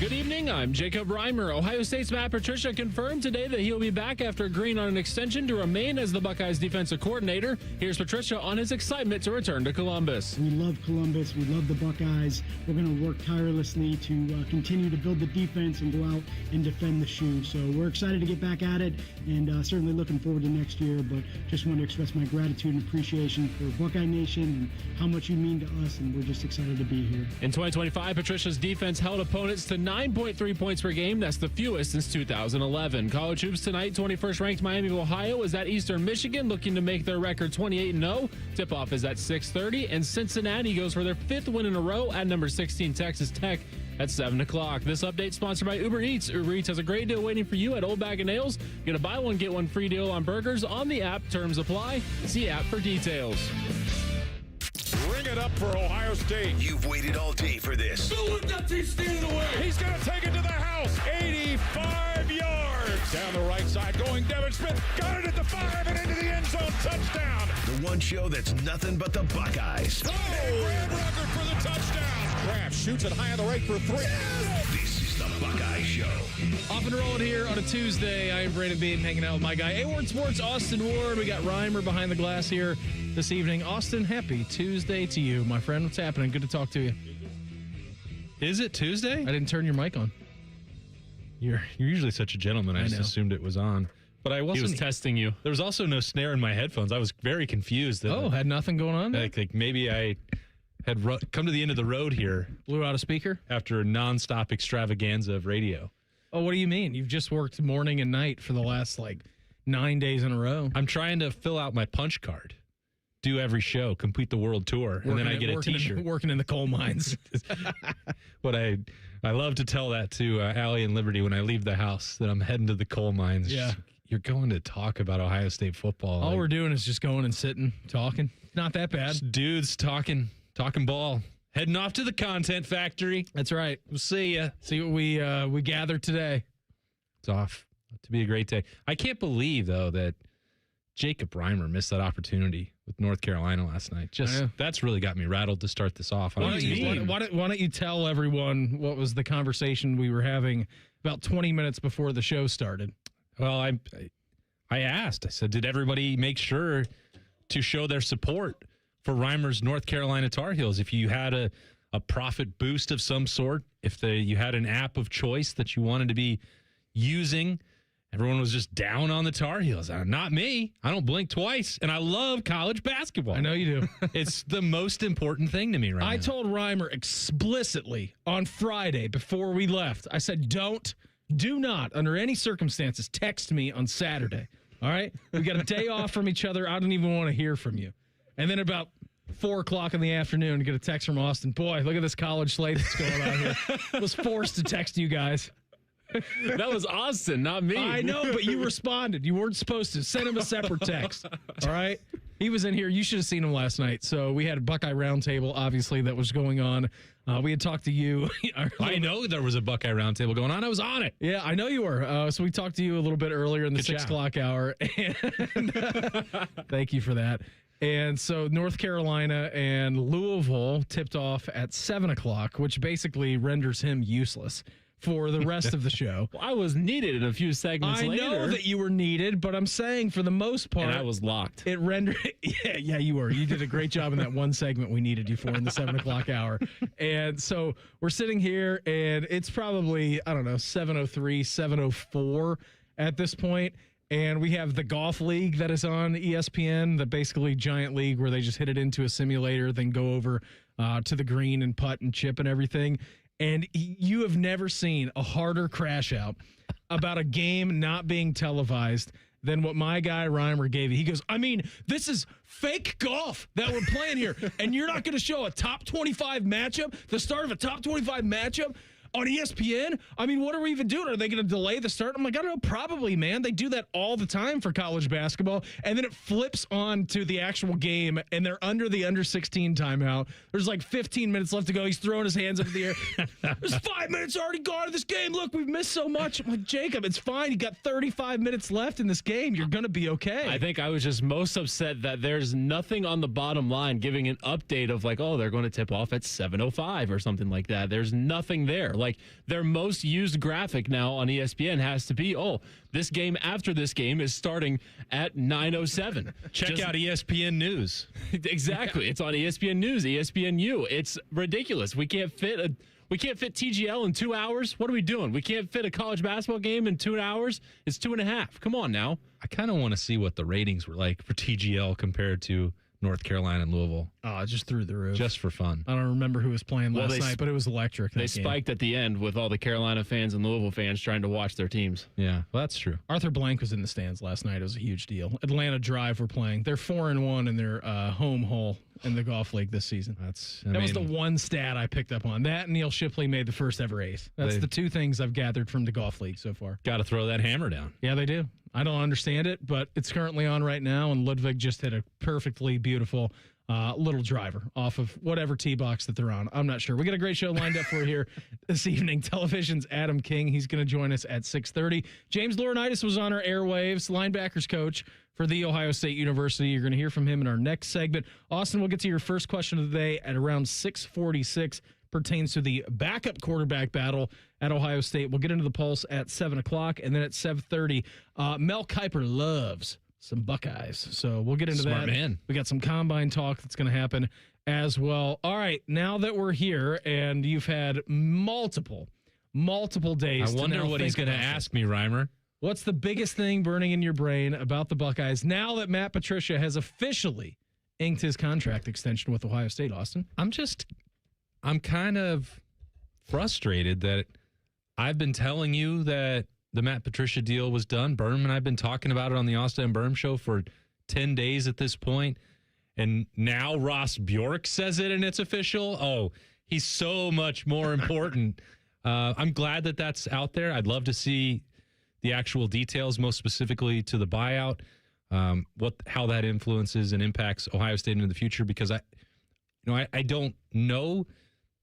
Good evening, I'm Jacob Reimer. Ohio State's Matt Patricia confirmed today that he'll be back after agreeing on an extension to remain as the Buckeyes defensive coordinator. Here's Patricia on his excitement to return to Columbus. We love Columbus. We love the Buckeyes. We're going to work tirelessly to continue to build the defense and go out and defend the shoe. So we're excited to get back at it and certainly looking forward to next year. But just want to express my gratitude and appreciation for Buckeye Nation and how much you mean to us. And we're just excited to be here. In 2025, Patricia's defense held opponents to 9.3 points per game. That's the fewest since 2011. College hoops tonight, 21st ranked Miami of Ohio is at Eastern Michigan, looking to make their record 28-0. Tip-off is at 6:30, and Cincinnati goes for their 5th win in a row at number 16 Texas Tech at 7 o'clock. This update sponsored by Uber Eats. Uber Eats has a great deal waiting for you at Old Bag of Nails. Get a buy one, get one free deal on burgers on the app. Terms apply. See app for details. Bring it up for Ohio State. You've waited all day for this. He's going to take it to the house. 85 yards. Down the right side going Devin Smith. Got it at the 5 and into the end zone. Touchdown. The one show that's nothing but the Buckeyes. Oh, Graham Rucker for the touchdown. Graham shoots it high on the right for 3. This is the Buckeye Show. Off and rolling here on a Tuesday. I am Brandon Beam hanging out with my guy, A-Ward Sports, Austin Ward. We got Reimer behind the glass here this evening. Austin, happy Tuesday to you, my friend. What's happening? Good to talk to you. Is it Tuesday? I didn't turn your mic on. You're usually such a gentleman. I just know. assumed it was on. But I wasn't. He was testing you. There was also no snare in my headphones. I was very confused. That Had nothing going on there? like maybe I had come to the end of the road here Blew out a speaker? after a nonstop extravaganza of radio. Oh, what do you mean? You've just worked morning and night for the last, 9 days in a row. I'm trying to fill out my punch card, do every show, complete the world tour, and then I get a T-shirt. Working in the coal mines. But I love to tell that to Allie and Liberty when I leave the house that I'm heading to the coal mines. Yeah. You're going to talk about Ohio State football. All we're doing is just going and sitting, talking. Not that bad. Just dudes talking ball, heading off to the content factory. That's right. We'll see ya. See what we gathered today. It's off to be a great day. I can't believe though that Jacob Reimer missed that opportunity with North Carolina last night. That's really got me rattled to start this off. Why don't you tell everyone what was the conversation we were having about 20 minutes before the show started? Well, I asked. I said, did everybody make sure to show their support for Reimer's North Carolina Tar Heels? If you had a profit boost of some sort, if you had an app of choice that you wanted to be using, everyone was just down on the Tar Heels. Not me. I don't blink twice, and I love college basketball. I know you do. It's the most important thing to me right now. I told Reimer explicitly on Friday before we left, I said, do not, under any circumstances, text me on Saturday. All right? We got a day off from each other. I don't even want to hear from you. And then about 4 o'clock in the afternoon, get a text from Austin. Boy, look at this college slate that's going on here. I was forced to text you guys. That was Austin, not me. I know, but you responded. You weren't supposed to. Send him a separate text. All right? He was in here. You should have seen him last night. So we had a Buckeye Roundtable, obviously, that was going on. We had talked to you. I know there was a Buckeye Roundtable going on. I was on it. Yeah, I know you were. So we talked to you a little bit earlier in the 6 o'clock hour. And thank you for that. And so North Carolina and Louisville tipped off at 7 o'clock, which basically renders him useless for the rest of the show. Well, I was needed in a few segments later. I know that you were needed, but I'm saying for the most part. And I was locked. It rendered. Yeah, you were. You did a great job in that one segment we needed you for in the 7 o'clock hour. And so we're sitting here, and it's probably, 7:03, 7:04 at this point. And we have the golf league that is on ESPN, the basically giant league where they just hit it into a simulator, then go over to the green and putt and chip and everything. And you have never seen a harder crash out about a game not being televised than what my guy Reimer gave you. He goes, this is fake golf that we're playing here, and you're not going to show a top 25 matchup, the start of a top 25 matchup on ESPN? What are we even doing? Are they going to delay the start? I'm like, I don't know, probably, man. They do that all the time for college basketball, and then it flips on to the actual game, and they're under the under-16 timeout. There's 15 minutes left to go. He's throwing his hands up in the air. There's 5 minutes already gone in this game. Look, we've missed so much. I'm like, Jacob, it's fine. You got 35 minutes left in this game. You're going to be okay. I think I was just most upset that there's nothing on the bottom line giving an update of they're going to tip off at 7:05 or something like that. There's nothing there. Like, their most used graphic now on ESPN has to be, this game after this game is starting at 9:07. Check out ESPN News. Exactly. It's on ESPN News, ESPNU. It's ridiculous. We can't fit TGL in 2 hours. What are we doing? We can't fit a college basketball game in 2 hours. It's 2.5. Come on now. I kind of want to see what the ratings were like for TGL compared to North Carolina and Louisville. Oh, just through the roof. Just for fun. I don't remember who was playing last night, but it was electric. They spiked at the end with all the Carolina fans and Louisville fans trying to watch their teams. Yeah, well, that's true. Arthur Blank was in the stands last night. It was a huge deal. Atlanta Drive were playing. They're 4-1 in their home hole in the golf league this season. That was the one stat I picked up on. That and Neil Shipley made the first ever ace. That's the two things I've gathered from the golf league so far. Got to throw that hammer down. Yeah, they do. I don't understand it, but it's currently on right now, and Ludwig just hit a perfectly beautiful little driver off of whatever tee box that they're on. I'm not sure. We got a great show lined up for you here this evening. Television's Adam King. He's going to join us at 6:30. James Laurinaitis was on our airwaves, linebackers coach for The Ohio State University. You're going to hear from him in our next segment. Austin, we'll get to your first question of the day at around 6:46. Pertains to the backup quarterback battle at Ohio State. We'll get into the pulse at 7 o'clock, and then at 7:30, Mel Kiper loves some Buckeyes. So we'll get into Smart that. Man. We got some combine talk that's going to happen as well. All right, now that we're here and you've had multiple days. I wonder what he's going to ask me, Reimer. What's the biggest thing burning in your brain about the Buckeyes now that Matt Patricia has officially inked his contract extension with Ohio State, Austin? I'm kind of frustrated that I've been telling you that the Matt Patricia deal was done. Berm and I've been talking about it on the Austin and Berm show for 10 days at this point. And now Ross Bjork says it and it's official. Oh, he's so much more important. I'm glad that that's out there. I'd love to see the actual details, most specifically to the buyout, how that influences and impacts Ohio State into the future, because I don't know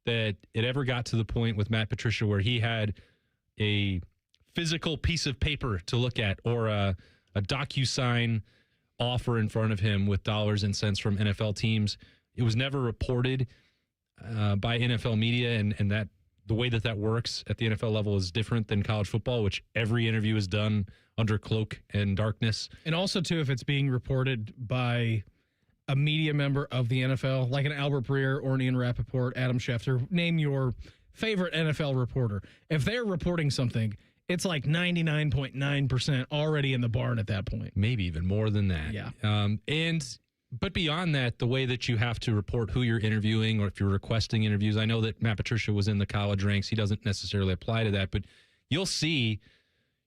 that it ever got to the point with Matt Patricia where he had a physical piece of paper to look at or a DocuSign offer in front of him with dollars and cents from NFL teams. It was never reported by NFL media, and that the way that works at the NFL level is different than college football, which every interview is done under cloak and darkness. And also, too, if it's being reported by a media member of the NFL, like an Albert Breer or an Ian Rappaport, Adam Schefter, name your favorite NFL reporter. If they're reporting something, it's like 99.9% already in the barn at that point. Maybe even more than that. Yeah. But beyond that, the way that you have to report who you're interviewing or if you're requesting interviews, I know that Matt Patricia was in the college ranks. He doesn't necessarily apply to that, but you'll see,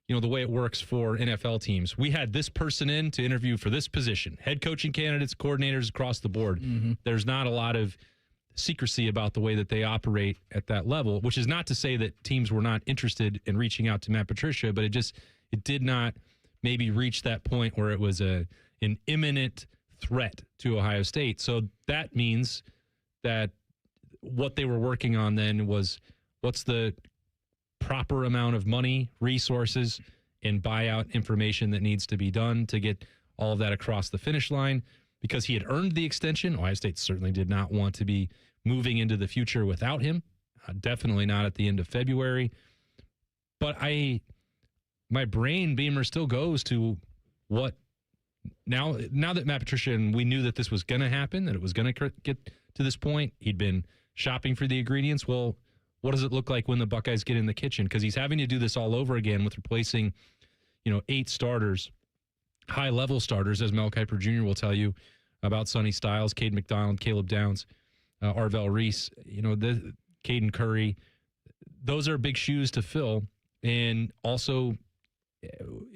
the way it works for NFL teams. We had this person in to interview for this position, head coaching candidates, coordinators across the board. Mm-hmm. There's not a lot of secrecy about the way that they operate at that level, which is not to say that teams were not interested in reaching out to Matt Patricia, but it did not maybe reach that point where it was an imminent threat to Ohio State. So that means that what they were working on then was what's the proper amount of money, resources, and buyout information that needs to be done to get all of that across the finish line. Because he had earned the extension, Ohio State certainly did not want to be moving into the future without him. Definitely not at the end of February. But my brain, Beamer, still goes to what now that Matt Patricia, and we knew that this was going to happen, that it was going to get to this point. He'd been shopping for the ingredients. Well, what does it look like when the Buckeyes get in the kitchen? Because he's having to do this all over again with replacing, 8 starters, high-level starters, as Mel Kiper Jr. will tell you about Sonny Styles, Cade McDonald, Caleb Downs, Arvell Reese, Caden Curry. Those are big shoes to fill. And also,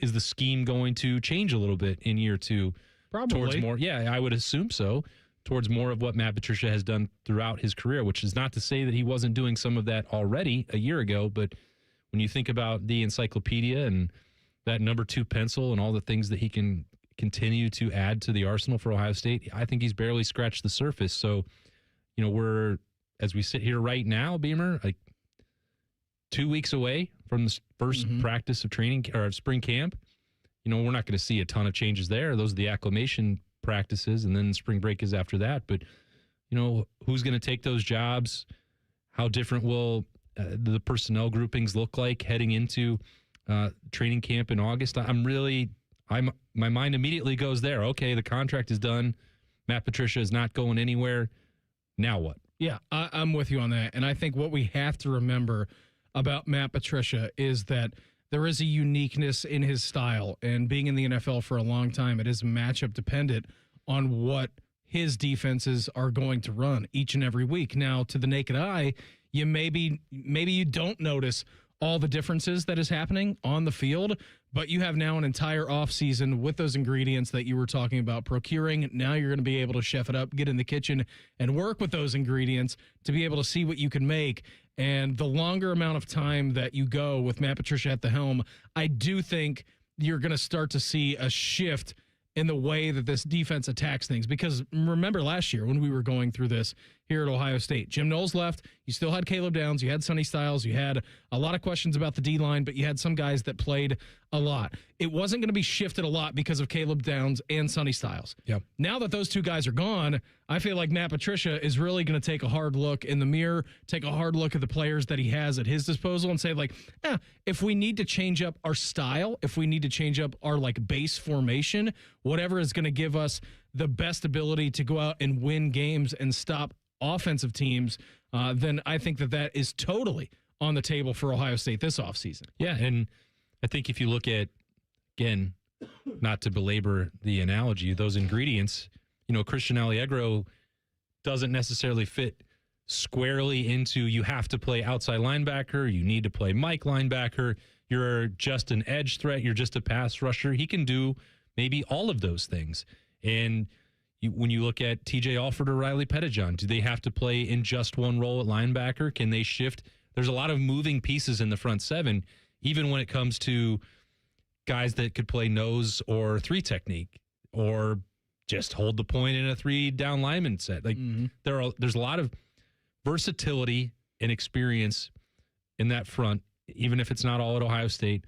is the scheme going to change a little bit in year 2? Probably. Towards more, yeah, I would assume so, towards more of what Matt Patricia has done throughout his career, which is not to say that he wasn't doing some of that already a year ago. But when you think about the encyclopedia and that number 2 pencil and all the things that he can continue to add to the arsenal for Ohio State, I think he's barely scratched the surface. So, we're, as we sit here right now, Beamer, like 2 weeks away from the first practice of training or spring camp. We're not going to see a ton of changes there. Those are the acclimation practices, and then spring break is after that. But, who's going to take those jobs? How different will the personnel groupings look like heading into training camp in August. My mind immediately goes there. Okay, the contract is done. Matt Patricia is not going anywhere. Now what? Yeah, I'm with you on that. And I think what we have to remember about Matt Patricia is that there is a uniqueness in his style. And being in the NFL for a long time, it is matchup dependent on what his defenses are going to run each and every week. Now, to the naked eye, you maybe you don't notice all the differences that is happening on the field, but you have now an entire offseason with those ingredients that you were talking about procuring. Now you're going to be able to chef it up, get in the kitchen, and work with those ingredients to be able to see what you can make. And the longer amount of time that you go with Matt Patricia at the helm, I do think you're going to start to see a shift in the way that this defense attacks things. Because remember last year when we were going through this here at Ohio State, Jim Knowles left. You still had Caleb Downs. You had Sonny Styles. You had a lot of questions about the D-line, but you had some guys that played a lot. It wasn't going to be shifted a lot because of Caleb Downs and Sonny Styles. Yep. Now that those two guys are gone, I feel like Matt Patricia is really going to take a hard look in the mirror, take a hard look at the players that he has at his disposal and say, like, if we need to change up our style, if we need to change up our, like, base formation, whatever is going to give us the best ability to go out and win games and stop offensive teams, then I think that is totally on the table for Ohio State this offseason. Yeah, and I think if you look at, again, not to belabor the analogy, those ingredients, Christian Allegro doesn't necessarily fit squarely into you have to play outside linebacker, you need to play Mike linebacker, you're just an edge threat, you're just a pass rusher. He can do maybe all of those things. And when you look at TJ Alford or Riley Pettijohn, do they have to play in just one role at linebacker? Can they shift? There's a lot of moving pieces in the front seven, even when it comes to guys that could play nose or three technique or just hold the point in a 3-down lineman set. Like there's a lot of versatility and experience in that front, even if it's not all at Ohio State.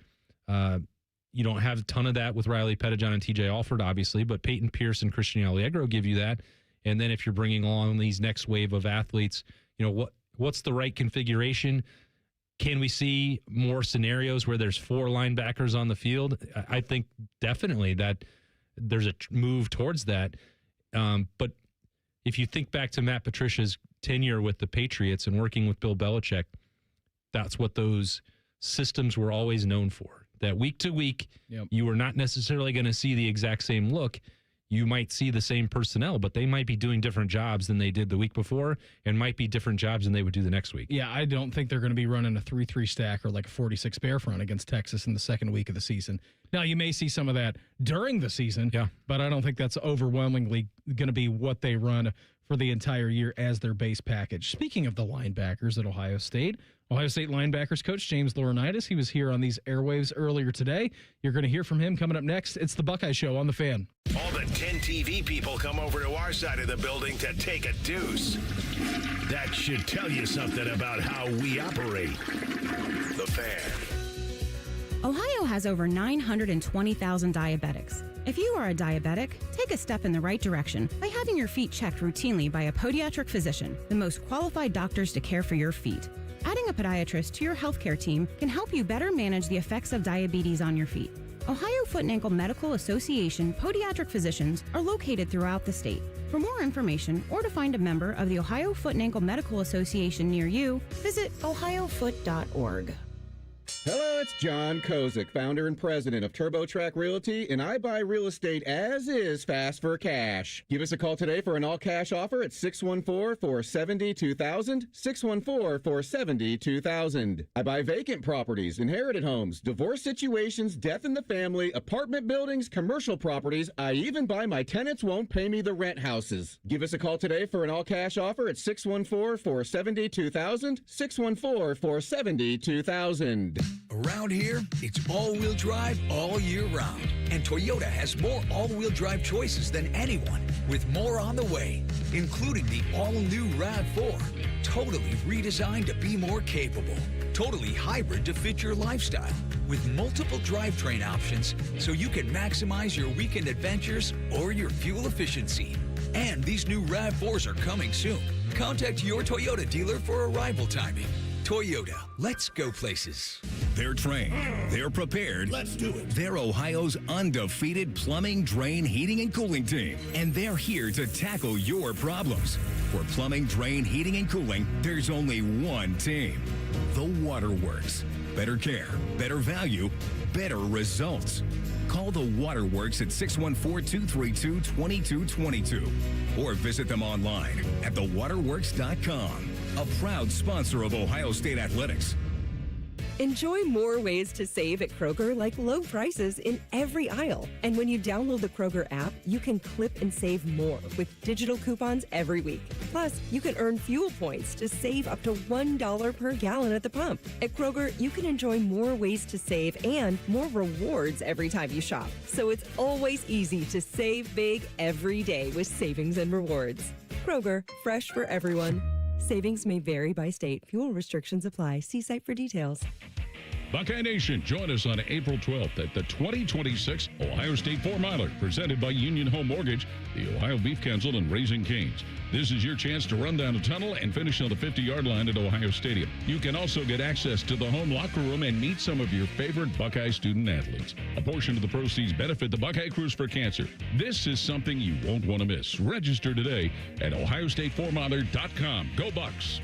You don't have a ton of that with Riley Pettijohn and TJ Alford, obviously, but Peyton Pierce and Christian Allegro give you that. And then if you're bringing along these next wave of athletes, what's the right configuration? Can we see more scenarios where there's 4 linebackers on the field? I think definitely that there's a move towards that. But if you think back to Matt Patricia's tenure with the Patriots and working with Bill Belichick, that's what those systems were always known for. That week to week, you are not necessarily going to see the exact same look. You might see the same personnel, but they might be doing different jobs than they did the week before and might be different jobs than they would do the next week. Yeah, I don't think they're going to be running a 3-3 stack or like a 46 bear front against Texas in the second week of the season. Now, you may see some of that during the season, but I don't think that's overwhelmingly going to be what they run for the entire year as their base package. Speaking of the linebackers at Ohio State linebackers coach James Laurinaitis, he was here on these airwaves earlier today. You're going to hear from him coming up next. It's the Buckeye Show on The Fan. All the 10 TV people come over to our side of the building to take a deuce. That should tell you something about how we operate. The Fan. Ohio has over 920,000 diabetics. If you are a diabetic, take a step in the right direction by having your feet checked routinely by a podiatric physician, the most qualified doctors to care for your feet. Adding a podiatrist to your healthcare team can help you better manage the effects of diabetes on your feet. Ohio Foot and Ankle Medical Association podiatric physicians are located throughout the state. For more information or to find a member of the Ohio Foot and Ankle Medical Association near you, visit ohiofoot.org. Hello, it's John Kozik, founder and president of TurboTrack Realty, and I buy real estate as is fast for cash. Give us a call today for an all-cash offer at 614-470-2000, 614-470-2000. I buy vacant properties, inherited homes, divorce situations, death in the family, apartment buildings, commercial properties. I even buy my tenants won't pay me the rent houses. Give us a call today for an all-cash offer at 614-470-2000, 614-470-2000. Around here, it's all-wheel drive all year round. And Toyota has more all-wheel drive choices than anyone, with more on the way, including the all-new RAV4, totally redesigned to be more capable, totally hybrid to fit your lifestyle, with multiple drivetrain options so you can maximize your weekend adventures or your fuel efficiency. And these new RAV4s are coming soon. Contact your Toyota dealer for arrival timing. Toyota, let's go places. They're trained. They're prepared. Let's do it. They're Ohio's undefeated plumbing, drain, heating, and cooling team. And they're here to tackle your problems. For plumbing, drain, heating, and cooling, there's only one team. The Waterworks. Better care, better value, better results. Call the Waterworks at 614-232-2222 or visit them online at thewaterworks.com. A proud sponsor of Ohio State Athletics. Enjoy more ways to save at Kroger, like low prices in every aisle. And when you download the Kroger app, you can clip and save more with digital coupons every week. Plus, you can earn fuel points to save up to $1 per gallon at the pump. At Kroger, you can enjoy more ways to save and more rewards every time you shop. So it's always easy to save big every day with savings and rewards. Kroger, fresh for everyone. Savings may vary by state. Fuel restrictions apply. See site for details. Buckeye Nation, join us on April 12th at the 2026 Ohio State 4-Miler, presented by Union Home Mortgage, the Ohio Beef Council, and Raising Cane's. This is your chance to run down a tunnel and finish on the 50-yard line at Ohio Stadium. You can also get access to the home locker room and meet some of your favorite Buckeye student athletes. A portion of the proceeds benefit the Buckeye Cruise for Cancer. This is something you won't want to miss. Register today at ohiostateformiler.com. Go Bucks!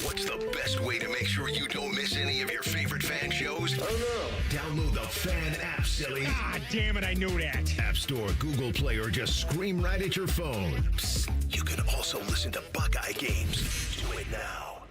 What's the best way to make sure you don't miss any of your favorite fan shows? Oh, no. Download the Fan app, silly. Ah, damn it, I knew that. App Store, Google Play, or just scream right at your phone. Psst, you can also listen to Buckeye games. Do it now.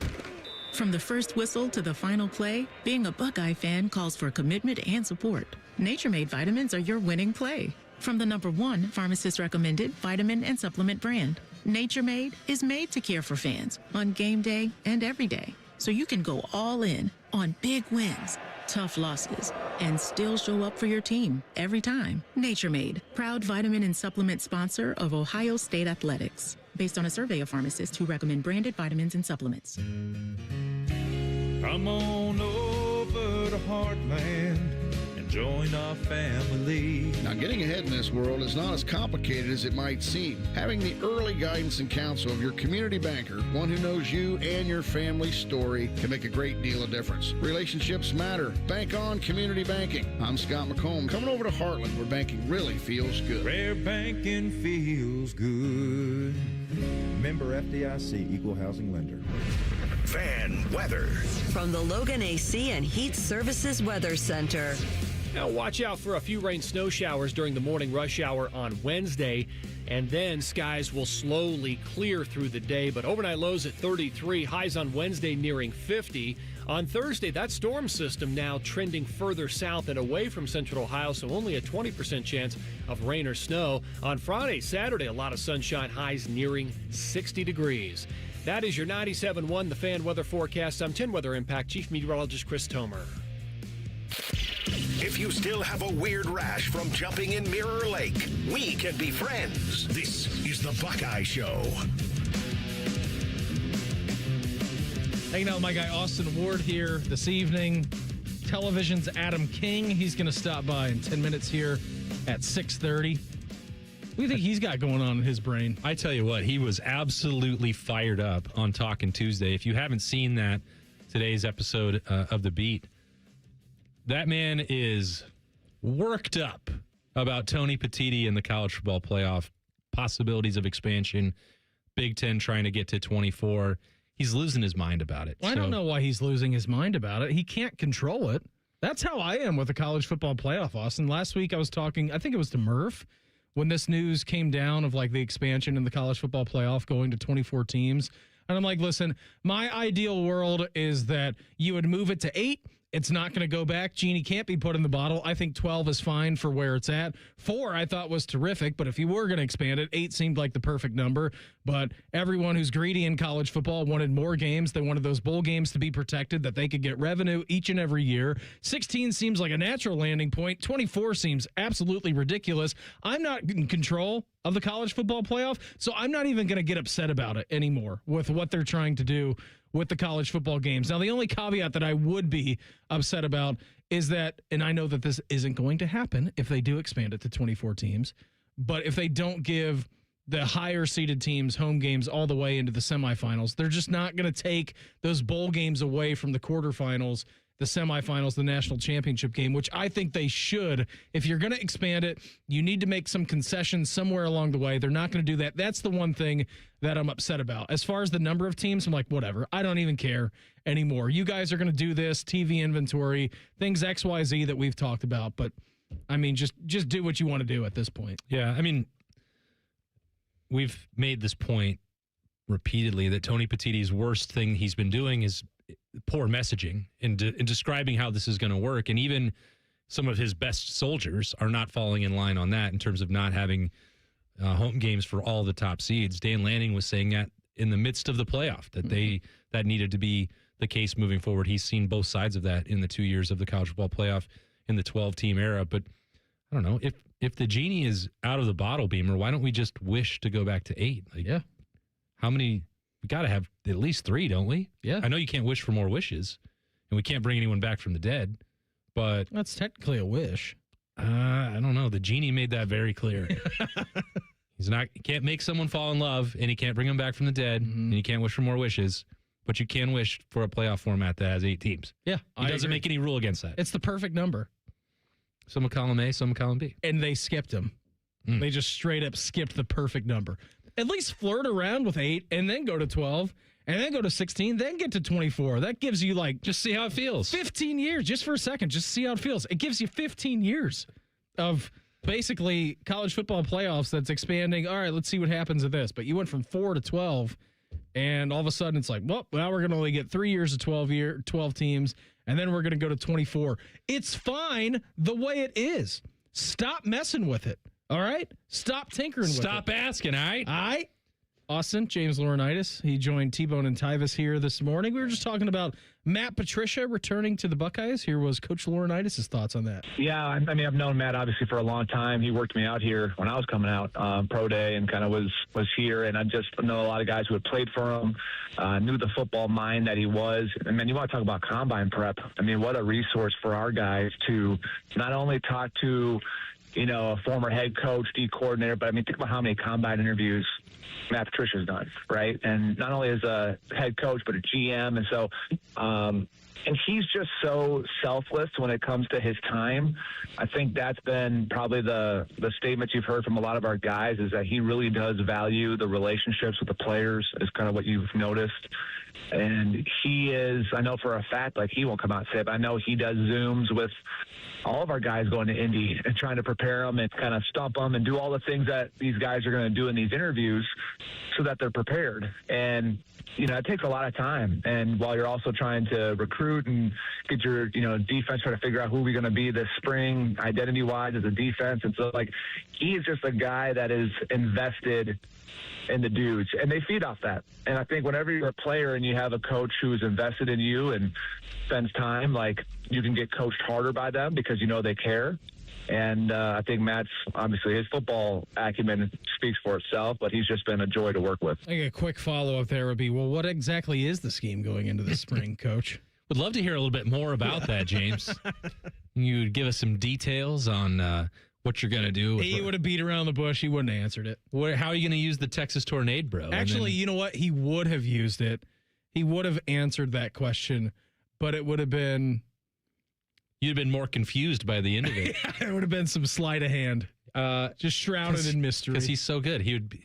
From the first whistle to the final play, being a Buckeye fan calls for commitment and support. Nature Made vitamins are your winning play. From the #1 pharmacist recommended vitamin and supplement brand, Nature Made is made to care for fans on game day and every day. So you can go all in on big wins, tough losses, and still show up for your team every time. Nature Made, proud vitamin and supplement sponsor of Ohio State Athletics. Based on a survey of pharmacists who recommend branded vitamins and supplements. Come on over to Heartland. Join our family. Now, getting ahead in this world is not as complicated as it might seem. Having the early guidance and counsel of your community banker, one who knows you and your family's story, can make a great deal of difference. Relationships matter. Bank on community banking. I'm Scott McComb, coming over to Heartland, where banking really feels good. Where banking feels good. Member FDIC, Equal Housing Lender. Fan weather. From the Logan AC and Heat Services Weather Center. Now watch out for a few rain snow showers during the morning rush hour on Wednesday, and then skies will slowly clear through the day, but overnight lows at 33, highs on Wednesday nearing 50. On Thursday, that storm system now trending further south and away from central Ohio, so only a 20% chance of rain or snow. On Friday, Saturday, a lot of sunshine, highs nearing 60 degrees. That is your 97.1 The Fan weather forecast. I'm 10 Weather Impact Chief Meteorologist Chris Tomer. If you still have a weird rash from jumping in Mirror Lake, we can be friends. This is the Buckeye Show. Hanging out with my guy Austin Ward here this evening. Television's Adam King. He's going to stop by in 10 minutes here at 6:30. What do you think he's got going on in his brain? I tell you what, he was absolutely fired up on Talkin' Tuesday. If you haven't seen that, today's episode of The Beat, that man is worked up about Tony Petitti and the college football playoff, possibilities of expansion, Big Ten trying to get to 24. He's losing his mind about it. Well, I don't know why he's losing his mind about it. He can't control it. That's how I am with the college football playoff, Austin. Last week I was talking, I think it was to Murph, when this news came down of like the expansion in the college football playoff going to 24 teams. And I'm like, listen, my ideal world is that you would move it to 8. It's not going to go back. Genie can't be put in the bottle. I think 12 is fine for where it's at. 4 I thought was terrific, but if you were going to expand it, 8 seemed like the perfect number. But everyone who's greedy in college football wanted more games. They wanted those bowl games to be protected, that they could get revenue each and every year. 16 seems like a natural landing point. 24 seems absolutely ridiculous. I'm not in control of the college football playoff, so I'm not even going to get upset about it anymore with what they're trying to do with the college football games. Now, the only caveat that I would be upset about is that, and I know that this isn't going to happen if they do expand it to 24 teams, but if they don't give the higher seeded teams home games all the way into the semifinals. They're just not going to take those bowl games away from the quarterfinals, the semifinals, the national championship game, which I think they should. If you're going to expand it, you need to make some concessions somewhere along the way. They're not going to do that. That's the one thing that I'm upset about. As far as the number of teams, I'm like, whatever. I don't even care anymore. You guys are going to do this, TV inventory, things XYZ that we've talked about. But, I mean, just do what you want to do at this point. Yeah, I mean, we've made this point repeatedly that Tony Petitti's worst thing he's been doing is poor messaging in describing how this is going to work. And even some of his best soldiers are not falling in line on that in terms of not having home games for all the top seeds. Dan Lanning was saying that in the midst of the playoff, that that needed to be the case moving forward. He's seen both sides of that in the 2 years of the college football playoff in the 12-team era. But I don't know, if the genie is out of the bottle, Beamer, why don't we just wish to go back to 8? Like, yeah. How many? We got to have at least 3, don't we? Yeah. I know you can't wish for more wishes, and we can't bring anyone back from the dead, but that's technically a wish. I don't know. The genie made that very clear. He can't make someone fall in love, and he can't bring them back from the dead, and you can't wish for more wishes, but you can wish for a playoff format that has 8 teams. Yeah. He doesn't make any rule against that. It's the perfect number. Some of column A, some of column B. And they skipped him. They just straight up skipped the perfect number. At least flirt around with 8 and then go to 12 and then go to 16, then get to 24. That gives you just see how it feels. 15 years, just for a second, just see how it feels. It gives you 15 years of basically college football playoffs that's expanding. All right, let's see what happens with this. But you went from 4 to 12, and all of a sudden it's like, well, now we're going to only get 3 years of 12 teams, and then we're going to go to 24. It's fine the way it is. Stop messing with it. All right? Stop tinkering with it. Stop asking, all right? All right? Austin, James Laurinaitis. He joined T-Bone and Tyvis here this morning. We were just talking about Matt Patricia returning to the Buckeyes. Here was Coach Laurinaitis' thoughts on that. Yeah, I mean, I've known Matt obviously for a long time. He worked me out here when I was coming out pro day and kind of was here. And I just know a lot of guys who had played for him, knew the football mind that he was. And man, you want to talk about combine prep. I mean, what a resource for our guys to not only talk to, a former head coach, D coordinator, but I mean, think about how many combine interviews Matt Patricia's done, right? And not only as a head coach, but a GM. And so, and he's just so selfless when it comes to his time. I think that's been probably the statements you've heard from a lot of our guys is that he really does value the relationships with the players is kind of what you've noticed. And he is, I know for a fact, like he won't come out and say it, but I know he does Zooms with all of our guys going to Indy and trying to prepare them and kind of stump them and do all the things that these guys are going to do in these interviews so that they're prepared. And, it takes a lot of time. And while you're also trying to recruit and get your, defense, trying to figure out who we're going to be this spring identity-wise as a defense. And so, he is just a guy that is invested in the dudes, and they feed off that. And I think whenever you're a player and you have a coach who's invested in you and spends time, you can get coached harder by them because they care. And I think Matt's, obviously, his football acumen speaks for itself, but he's just been a joy to work with. I think a quick follow-up there would be, well, what exactly is the scheme going into the spring, Coach? Would love to hear a little bit more about that, James. You'd give us some details on what you're going to do. He would have beat around the bush. He wouldn't have answered it. How are you going to use the Texas Tornado, bro? Actually, you know what? He would have used it. He would have answered that question, but it would have been... You'd have been more confused by the end of it. It would have been some sleight of hand. Just shrouded in mystery. Because he's so good. He would be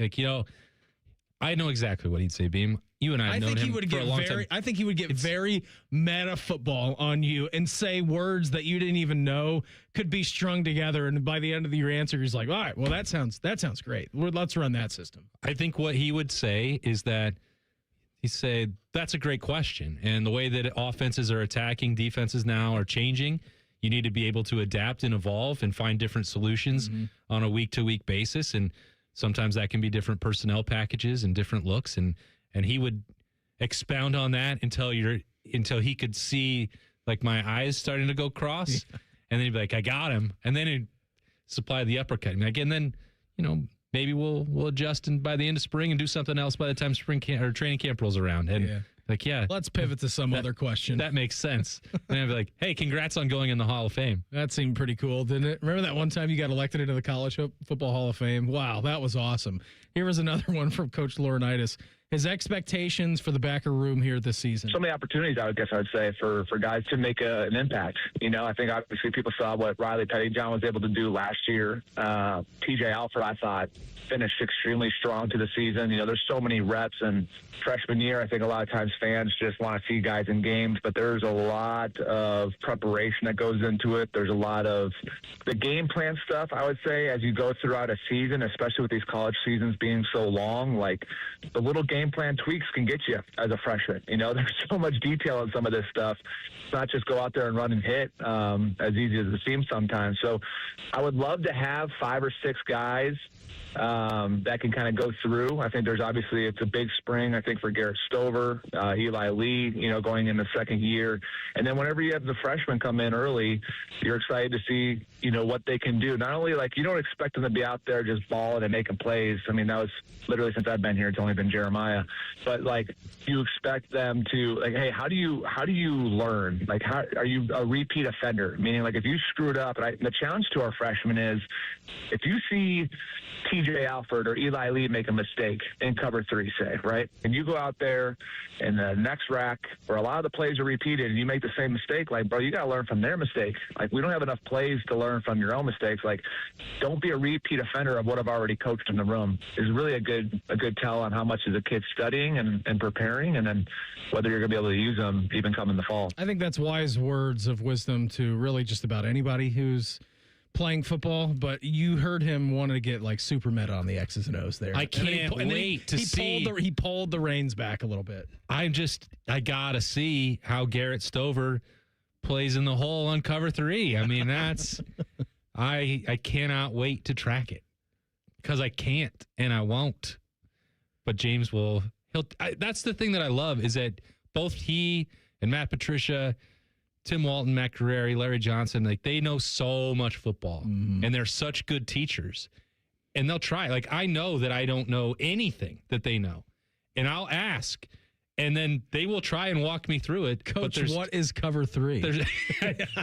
I know exactly what he'd say, Beam. You and I have known him for a long time. I think he would get very meta football on you and say words that you didn't even know could be strung together. And by the end of your answer, he's like, all right, well, that sounds great. Let's run that system. I think what he would say is that he said, that's a great question. And the way that offenses are attacking, defenses now are changing. You need to be able to adapt and evolve and find different solutions on a week-to-week basis. And sometimes that can be different personnel packages and different looks. And he would expound on that until he could see my eyes starting to go cross. And then he'd be like, I got him. And then he'd supply the uppercut. And then, maybe we'll adjust by the end of spring and do something else by the time spring camp or training camp rolls around. And Like, yeah. Let's pivot to some other question. That makes sense. And I'd be like, hey, congrats on going in the Hall of Fame. That seemed pretty cool, didn't it? Remember that one time you got elected into the College Football Hall of Fame? Wow, that was awesome. Here was another one from Coach Laurinaitis. His expectations for the backer room here this season. So many opportunities, I would say, for guys to make an impact. You know, I think obviously people saw what Riley Pettyjohn was able to do last year. TJ Alford, I thought, finished extremely strong to the season. You know, there's so many reps, and freshman year, I think a lot of times fans just want to see guys in games, but there's a lot of preparation that goes into it. There's a lot of the game plan stuff, I would say, as you go throughout a season, especially with these college seasons being so long, like the little game plan tweaks can get you as a freshman. You know, there's so much detail in some of this stuff. It's not just go out there and run and hit as easy as it seems sometimes. So I would love to have 5 or 6 guys that can kind of go through. I think there's obviously, it's a big spring, I think, for Garrett Stover, Eli Lee, you know, going in the second year. And then whenever you have the freshmen come in early, you're excited to see, you know, what they can do. Not only, like, you don't expect them to be out there just balling and making plays. I mean, that was literally since I've been here, it's only been Jeremiah. But, like, you expect them to, like, hey, how do you learn? Like, how are you a repeat offender? Meaning, like, if you screwed up, and the challenge to our freshmen is if you see TJ Alford or Eli Lee make a mistake in cover 3, say, right? And you go out there in the next rack where a lot of the plays are repeated and you make the same mistake, like, bro, you got to learn from their mistake. Like, we don't have enough plays to learn from your own mistakes. Like, don't be a repeat offender of what I've already coached in the room. Is really a good tell on how much is a kid studying and preparing, and then whether you're going to be able to use them even come in the fall. I think that's wise words of wisdom to really just about anybody who's playing football, but you heard him want to get like super meta on the X's and O's there. I can't wait to see. He pulled the reins back a little bit. I gotta see how Garrett Stover plays in the hole on cover 3. I mean, that's I cannot wait to track it because I can't and I won't. But James will. That's the thing that I love is that both he and Matt Patricia, Tim Walton, Matt Carreri, Larry Johnson, like they know so much football and they're such good teachers and they'll try. Like I know that I don't know anything that they know and I'll ask and then they will try and walk me through it. Coach, what is cover 3?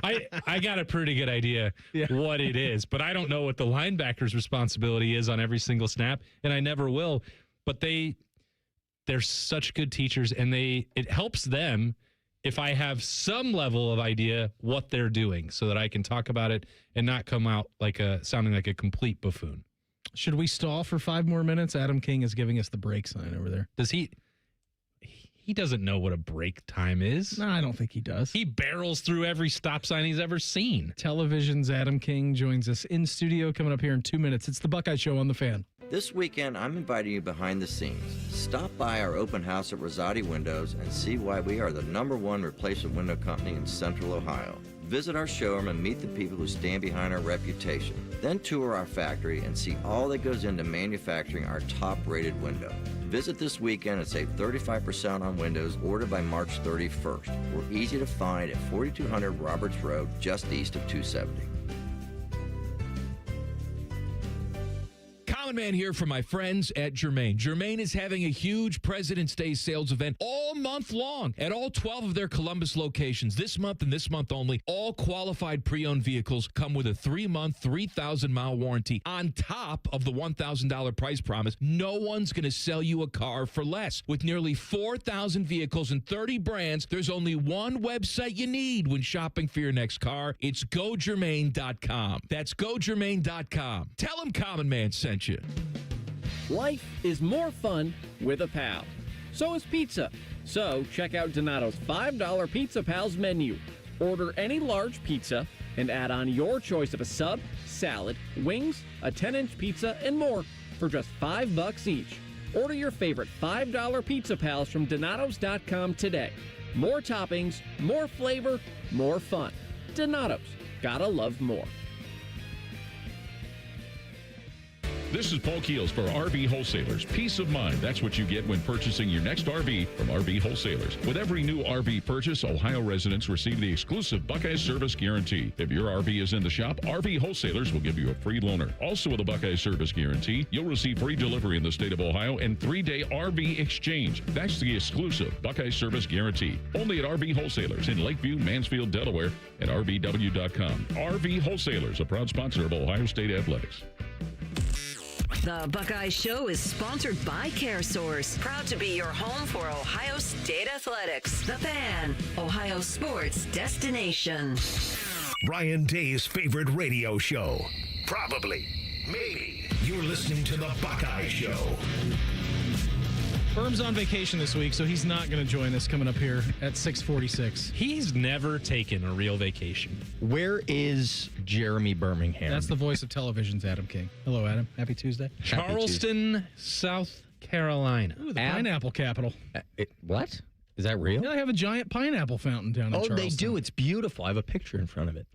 I got a pretty good idea what it is, but I don't know what the linebacker's responsibility is on every single snap and I never will, but they're such good teachers and it helps them if I have some level of idea what they're doing so that I can talk about it and not come out sounding like a complete buffoon. Should we stall for 5 more minutes? Adam King is giving us the break sign over there. Does he doesn't know what a break time is. No, I don't think he does. He barrels through every stop sign he's ever seen. Television's Adam King joins us in studio coming up here in 2 minutes. It's the Buckeye Show on the Fan. This weekend, I'm inviting you behind the scenes. Stop by our open house at Rosati Windows and see why we are the #1 replacement window company in Central Ohio. Visit our showroom and meet the people who stand behind our reputation. Then tour our factory and see all that goes into manufacturing our top-rated window. Visit this weekend and save 35% on windows ordered by March 31st. We're easy to find at 4200 Roberts Road, just east of 270. Common Man here for my friends at Germain. Germain is having a huge President's Day sales event all month long at all 12 of their Columbus locations. This month and this month only, all qualified pre-owned vehicles come with a 3-month, 3,000-mile warranty on top of the $1,000 price promise. No one's going to sell you a car for less. With nearly 4,000 vehicles and 30 brands, there's only one website you need when shopping for your next car. It's GoGermain.com. That's GoGermain.com. Tell them Common Man sent you. Life is more fun with a pal. So is pizza. So check out Donato's $5 Pizza Pals menu. Order any large pizza and add on your choice of a sub, salad, wings, a 10-inch pizza, and more for just $5 each. Order your favorite $5 Pizza Pals from Donatos.com today. More toppings, more flavor, more fun. Donatos. Gotta love more. This is Paul Keels for RV Wholesalers. Peace of mind. That's what you get when purchasing your next RV from RV Wholesalers. With every new RV purchase, Ohio residents receive the exclusive Buckeye Service Guarantee. If your RV is in the shop, RV Wholesalers will give you a free loaner. Also with a Buckeye Service Guarantee, you'll receive free delivery in the state of Ohio and 3-day RV exchange. That's the exclusive Buckeye Service Guarantee. Only at RV Wholesalers in Lakeview, Mansfield, Delaware, and RVW.com. RV Wholesalers, a proud sponsor of Ohio State Athletics. The Buckeye Show is sponsored by CareSource, proud to be your home for Ohio State Athletics. The Fan, Ohio sports destination. Ryan Day's favorite radio show. Probably. Maybe. You're listening to The Buckeye Show. Firm's on vacation this week, so he's not going to join us coming up here at 6:46. He's never taken a real vacation. Where is Jeremy Birmingham? That's the voice of television's Adam King. Hello, Adam. Happy Tuesday. Charleston, South Carolina. Ooh, the pineapple capital. What? Is that real? Yeah, they have a giant pineapple fountain down in Charleston. Oh, they do. It's beautiful. I have a picture in front of it.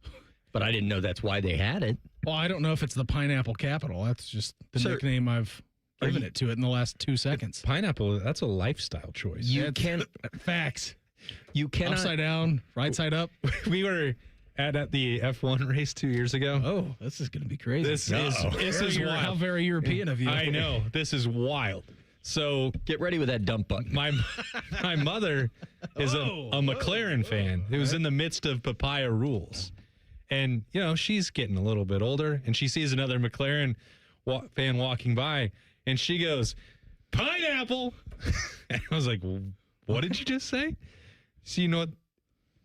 But I didn't know that's why they had it. Well, I don't know if it's the pineapple capital. That's just the nickname I've given it to it in the last 2 seconds. Pineapple, that's a lifestyle choice. You can facts. You cannot upside down, right side up. We were at the F1 race 2 years ago. Oh, this is going to be crazy. This is wild. How very European of you. I know. This is wild. So get ready with that dump button. My mother is a McLaren fan who's in the midst of Papaya Rules. And, you know, she's getting a little bit older, and she sees another McLaren fan walking by, and she goes, pineapple. And I was like, what did you just say? So, you know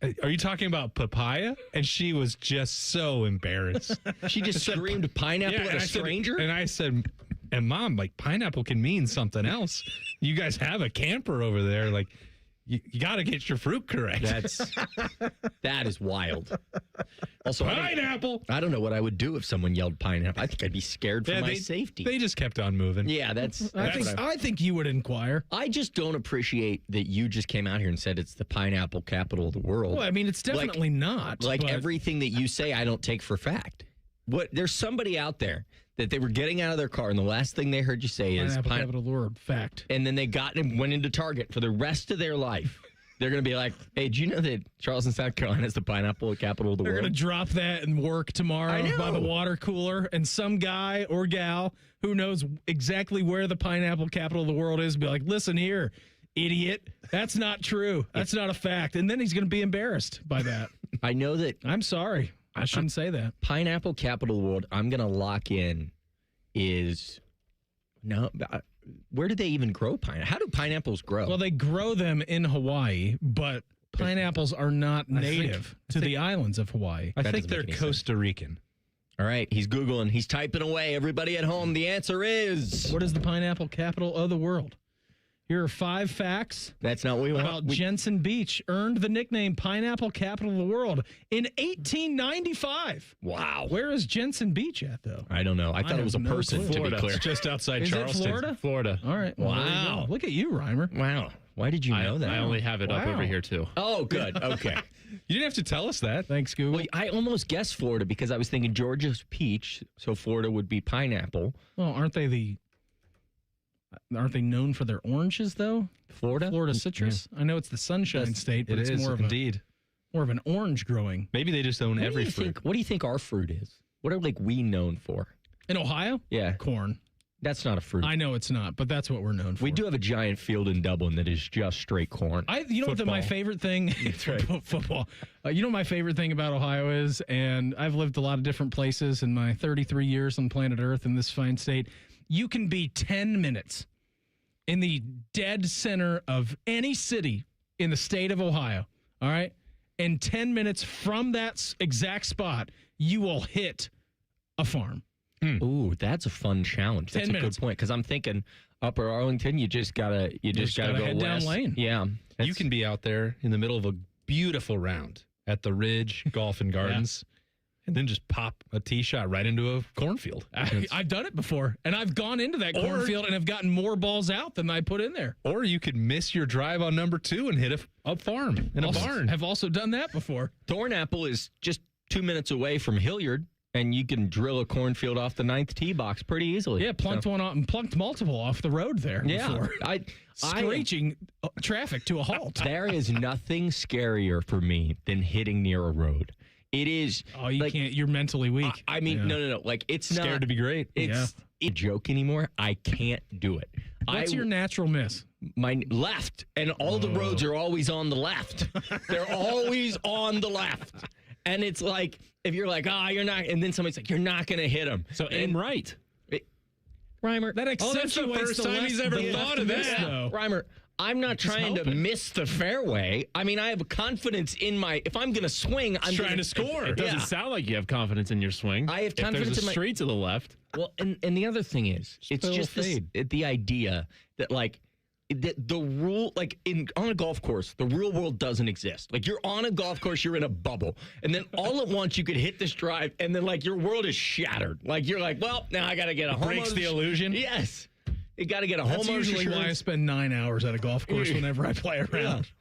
what? Are you talking about papaya? And she was just so embarrassed. She just screamed pineapple at a stranger? And I said, and Mom, like, pineapple can mean something else. You guys have a camper over there. Like, you got to get your fruit correct. That is wild. Also, pineapple. I don't know what I would do if someone yelled pineapple. I think I'd be scared for my safety. They just kept on moving. Yeah, I think you would inquire. I just don't appreciate that you just came out here and said it's the pineapple capital of the world. Well, I mean, it's definitely not. Like everything that you say, I don't take for fact. There's somebody out there that they were getting out of their car, and the last thing they heard you say is pineapple capital of the world. Fact. And then they went into Target for the rest of their life. They're going to be like, hey, do you know that Charleston, South Carolina is the pineapple capital of the world? They're going to drop that in work tomorrow by the water cooler, and some guy or gal who knows exactly where the pineapple capital of the world is be like, listen here, idiot. That's not true. That's not a fact. And then he's going to be embarrassed by that. I know that. I'm sorry. I shouldn't say that. Pineapple capital of the world, I'm going to lock in is where do they even grow pineapple? How do pineapples grow? Well, they grow them in Hawaii, but pineapples are not native to the islands of Hawaii. I think they're Costa Rican. All right, he's Googling. He's typing away. Everybody at home, the answer is... What is the pineapple capital of the world? Here are 5 facts. That's not what we want. About Jensen Beach earned the nickname Pineapple Capital of the World in 1895. Wow. Where is Jensen Beach at, though? I don't know. I thought it was a person, to be clear. It's just outside Is Charleston. It Florida? Florida. All right. Wow. Look at you, Reimer. Wow. Why did you know that? I only have it up over here, too. Oh, good. Okay. You didn't have to tell us that. Thanks, Google. Well, I almost guessed Florida because I was thinking Georgia's peach, so Florida would be pineapple. Well, aren't they known for their oranges, though? Florida citrus. Yeah. I know it's the Sunshine State, but it's more of an orange growing. Maybe they just own every fruit. What do you think our fruit is? What are we known for? In Ohio? Yeah. Corn. That's not a fruit. I know it's not, but that's what we're known for. We do have a giant field in Dublin that is just straight corn. You know what my favorite thing? That's right. Football. You know what my favorite thing about Ohio is, and I've lived a lot of different places in my 33 years on planet Earth in this fine state. You can be 10 minutes in the dead center of any city in the state of Ohio, all right? And 10 minutes from that exact spot, you will hit a farm. Ooh, that's a fun challenge. That's a good point, because I'm thinking Upper Arlington, you just gotta go head west. Down lane. Yeah. You can be out there in the middle of a beautiful round at the Ridge Golf and Gardens. And then just pop a tee shot right into a cornfield. I've done it before, and I've gone into that cornfield and have gotten more balls out than I put in there. Or you could miss your drive on number 2 and hit a farm in a barn. I've also done that before. Thornapple is just 2 minutes away from Hilliard. And you can drill a cornfield off the 9th tee box pretty easily. Yeah, plunked one off and plunked multiple off the road there. Yeah, before. Screeching traffic to a halt. There is nothing scarier for me than hitting near a road. It is. Oh, you can't. You're mentally weak. I mean, no. Like, it's Scared not to be great. It's a joke anymore. I can't do it. What's your natural miss? My left, and all the roads are always on the left. They're always on the left, and it's like if you're like, you're not, and then somebody's like, you're not going to hit him. So aim right. Reimer, that that's the first time he's ever thought of that. Reimer, I'm not trying to miss the fairway. I mean, I have confidence in if I'm going to swing, I'm trying to score. It doesn't sound like you have confidence in your swing. I have confidence in my street to the left. Well, and the other thing is, it's just the idea that, like, the rule, like on a golf course, the real world doesn't exist. Like, you're on a golf course, you're in a bubble, and then all at once you could hit this drive, and then like your world is shattered. Like, you're like, well, now I got to get a home. Breaks the illusion. Yes, you got to get a That's homeowner's usually insurance. why I spend 9 hours at a golf course whenever I play around.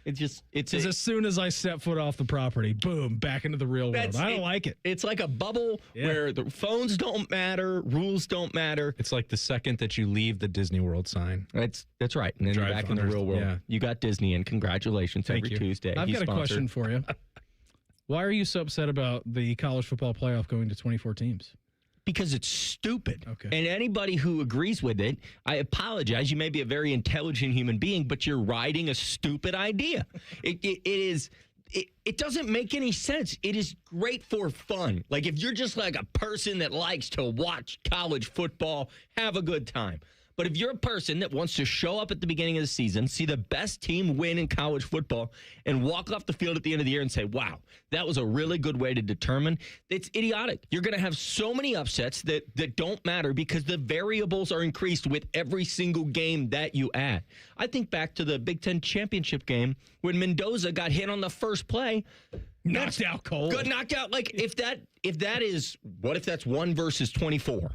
It's as soon as I step foot off the property, boom, back into the real world. I don't like it. It's like a bubble where the phones don't matter, rules don't matter. It's like the second that you leave the Disney World sign. That's right. And then you're back in the real world. Yeah. You got Disney, and congratulations. Thank every you. Tuesday. I've He's got a sponsored. question for you. Why are you so upset about the college football playoff going to 24 teams? Because it's stupid. Okay. And anybody who agrees with it, I apologize. You may be a very intelligent human being, but you're riding a stupid idea. It doesn't make any sense. It is great for fun. Like, if you're just like a person that likes to watch college football, have a good time. But if you're a person that wants to show up at the beginning of the season, see the best team win in college football, and walk off the field at the end of the year and say, wow, that was a really good way to determine, it's idiotic. You're going to have so many upsets that don't matter because the variables are increased with every single game that you add. I think back to the Big Ten championship game when Mendoza got hit on the first play. Knocked out cold. Good knockout. Like, if that is, what if that's 1 versus 24?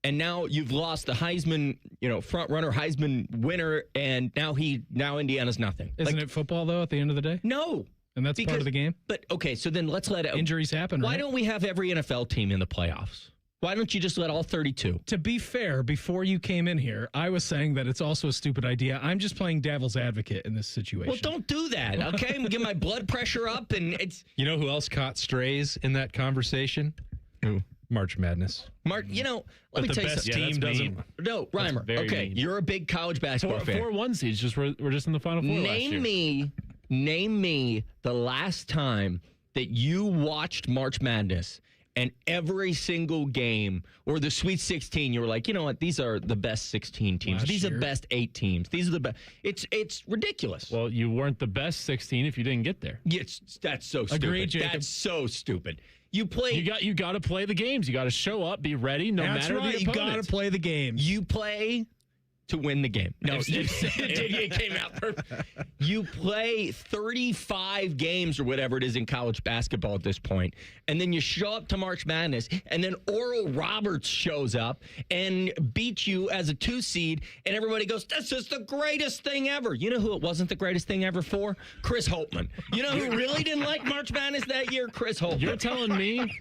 And now you've lost the Heisman, front runner, Heisman winner, and now Indiana's nothing. Isn't it football, though, at the end of the day? No. And that's part of the game? But, okay, so then let's let it. Injuries happen, Why right? don't we have every NFL team in the playoffs? Why don't you just let all 32? To be fair, before you came in here, I was saying that it's also a stupid idea. I'm just playing devil's advocate in this situation. Well, don't do that, okay? Get my blood pressure up, and it's... You know who else caught strays in that conversation? Who? March Madness. Let me the tell you best something. team doesn't. No, Reimer. Okay, you're a big college basketball fan. 4-1 seeds. We're just in the Final Four last year. Name me the last time that you watched March Madness and every single game or the Sweet 16, you were like, you know what? These are the best 16 teams. These are the best 8 teams. These are the best. It's ridiculous. Well, you weren't the best 16 if you didn't get there. That's so stupid. Agreed, Jacob. That's so stupid. You play. You got to play the games. You got to show up, be ready, no That's matter right. the You opponent. got to play the game. You play to win the game. No, it came out perfect. You play 35 games or whatever it is in college basketball at this point, and then you show up to March Madness, and then Oral Roberts shows up and beats you as a 2 seed, and everybody goes, this is the greatest thing ever. You know who it wasn't the greatest thing ever for? Chris Holtman. You know who really didn't like March Madness that year? Chris Holtman.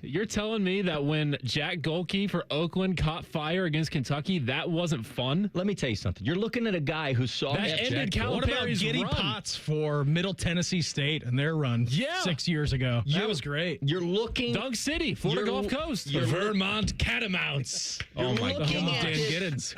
You're telling me that when Jack Golke for Oakland caught fire against Kentucky, that wasn't fun? Let me tell you something. You're looking at a guy who saw that ended Calipari's What about Giddy run? Potts for Middle Tennessee State and their run 6 years ago? That was great. You're looking... Dunk City, Florida Gulf Coast. The Vermont Catamounts. Oh, my God. Home of Dan Giddens.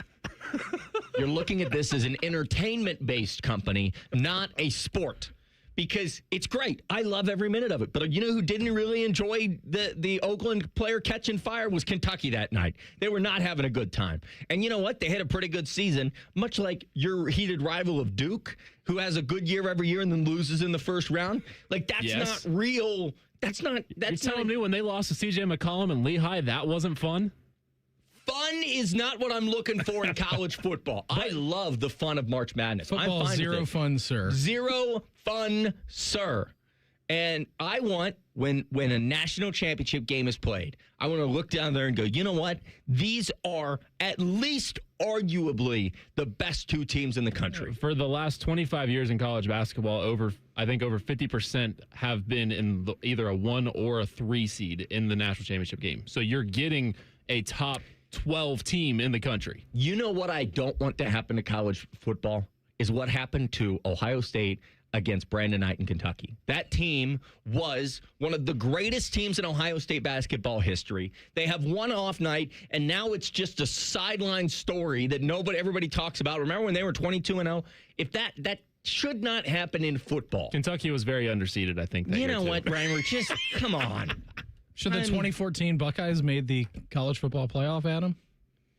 You're looking at this as an entertainment-based company, not a sport. Because it's great. I love every minute of it. But you know who didn't really enjoy the Oakland player catching fire was Kentucky that night. They were not having a good time. And you know what? They had a pretty good season, much like your heated rival of Duke, who has a good year every year and then loses in the first round. Like, that's not real. That's not... You're telling me when they lost to C.J. McCollum and Lehigh, that wasn't fun? Fun is not what I'm looking for in college football. I love the fun of March Madness. Football I'm fine zero with it. fun, sir. Zero fun, sir. And I want, when a national championship game is played, I want to look down there and go, you know what? These are at least arguably the best two teams in the country. For the last 25 years in college basketball, I think over 50% have been in either a 1 or a 3 seed in the national championship game. So you're getting a top 12 team in the country. You know what I don't want to happen to college football is what happened to Ohio State against Brandon Knight in Kentucky. That team was one of the greatest teams in Ohio State basketball history. They have one off night, and now it's just a sideline story that everybody talks about. Remember when they were 22-0? If that should not happen in football. Kentucky was very underseeded, I think. You know what, Reimer? Just come on. Should the 2014 Buckeyes made the college football playoff, Adam?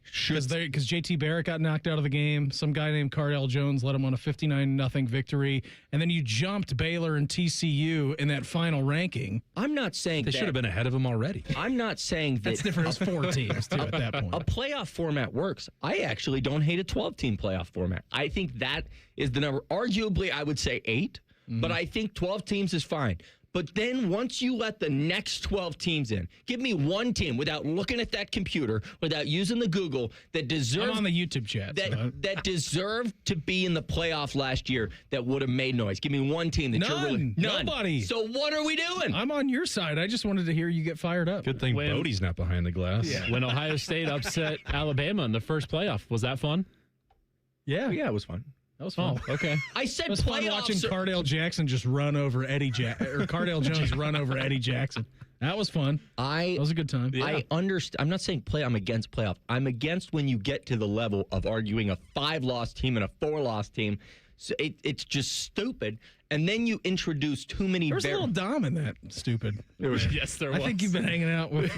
Because JT Barrett got knocked out of the game. Some guy named Cardell Jones led him on a 59-0 victory. And then you jumped Baylor and TCU in that final ranking. I'm not saying they should have been ahead of him already. I'm not saying that. That's different. It was 4 teams, too, at that point. A playoff format works. I actually don't hate a 12-team playoff format. I think that is the number. Arguably, I would say 8, but I think 12 teams is fine. But then once you let the next 12 teams in, give me one team without looking at that computer, without using the Google, that deserved... I'm on the YouTube chat. That deserved to be in the playoff last year that would have made noise. Give me one team that you're really... None. Nobody. So what are we doing? I'm on your side. I just wanted to hear you get fired up. Good thing Bodie's not behind the glass. Yeah. When Ohio State upset Alabama in the first playoff, was that fun? Yeah. Yeah, it was fun. That was fun. Oh, okay. I said it was fun watching Cardell Jackson just run over or Cardell Jones run over Eddie Jackson. That was fun. That was a good time. Yeah. I understand. I'm not saying I'm against playoff. I'm against when you get to the level of arguing a 5-loss team and a 4-loss team. So it's just stupid. And then you introduce too many. There's a little Dom in that stupid. Yes, there was. I think you've been hanging out with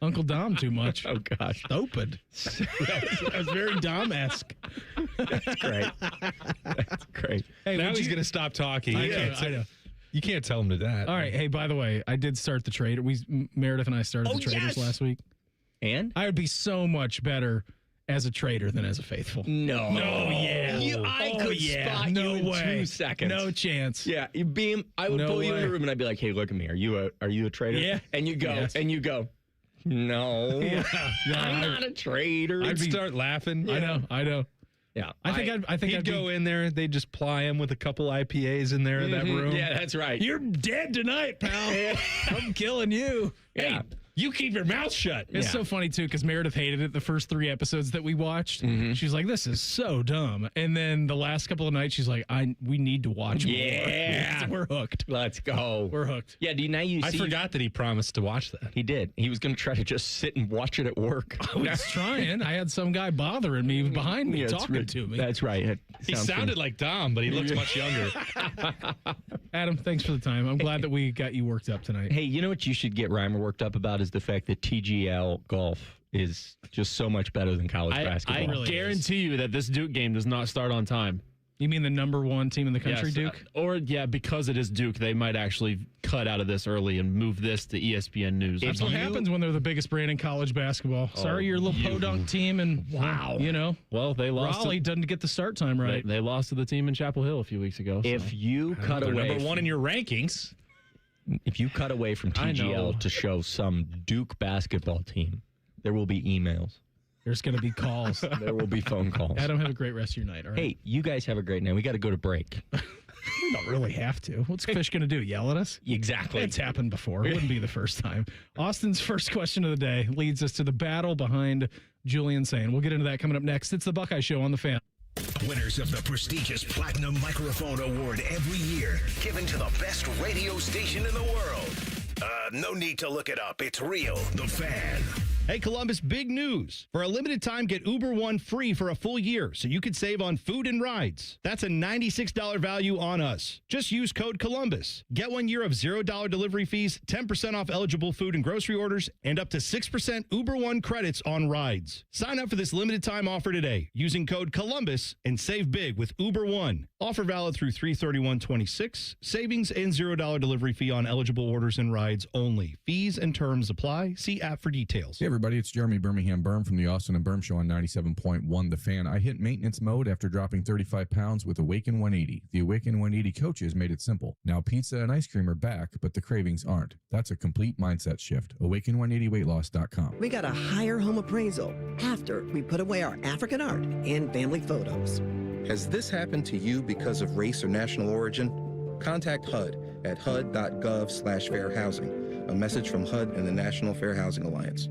Uncle Dom too much. Oh, gosh. Stupid. that was very Dom-esque. That's great. That's great. Hey, now he's going to stop talking. I know. You can't tell him to that. All right. Hey, by the way, I did start the Trader. Meredith and I started the Traders last week. And? I would be so much better as a trader than as a faithful. No. Yeah. I could spot you in 2 seconds. No chance. Yeah. I would pull you in the room and I'd be like, hey, look at me. Are you a trader? Yeah. And you go. No. Yeah. I'm not a trader. I'd start laughing. Yeah. I know. Yeah. I think I'd go in there. They'd just ply him with a couple IPAs in there in that room. Yeah, that's right. You're dead tonight, pal. I'm killing you. Yeah. Hey, you keep your mouth shut. It's so funny, too, because Meredith hated it the first 3 episodes that we watched. She's like, this is so dumb. And then the last couple of nights, she's like, we need to watch more. Yeah. We're hooked. Let's go. We're hooked. Yeah, I forgot that he promised to watch that. He did. He was going to try to just sit and watch it at work. I was trying. I had some guy bothering me behind me talking to me. That's right. He sounded like Dom, but he looks much younger. Adam, thanks for the time. I'm glad that we got you worked up tonight. Hey, you know what you should get Reimer worked up about is the fact that TGL golf is just so much better than college basketball. I guarantee you that this Duke game does not start on time. You mean the number 1 team in the country, yes, Duke? Because it is Duke, they might actually cut out of this early and move this to ESPN News. That's what happens when they're the biggest brand in college basketball. Sorry, your little podunk team, and Well, they lost. Raleigh doesn't get the start time right. They lost to the team in Chapel Hill a few weeks ago. If you cut away, number 1 in your rankings. If you cut away from TGL to show some Duke basketball team, there will be emails. There's going to be calls. There will be phone calls. Adam, have a great rest of your night. All right? Hey, you guys have a great night. We got to go to break. We don't really have to. What's Fish going to do? Yell at us? Exactly. It's happened before. It wouldn't be the first time. Austin's first question of the day leads us to the battle behind Julian Sane. We'll get into that coming up next. It's the Buckeye Show on the Fan. Winners of the prestigious Platinum Microphone Award every year, given to the best radio station in the world. No need to look it up. It's real. The Fan. Hey, Columbus, big news. For a limited time, get Uber One free for a full year so you could save on food and rides. That's a $96 value on us. Just use code Columbus. Get 1 year of $0 delivery fees, 10% off eligible food and grocery orders, and up to 6% Uber One credits on rides. Sign up for this limited time offer today using code Columbus and save big with Uber One. Offer valid through 3/31/26. Savings and $0 delivery fee on eligible orders and rides only. Fees and terms apply. See app for details. You everybody, it's Jeremy Birmingham Berm from the Austin and Berm Show on 97.1 The Fan. I hit maintenance mode after dropping 35 pounds with Awaken 180. The Awaken 180 coaches made it simple. Now pizza and ice cream are back, but the cravings aren't. That's a complete mindset shift. Awaken180weightloss.com. We got a higher home appraisal after we put away our African art and family photos. Has this happened to you because of race or national origin? Contact HUD at hud.gov/fair housing. A message from HUD and the National Fair Housing Alliance.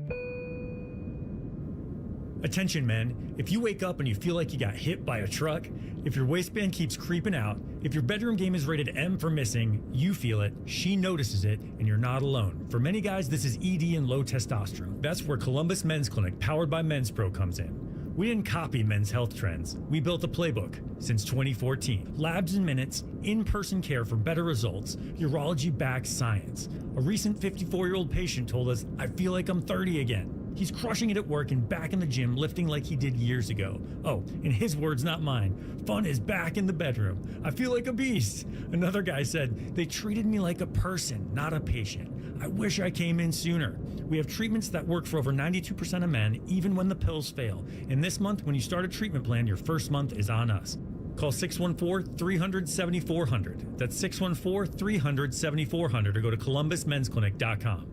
Attention men, if you wake up and you feel like you got hit by a truck, if your waistband keeps creeping out, if your bedroom game is rated M for missing, you feel it, she notices it, and you're not alone. For many guys, this is ED and low testosterone. That's where Columbus Men's Clinic, powered by Men's Pro, comes in. We didn't copy men's health trends. We built a playbook since 2014. Labs in minutes, in-person care for better results, urology-backed science. A recent 54-year-old patient told us, I feel like I'm 30 again. He's crushing it at work and back in the gym, lifting like he did years ago. Oh, in his words, not mine, fun is back in the bedroom. I feel like a beast. Another guy said, they treated me like a person, not a patient. I wish I came in sooner. We have treatments that work for over 92% of men, even when the pills fail. And this month, when you start a treatment plan, your first month is on us. Call 614-300-7400. That's 614-300-7400 or go to columbusmensclinic.com.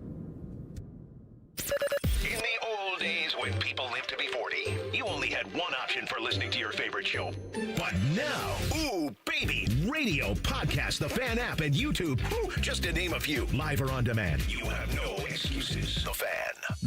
In the old days when people lived to be 40, you only had one option for listening to your favorite show. But now, ooh, baby, radio, podcast, the Fan app, and YouTube, just to name a few, live or on demand. You have no excuses. The Fan.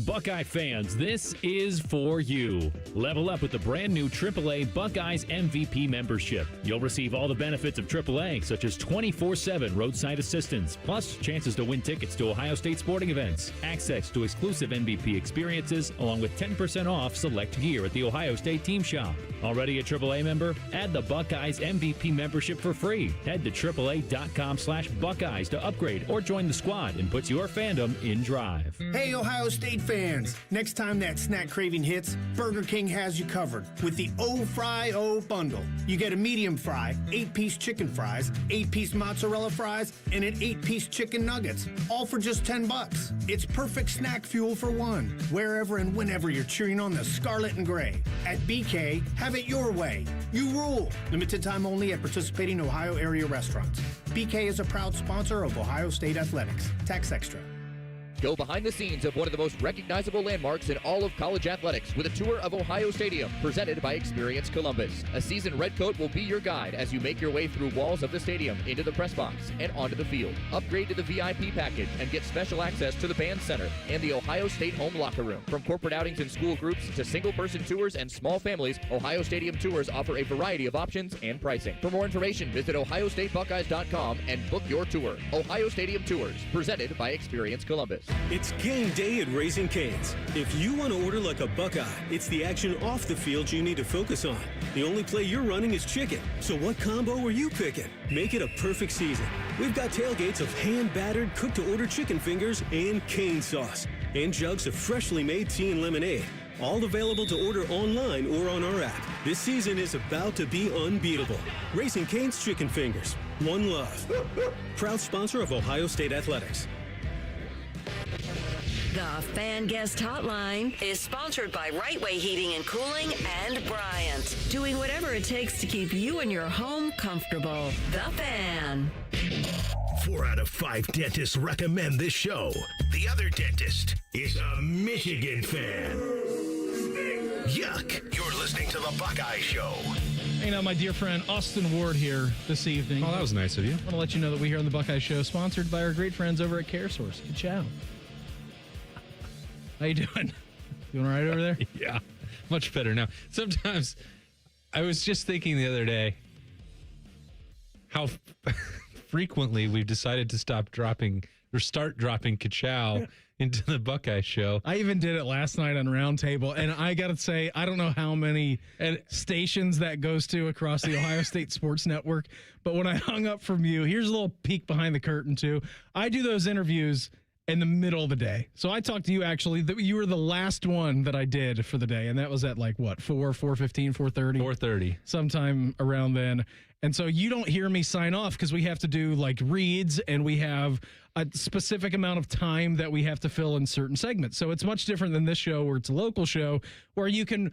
Buckeye fans, this is for you. Level up with the brand new AAA Buckeyes MVP membership. You'll receive all the benefits of AAA, such as 24/7 roadside assistance, plus chances to win tickets to Ohio State sporting events, access to exclusive MVP experiences, along with 10% off select gear at the Ohio State team shop. Already a AAA member? Add the Buckeyes MVP membership for free. Head to AAA.com/Buckeyes to upgrade or join the squad and put your fandom in drive. Hey, Ohio State fans. Next time that snack craving hits, Burger King has you covered with the O-Fry O bundle. You get a medium fry, 8-piece chicken fries, 8-piece mozzarella fries, and an 8-piece chicken nuggets, all for just $10. It's perfect snack fuel for one, wherever and whenever you're cheering on the scarlet and gray. At BK, have it your way. You rule. Limited time only at participating Ohio area restaurants. BK is a proud sponsor of Ohio State Athletics. Tax extra. Go behind the scenes of one of the most recognizable landmarks in all of college athletics with a tour of Ohio Stadium presented by Experience Columbus. A seasoned redcoat will be your guide as you make your way through walls of the stadium, into the press box, and onto the field. Upgrade to the VIP package and get special access to the band center and the Ohio State home locker room. From corporate outings and school groups to single-person tours and small families, Ohio Stadium tours offer a variety of options and pricing. For more information, visit OhioStateBuckeyes.com and book your tour. Ohio Stadium Tours, presented by Experience Columbus. It's game day at Raising Cane's. If you want to order like a Buckeye, it's the action off the field you need to focus on. The only play you're running is chicken. So what combo are you picking? Make it a perfect season. We've got tailgates of hand-battered, cooked-to-order chicken fingers and cane sauce. And jugs of freshly made tea and lemonade. All available to order online or on our app. This season is about to be unbeatable. Raising Cane's Chicken Fingers. One love. Proud sponsor of Ohio State Athletics. The Fan Guest Hotline is sponsored by Right Way Heating and Cooling and Bryant, doing whatever it takes to keep you and your home comfortable. The Fan. 4 out of 5 dentists recommend this show. The other dentist is a Michigan fan. Yuck. You're listening to the Buckeye Show. Hanging out my dear friend Austin Ward here this evening. Oh, that was nice of you. I want to let you know that we here on the Buckeye Show, sponsored by our great friends over at CareSource. Good ciao. How you doing? Doing all right over there? Yeah, much better now. Sometimes I was just thinking the other day how frequently we've decided to start dropping ka-chow into the Buckeye Show. I even did it last night on Roundtable, and I got to say, I don't know how many stations that goes to across the Ohio State Sports Network, but when I hung up from you, here's a little peek behind the curtain, too. I do those interviews in the middle of the day. So I talked to you, actually. You were the last one that I did for the day, and that was at, 4:15, 4:30? 4:30. Sometime around then. And so you don't hear me sign off because we have to do like reads and we have a specific amount of time that we have to fill in certain segments. So it's much different than this show where it's a local show where you can,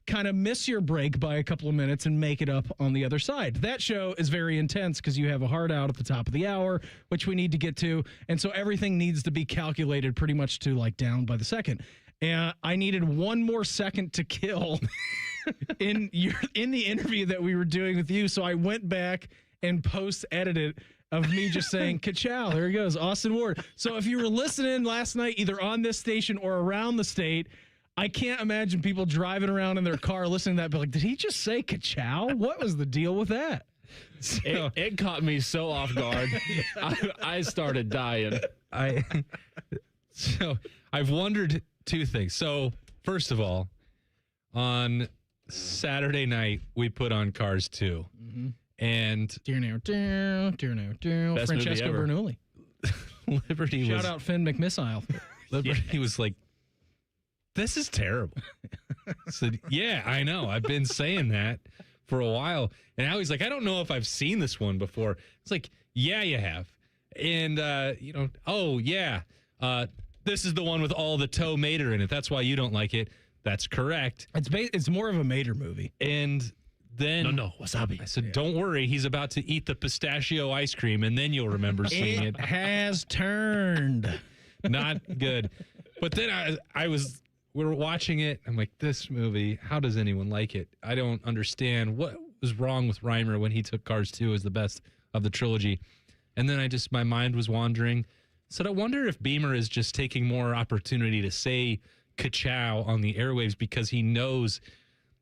kind of miss your break by a couple of minutes and make it up on the other side. That show is very intense because you have a hard out at the top of the hour, which we need to get to. And so everything needs to be calculated pretty much to like down by the second. And I needed one more second to kill in the interview that we were doing with you. So I went back and post-edited of me just saying, ka-chow, there he goes, Austin Ward. So if you were listening last night, either on this station or around the state, I can't imagine people driving around in their car listening to that, but like, did he just say ka-chow? What was the deal with that? So, it caught me so off guard. I started dying. So I've wondered two things. So first of all, on Saturday night, we put on Cars 2. Mm-hmm. And Francesco Bernoulli. Liberty Shout out Finn McMissile. Liberty was like, this is terrible. I said, yeah, I know. I've been saying that for a while. And now he's like, I don't know if I've seen this one before. It's like, yeah, you have. And, oh, yeah. This is the one with all the toe mater in it. That's why you don't like it. That's correct. It's more of a mater movie. And then no, wasabi. I said, don't worry. He's about to eat the pistachio ice cream, and then you'll remember seeing it. It has turned. Not good. But then we were watching it. I'm like, this movie, how does anyone like it? I don't understand what was wrong with Reimer when he took Cars 2 as the best of the trilogy. And then my mind was wandering. So I wonder if Beamer is just taking more opportunity to say ka-chow on the airwaves because he knows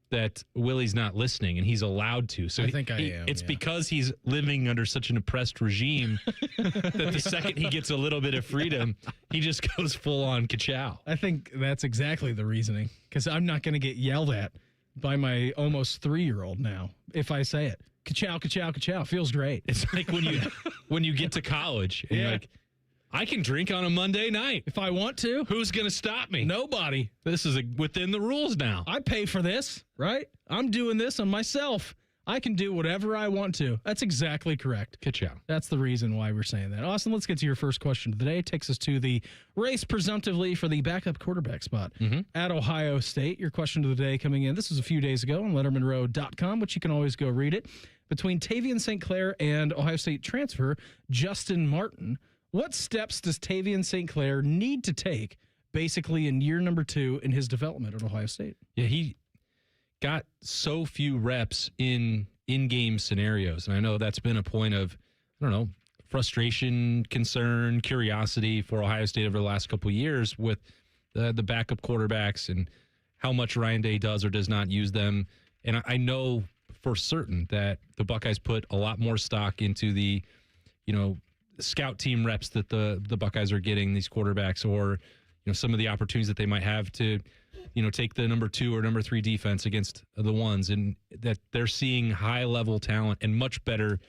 that Willie's not listening and he's allowed to. So I think I am. It's because he's living under such an oppressed regime that the second he gets a little bit of freedom, he just goes full on ka-chow. I think that's exactly the reasoning because I'm not going to get yelled at by my almost 3-year-old now if I say it. Ka-chow, ka-chow, ka-chow. Feels great. It's like when you get to college and you're like, I can drink on a Monday night. If I want to. Who's going to stop me? Nobody. This is within the rules now. I pay for this, right? I'm doing this on myself. I can do whatever I want to. That's exactly correct. Ka-chow. That's the reason why we're saying that. Austin, let's get to your first question of the day. It takes us to the race presumptively for the backup quarterback spot at Ohio State. Your question of the day coming in. This was a few days ago on LettermanRow.com, which you can always go read it. Between Tavian St. Clair and Ohio State transfer Justin Martin, what steps does Tavian St. Clair need to take basically in year number 2 in his development at Ohio State? Yeah, he got so few reps in in-game scenarios. And I know that's been a point of, frustration, concern, curiosity for Ohio State over the last couple of years with the backup quarterbacks and how much Ryan Day does or does not use them. And I know for certain that the Buckeyes put a lot more stock into the, scout team reps that the Buckeyes are getting, these quarterbacks, or some of the opportunities that they might have to take the number 2 or number 3 defense against the ones, and that they're seeing high level talent and much better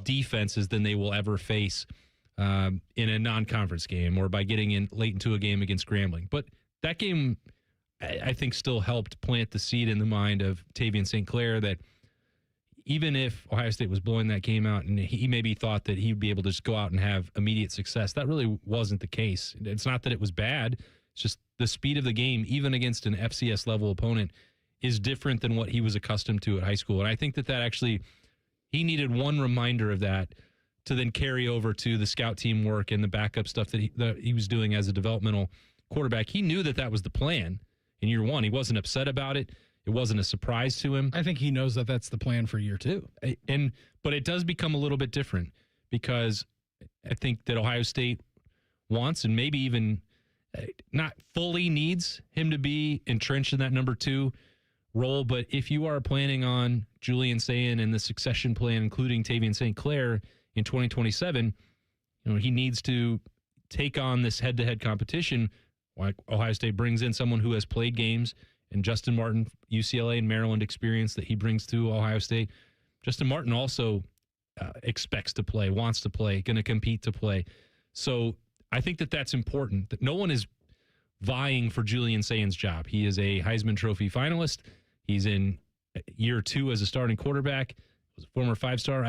defenses than they will ever face in a non-conference game or by getting in late into a game against Grambling. But that game, I think, still helped plant the seed in the mind of Tavian St. Clair that even if Ohio State was blowing that game out and he maybe thought that he'd be able to just go out and have immediate success, that really wasn't the case. It's not that it was bad. It's just the speed of the game, even against an FCS level opponent, is different than what he was accustomed to at high school. And I think that actually, he needed one reminder of that to then carry over to the scout team work and the backup stuff that he was doing as a developmental quarterback. He knew that was the plan in year 1. He wasn't upset about it. It wasn't a surprise to him. I think he knows that that's the plan for year 2. But it does become a little bit different because I think that Ohio State wants and maybe even not fully needs him to be entrenched in that number 2 role. But if you are planning on Julian Sayin and the succession plan, including Tavian St. Clair in 2027, he needs to take on this head-to-head competition. Like Ohio State brings in someone who has played games, and Justin Martin, UCLA and Maryland experience that he brings to Ohio State. Justin Martin also expects to play, wants to play, going to compete to play. So I think that that's important, that no one is vying for Julian Sayin's job. He is a Heisman Trophy finalist. He's in year 2 as a starting quarterback. was a former 5-star.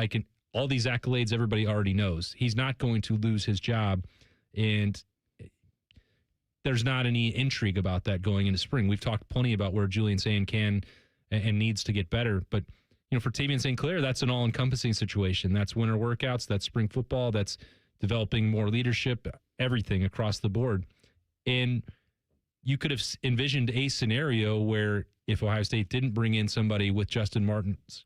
All these accolades everybody already knows. He's not going to lose his job, and there's not any intrigue about that going into spring. We've talked plenty about where Julian Sayin can and needs to get better, but for Tavian St. Clair, that's an all-encompassing situation. That's winter workouts, that's spring football, that's developing more leadership, everything across the board. And you could have envisioned a scenario where if Ohio State didn't bring in somebody with Justin Martin's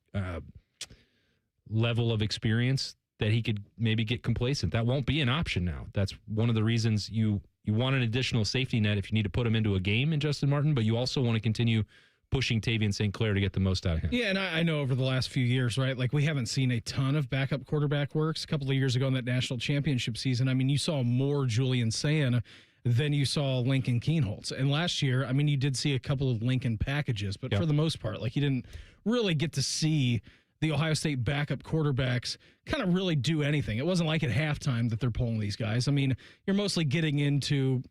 level of experience, that he could maybe get complacent. That won't be an option now. That's one of the reasons you want an additional safety net if you need to put him into a game in Justin Martin, but you also want to continue pushing Tavian St. Clair to get the most out of him. Yeah, and I know over the last few years, right, like we haven't seen a ton of backup quarterback works. A couple of years ago in that national championship season, I mean, you saw more Julian Sayin than you saw Lincoln Kienholz. And last year, I mean, you did see a couple of Lincoln packages, but for the most part, like you didn't really get to see the Ohio State backup quarterbacks kind of really do anything. It wasn't like at halftime that they're pulling these guys. I mean, you're mostly getting into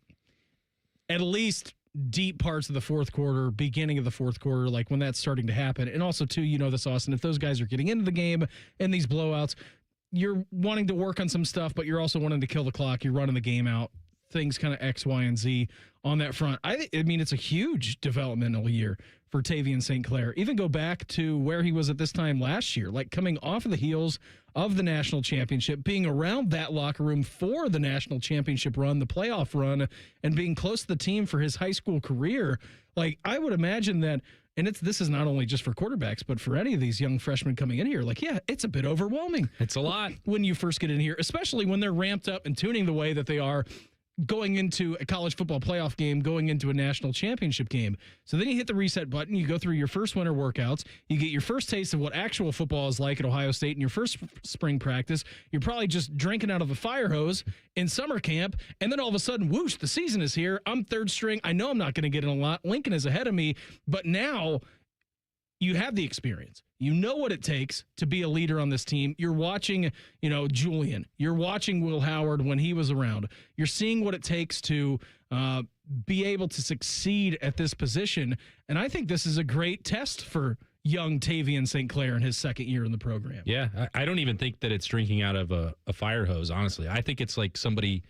at least deep parts of the fourth quarter, beginning of the fourth quarter, like when that's starting to happen. And also, too, you know this, Austin, if those guys are getting into the game and these blowouts, you're wanting to work on some stuff, but you're also wanting to kill the clock. You're running the game out. Things kind of X, Y, and Z on that front. I mean, it's a huge developmental year for Tavian St. Clair. Even go back to where he was at this time last year, like coming off of the heels of the national championship, being around that locker room for the national championship run, the playoff run, and being close to the team for his high school career. Like, I would imagine that, and this is not only just for quarterbacks, but for any of these young freshmen coming in here, like, yeah, it's a bit overwhelming. It's a lot. When you first get in here, especially when they're ramped up and tuning the way that they are going into a college football playoff game, going into a national championship game. So then you hit the reset button, you go through your first winter workouts, you get your first taste of what actual football is like at Ohio State in your first spring practice. You're probably just drinking out of a fire hose in summer camp, and then all of a sudden, whoosh, the season is here. I'm third string. I know I'm not going to get in a lot. Lincoln is ahead of me, but now you have the experience. You know what it takes to be a leader on this team. You're watching, Julian. You're watching Will Howard when he was around. You're seeing what it takes to be able to succeed at this position. And I think this is a great test for young Tavian St. Clair in his second year in the program. Yeah, I don't even think that it's drinking out of a fire hose, honestly. I think it's like somebody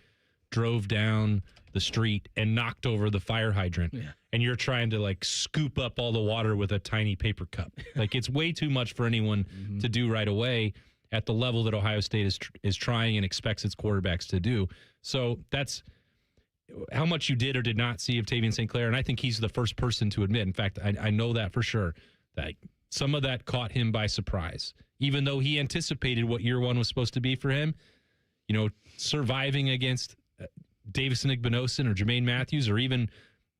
drove down the street and knocked over the fire hydrant, and you're trying to like scoop up all the water with a tiny paper cup. Like, it's way too much for anyone to do right away at the level that Ohio State is trying and expects its quarterbacks to do. So that's how much you did or did not see of Tavian St. Clair, and I think he's the first person to admit. In fact, I know that for sure, that some of that caught him by surprise. Even though he anticipated what year one was supposed to be for him, surviving against Davison Igbinosun or Jermaine Matthews or even,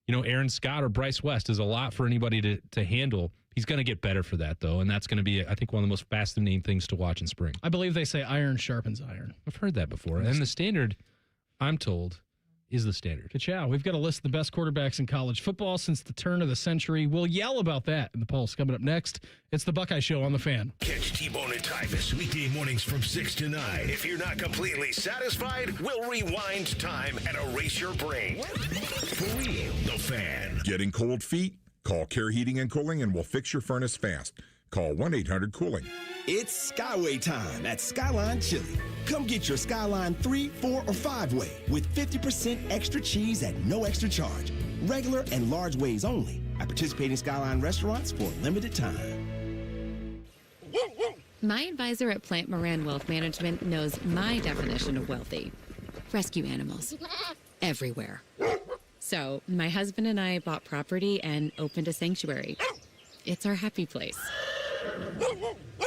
Aaron Scott or Bryce West is a lot for anybody to handle. He's going to get better for that, though, and that's going to be, I think, one of the most fascinating things to watch in spring. I believe they say iron sharpens iron. I've heard that before. And the standard, I'm told, is the standard. Ka-chow. We've got a list of the best quarterbacks in college football since the turn of the century. We'll yell about that in the Pulse. Coming up next, it's the Buckeye Show on the Fan. Catch T-Bone and Tyvus weekday mornings from 6 to 9. If you're not completely satisfied, we'll rewind time and erase your brain. For real, the Fan. Getting cold feet? Call Care Heating and Cooling and we'll fix your furnace fast. Call 1-800-COOLING. It's Skyway time at Skyline Chili. Come get your Skyline 3, 4, or 5-way with 50% extra cheese at no extra charge. Regular and large ways only at participating Skyline restaurants for a limited time. My advisor at Plant Moran Wealth Management knows my definition of wealthy. Rescue animals. Everywhere. So my husband and I bought property and opened a sanctuary. It's our happy place.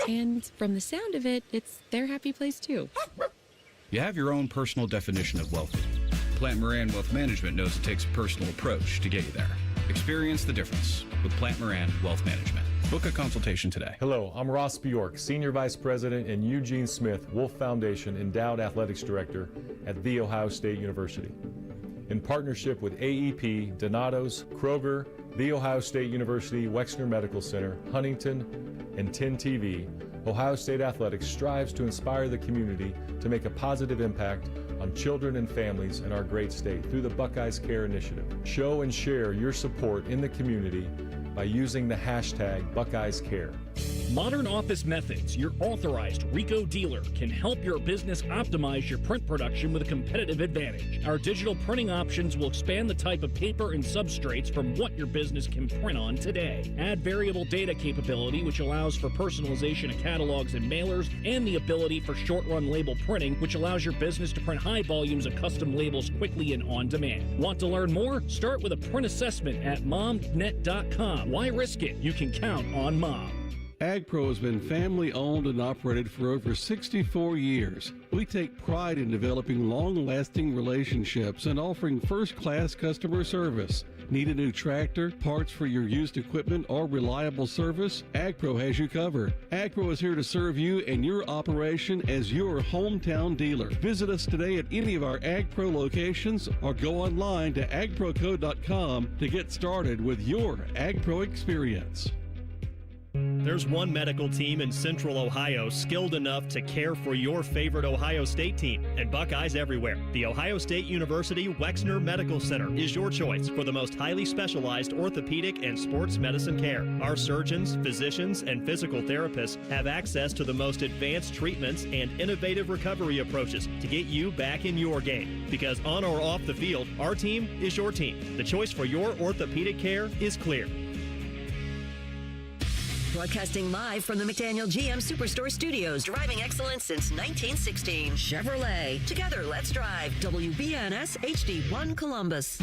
And from the sound of it, it's their happy place too. You have your own personal definition of wealthy. Plant Moran Wealth Management knows it takes a personal approach to get you there. Experience the difference with Plant Moran Wealth Management. Book a consultation today. Hello, I'm Ross Bjork, Senior Vice President and Eugene Smith Wolf Foundation Endowed Athletics Director at The Ohio State University. In partnership with AEP, Donato's, Kroger, The Ohio State University Wexner Medical Center, Huntington, and 10 TV, Ohio State Athletics strives to inspire the community to make a positive impact on children and families in our great state through the Buckeyes Care Initiative. Show and share your support in the community by using the hashtag Buckeyes Care. Modern Office Methods, your authorized RICO dealer, can help your business optimize your print production with a competitive advantage. Our digital printing options will expand the type of paper and substrates from what your business can print on today. Add variable data capability, which allows for personalization of catalogs and mailers, and the ability for short-run label printing, which allows your business to print high volumes of custom labels quickly and on demand. Want to learn more? Start with a print assessment at momnet.com. Why risk it? You can count on Mom. AgPro has been family owned and operated for over 64 years. We take pride in developing long-lasting relationships and offering first-class customer service. Need a new tractor, parts for your used equipment, or reliable service? AgPro has you covered. AgPro is here to serve you and your operation as your hometown dealer. Visit us today at any of our AgPro locations or go online to agproco.com to get started with your AgPro experience. There's one medical team in Central Ohio skilled enough to care for your favorite Ohio State team, and Buckeyes everywhere. The Ohio State University Wexner Medical Center is your choice for the most highly specialized orthopedic and sports medicine care. Our surgeons, physicians, and physical therapists have access to the most advanced treatments and innovative recovery approaches to get you back in your game. Because on or off the field, our team is your team. The choice for your orthopedic care is clear. Broadcasting live from the McDaniel GM Superstore Studios. Driving excellence since 1916. Chevrolet. Together, let's drive. WBNS HD1 Columbus.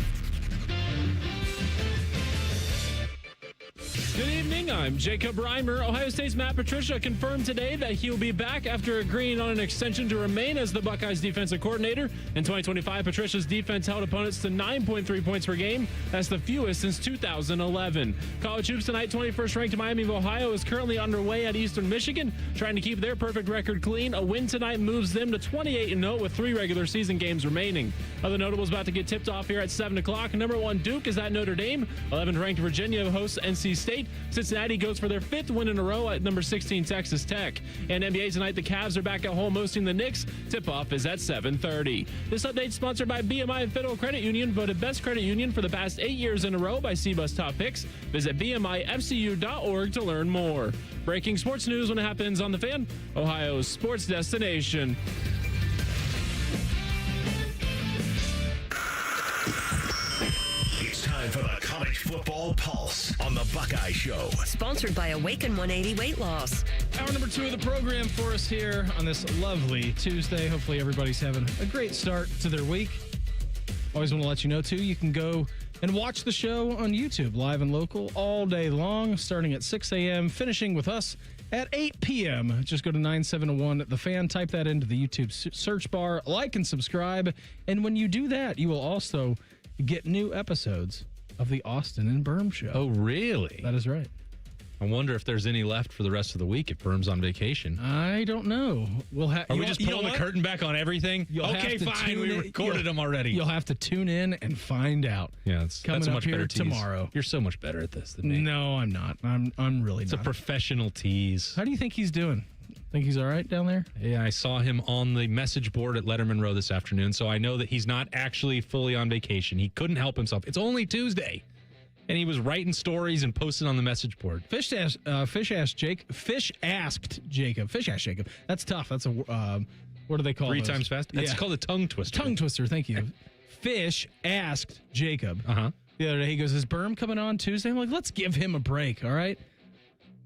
Good evening, I'm Jacob Reimer. Ohio State's Matt Patricia confirmed today that he'll be back after agreeing on an extension to remain as the Buckeyes defensive coordinator. In 2025, Patricia's defense held opponents to 9.3 points per game. That's the fewest since 2011. College hoops tonight, 21st ranked Miami of Ohio is currently underway at Eastern Michigan, trying to keep their perfect record clean. A win tonight moves them to 28-0 with 3 regular season games remaining. Other notables about to get tipped off here at 7 o'clock. Number 1 Duke is at Notre Dame. 11th ranked Virginia hosts NC State. Cincinnati goes for their 5th win in a row at number 16 Texas Tech. And NBA tonight, the Cavs are back at home hosting the Knicks. Tip-off is at 7:30. This update sponsored by BMI Federal Credit Union, voted best credit union for the past 8 years in a row by CBUS Top Picks. Visit bmifcu.org to learn more. Breaking sports news when it happens on The Fan, Ohio's sports destination. Time for the College Football Pulse on the Buckeye Show. Sponsored by Awaken 180 Weight Loss. Hour number 2 of the program for us here on this lovely Tuesday. Hopefully everybody's having a great start to their week. Always want to let you know, too, you can go and watch the show on YouTube, live and local, all day long, starting at 6 a.m., finishing with us at 8 p.m. Just go to 971 The Fan, type that into the YouTube search bar, like and subscribe. And when you do that, you will also get new episodes of the Austin and Berm Show. Oh, really? That is right. I wonder if there's any left for the rest of the week if Berm's on vacation. I don't know. Are we just pulling the curtain back on everything? Okay, fine. We recorded them already. You'll have to tune in and find out. Yeah, that's a much better tease. Tomorrow. You're so much better at this than me. No, I'm not. I'm really not. It's a professional tease. How do you think he's doing? Think he's all right down there? Yeah, I saw him on the message board at Letterman Row this afternoon, so I know that he's not actually fully on vacation. He couldn't help himself. It's only Tuesday, and he was writing stories and posting on the message board. Fish asked Jacob. That's tough. That's a what do they call 3 those? times fast? That's called a tongue twister. Tongue twister. Thank you. Fish asked Jacob the other day. He goes, "Is Berm coming on Tuesday?" I'm like, "Let's give him a break, all right."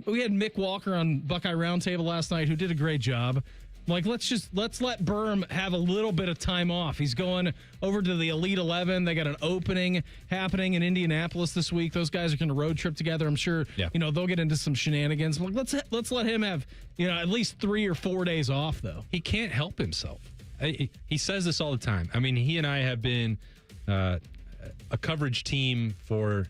We had Mick Walker on Buckeye Roundtable last night, who did a great job. Like, let's let Berm have a little bit of time off. He's going over to the Elite 11. They got an opening happening in Indianapolis this week. Those guys are going to road trip together. I'm sure, they'll get into some shenanigans. Like, let's let him have, at least 3 or 4 days off, though. He can't help himself. He says this all the time. I mean, he and I have been a coverage team for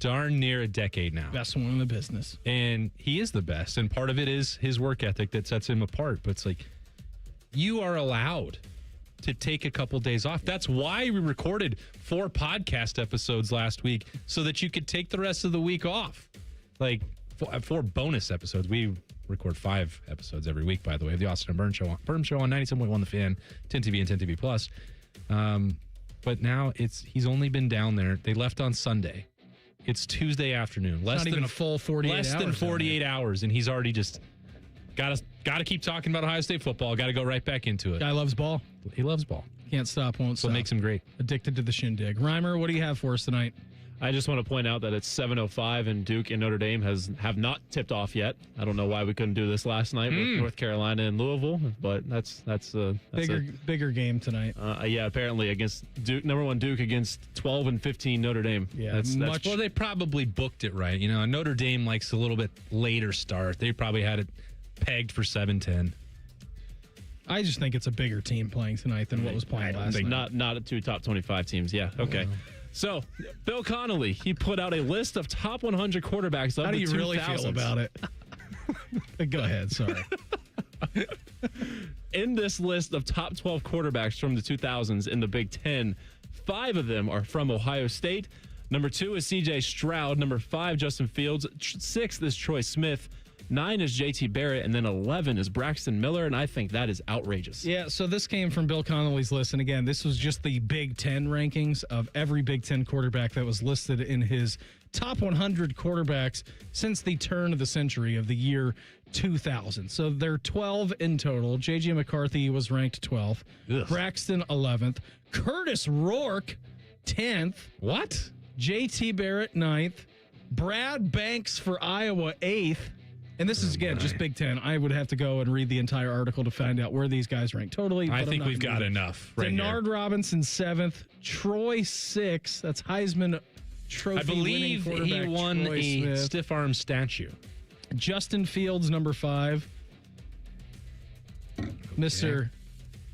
darn near a decade now. Best one in the business. And he is the best. And part of it is his work ethic that sets him apart. But it's like, you are allowed to take a couple days off. That's why we recorded 4 podcast episodes last week, so that you could take the rest of the week off. Like 4 bonus episodes. We record 5 episodes every week, by the way, of the Austin and Berm Show on 97.1 The Fan, 10 TV and 10 TV Plus. But now he's only been down there. They left on Sunday. It's Tuesday afternoon. Not even a full 48 hours. Less than 48 hours, and he's already just got to keep talking about Ohio State football. Got to go right back into it. Guy loves ball. He loves ball. Can't stop, won't stop. What makes him great. Addicted to the shindig. Reimer, what do you have for us tonight? I just want to point out that it's 7:05 and Duke and Notre Dame have not tipped off yet. I don't know why we couldn't do this last night with North Carolina and Louisville, but that's bigger game tonight. Yeah, apparently against Duke, number 1 Duke against 12 and 15 Notre Dame. Yeah, that's well, they probably booked it right. You know, Notre Dame likes a little bit later start. They probably had it pegged for 7:10. I just think it's a bigger team playing tonight than what was playing last night. Not 2 top 25 teams. Yeah, okay. So, Bill Connolly, he put out a list of top 100 quarterbacks of How do the you 2000s. really feel about it? Go ahead, sorry. In this list of top 12 quarterbacks from the 2000s in the Big Ten, 5 of them are from Ohio State. Number 2 is C.J. Stroud. Number 5, Justin Fields. 6 is Troy Smith. 9 is J.T. Barrett, and then 11 is Braxton Miller, and I think that is outrageous. Yeah, so this came from Bill Connolly's list, and again, this was just the Big Ten rankings of every Big Ten quarterback that was listed in his top 100 quarterbacks since the turn of the century of the year 2000. So there are 12 in total. J.J. McCarthy was ranked 12th. Braxton 11th. Curtis Rourke 10th. What? J.T. Barrett 9th. Brad Banks for Iowa 8th. And this is, again, just Big Ten. I would have to go and read the entire article to find out where these guys rank totally. I think we've got enough right Denard here. Robinson 7th. Troy 6th. That's Heisman Trophy I believe winning he quarterback won Troy a Smith. stiff arm statue. Justin Fields, number 5. Mr.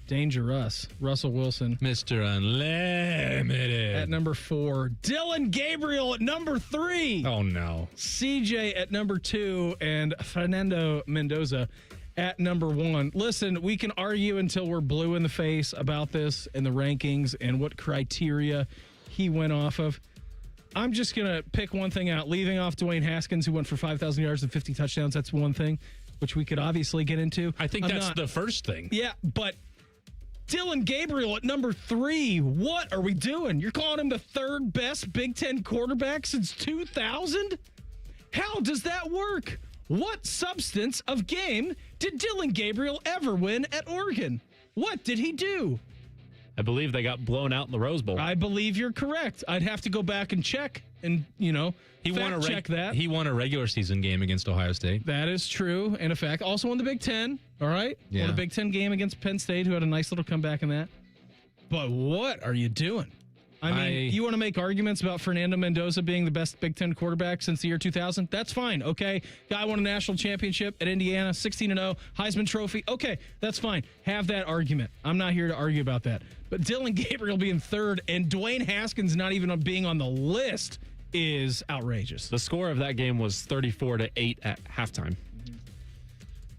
Dangerous, Russell Wilson. Mr. Unlimited. At number 4. Dylan Gabriel at number 3. Oh, no. CJ at number 2. And Fernando Mendoza at number 1. Listen, we can argue until we're blue in the face about this and the rankings and what criteria he went off of. I'm just going to pick one thing out. Leaving off Dwayne Haskins, who went for 5,000 yards and 50 touchdowns. That's one thing, which we could obviously get into. I think that's the first thing. Yeah, but Dylan Gabriel at number 3. What are we doing? You're calling him the 3rd best Big Ten quarterback since 2000? How does that work? What substance of game did Dylan Gabriel ever win at Oregon? What did he do? I believe they got blown out in the Rose Bowl. I believe you're correct. I'd have to go back and check and, check that. He won a regular season game against Ohio State. That is true. And in fact, also won the Big Ten. All right. Yeah. Won a Big Ten game against Penn State, who had a nice little comeback in that. But what are you doing? I mean, you want to make arguments about Fernando Mendoza being the best Big Ten quarterback since the year 2000? That's fine. Okay. Guy won a national championship at Indiana, 16-0, Heisman Trophy. Okay. That's fine. Have that argument. I'm not here to argue about that. But Dylan Gabriel being 3rd and Dwayne Haskins not even being on the list is outrageous. The score of that game was 34-8 at halftime.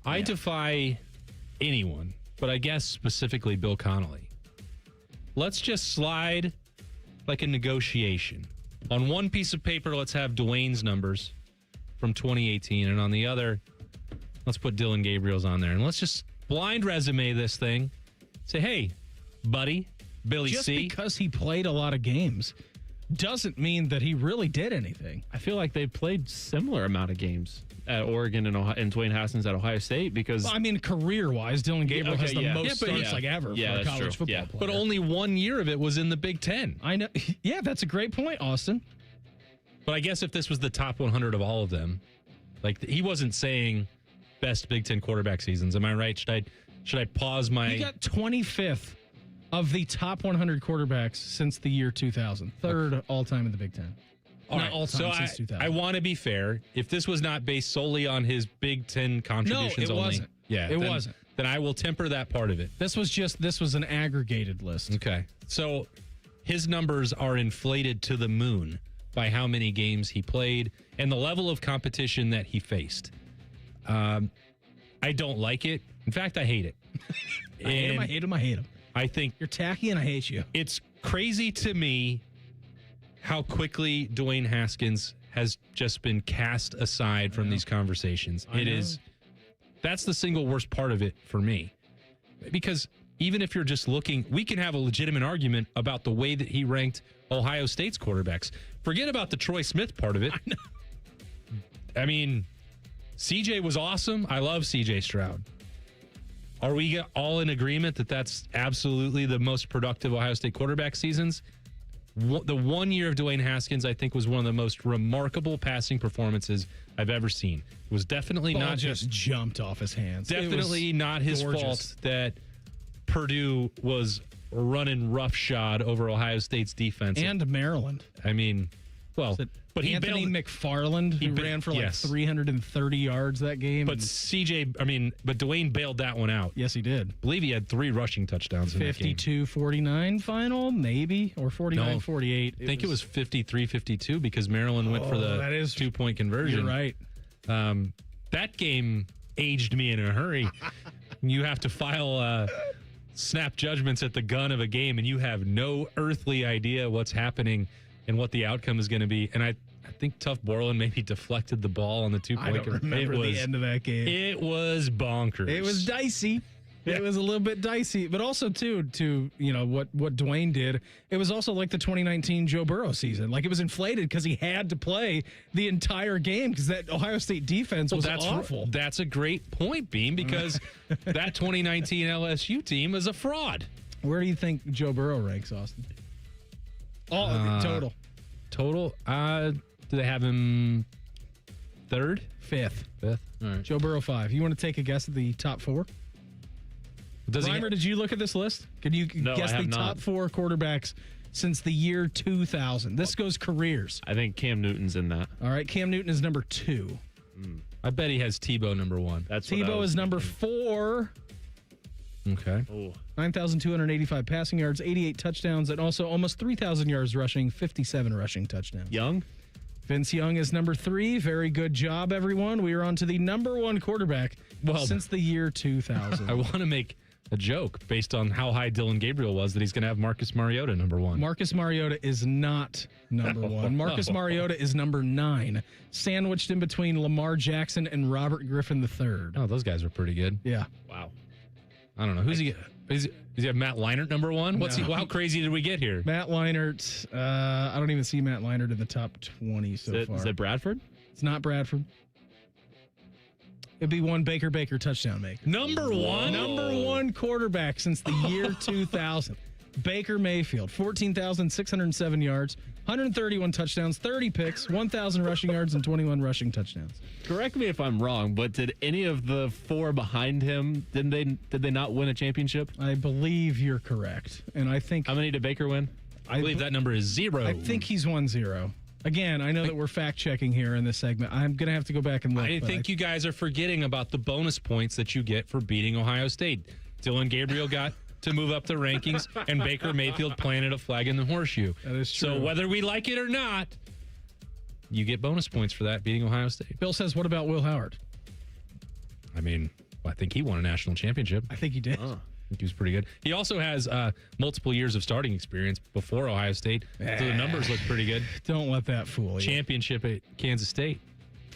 I defy anyone, but I guess specifically Bill Connolly. Let's just slide like a negotiation. On one piece of paper, let's have Dwayne's numbers from 2018, and on the other, let's put Dylan Gabriel's on there. And let's just blind resume this thing. Say, hey, buddy, Billy Just C. because he played a lot of games doesn't mean that he really did anything. I feel like they played similar amount of games at Oregon and Dwayne Haskins at Ohio State because... Well, I mean, career-wise, Dylan Gabriel has the most starts ever for a college football player. But only 1 year of it was in the Big Ten. I know. Yeah, that's a great point, Austin. But I guess if this was the top 100 of all of them, like he wasn't saying best Big Ten quarterback seasons. Am I right? Should I pause my... He got 25th of the top 100 quarterbacks since the year 2000. 3rd all-time in the Big Ten. All right, all time so since 2000. I want to be fair. If this was not based solely on his Big Ten contributions no, it only, wasn't. Yeah, it wasn't. Then I will temper that part of it. This was an aggregated list. Okay, so his numbers are inflated to the moon by how many games he played and the level of competition that he faced. I don't like it. In fact, I hate it. I hate him. I think you're tacky and I hate you. It's crazy to me how quickly Dwayne Haskins has just been cast aside from these conversations. That's the single worst part of it for me. Because even if you're just looking, we can have a legitimate argument about the way that he ranked Ohio State's quarterbacks. Forget about the Troy Smith part of it. I mean, CJ was awesome. I love CJ Stroud. Are we all in agreement that that's absolutely the most productive Ohio State quarterback seasons? The 1 year of Dwayne Haskins, I think, was one of the most remarkable passing performances I've ever seen. It was definitely not just jumped off his hands. Definitely not his fault that Purdue was running roughshod over Ohio State's defense. And Maryland. I mean, well, but Anthony McFarland, who ran for 330 yards that game. But but Dwayne bailed that one out. Yes, he did. I believe he had 3 rushing touchdowns in that game. 52-49 final, maybe, or 49-48. I think it was 53-52 because Maryland went for the 2-point conversion. You're right. That game aged me in a hurry. You have to file snap judgments at the gun of a game, and you have no earthly idea what's happening and what the outcome is going to be. And I think Tough Borland maybe deflected the ball on the 2-point. I don't remember the end of that game. It was bonkers. It was dicey. It was a little bit dicey, but also to what Dwayne did. It was also like the 2019 Joe Burrow season. Like, it was inflated because he had to play the entire game because that Ohio State defense was awful. That's a great point, Beam, because that 2019 LSU team is a fraud. Where do you think Joe Burrow ranks, Austin? Total. Do they have him third? Fifth. All right. Joe Burrow 5. You want to take a guess at the top 4? Reimer, did you look at this list? Can you guess the top 4 quarterbacks since the year 2000? This goes careers. I think Cam Newton's in that. All right, Cam Newton is number 2. I bet he has Tebow number 1. Tebow is number 4. Okay. 9,285 passing yards, 88 touchdowns, and also almost 3,000 yards rushing, 57 rushing touchdowns. Young? Vince Young is number 3. Very good job, everyone. We are on to the number 1 quarterback since the year 2000. I want to make a joke based on how high Dylan Gabriel was that he's going to have Marcus Mariota number 1. Marcus Mariota is not number 1. Marcus Mariota is number 9, sandwiched in between Lamar Jackson and Robert Griffin III. Oh, those guys were pretty good. Yeah. Wow. I don't know. Who's he? Does he have Matt Leinart number 1? How crazy did we get here? Matt Leinart. I don't even see Matt Leinart in the top 20 so far. Is it Bradford? It's not Bradford. It'd be one Baker touchdown maker. Number 1? Number 1 quarterback since the year 2000. Baker Mayfield, 14,607 yards, 131 touchdowns, 30 picks, 1,000 rushing yards, and 21 rushing touchdowns. Correct me if I'm wrong, but did any of the 4 behind him, did they not win a championship? I believe you're correct. And I think... How many did Baker win? I believe that number is 0. I think he's 1-0. Again, I know that we're fact-checking here in this segment. I'm going to have to go back and look. I think you guys are forgetting about the bonus points that you get for beating Ohio State. Dylan Gabriel got to move up the rankings, and Baker Mayfield planted a flag in the horseshoe. That is true. So whether we like it or not, you get bonus points for that, beating Ohio State. Bill says, what about Will Howard? I mean, I think he won a national championship. I think he did. I think he was pretty good. He also has multiple years of starting experience before Ohio State, so the numbers look pretty good. Don't let that fool you. Championship at Kansas State.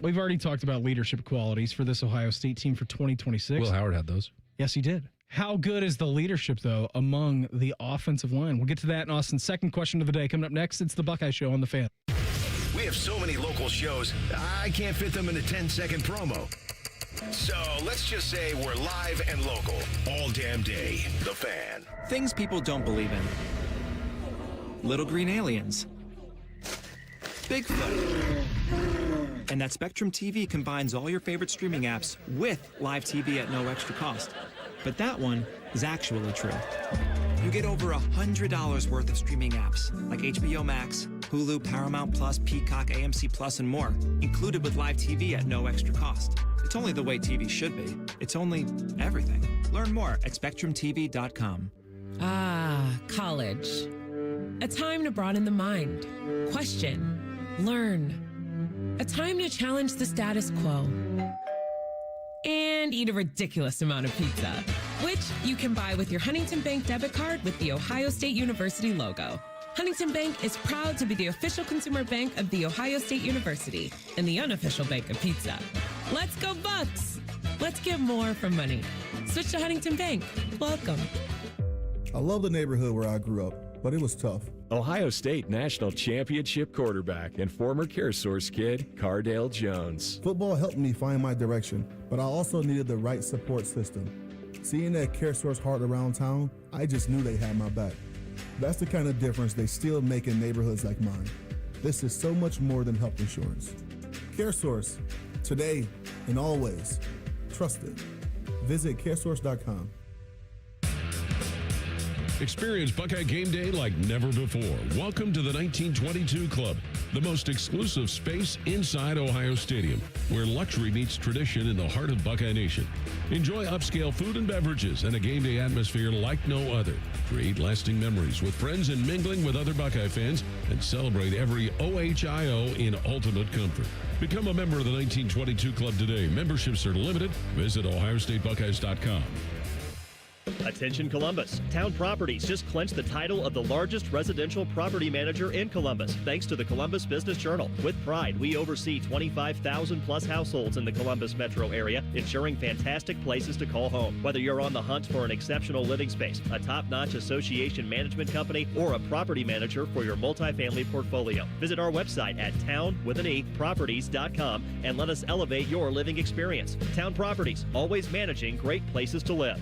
We've already talked about leadership qualities for this Ohio State team for 2026. Will Howard had those. Yes, he did. How good is the leadership, though, among the offensive line? We'll get to that in Austin's second question of the day. Coming up next, it's the Buckeye Show on The Fan. We have so many local shows, I can't fit them in a 10-second promo. So let's just say we're live and local all damn day. The Fan. Things people don't believe in. Little green aliens. Bigfoot. And that Spectrum TV combines all your favorite streaming apps with live TV at no extra cost. But that one is actually true. You get over $100 worth of streaming apps like HBO Max, Hulu, Paramount Plus, Peacock, AMC Plus, and more, included with live TV at no extra cost. It's only the way TV should be. It's only everything. Learn more at SpectrumTV.com. Ah, college. A time to broaden the mind, question, learn. A time to challenge the status quo. And eat a ridiculous amount of pizza, which you can buy with your Huntington Bank debit card with the Ohio State University logo. Huntington Bank is proud to be the official consumer bank of the Ohio State University and the unofficial bank of pizza. Let's go Bucks! Let's get more from money. Switch to Huntington Bank. Welcome. I love the neighborhood where I grew up, but it was tough. Ohio State National Championship quarterback and former CareSource kid, Cardale Jones. Football helped me find my direction, but I also needed the right support system. Seeing that CareSource heart around town, I just knew they had my back. That's the kind of difference they still make in neighborhoods like mine. This is so much more than health insurance. CareSource, today and always. Trusted. Visit caresource.com. Experience Buckeye game day like never before. Welcome to the 1922 Club, the most exclusive space inside Ohio Stadium, where luxury meets tradition in the heart of Buckeye Nation. Enjoy upscale food and beverages and a game day atmosphere like no other. Create lasting memories with friends and mingling with other Buckeye fans, and celebrate every OHIO in ultimate comfort. Become a member of the 1922 Club today. Memberships are limited. Visit OhioStateBuckeyes.com. Attention Columbus. Town Properties just clinched the title of the largest residential property manager in Columbus, thanks to the Columbus Business Journal. With pride, we oversee 25,000 plus households in the Columbus metro area, ensuring fantastic places to call home. Whether you're on the hunt for an exceptional living space, a top-notch association management company, or a property manager for your multifamily portfolio, visit our website at town.properties.com and let us elevate your living experience. Town Properties, always managing great places to live.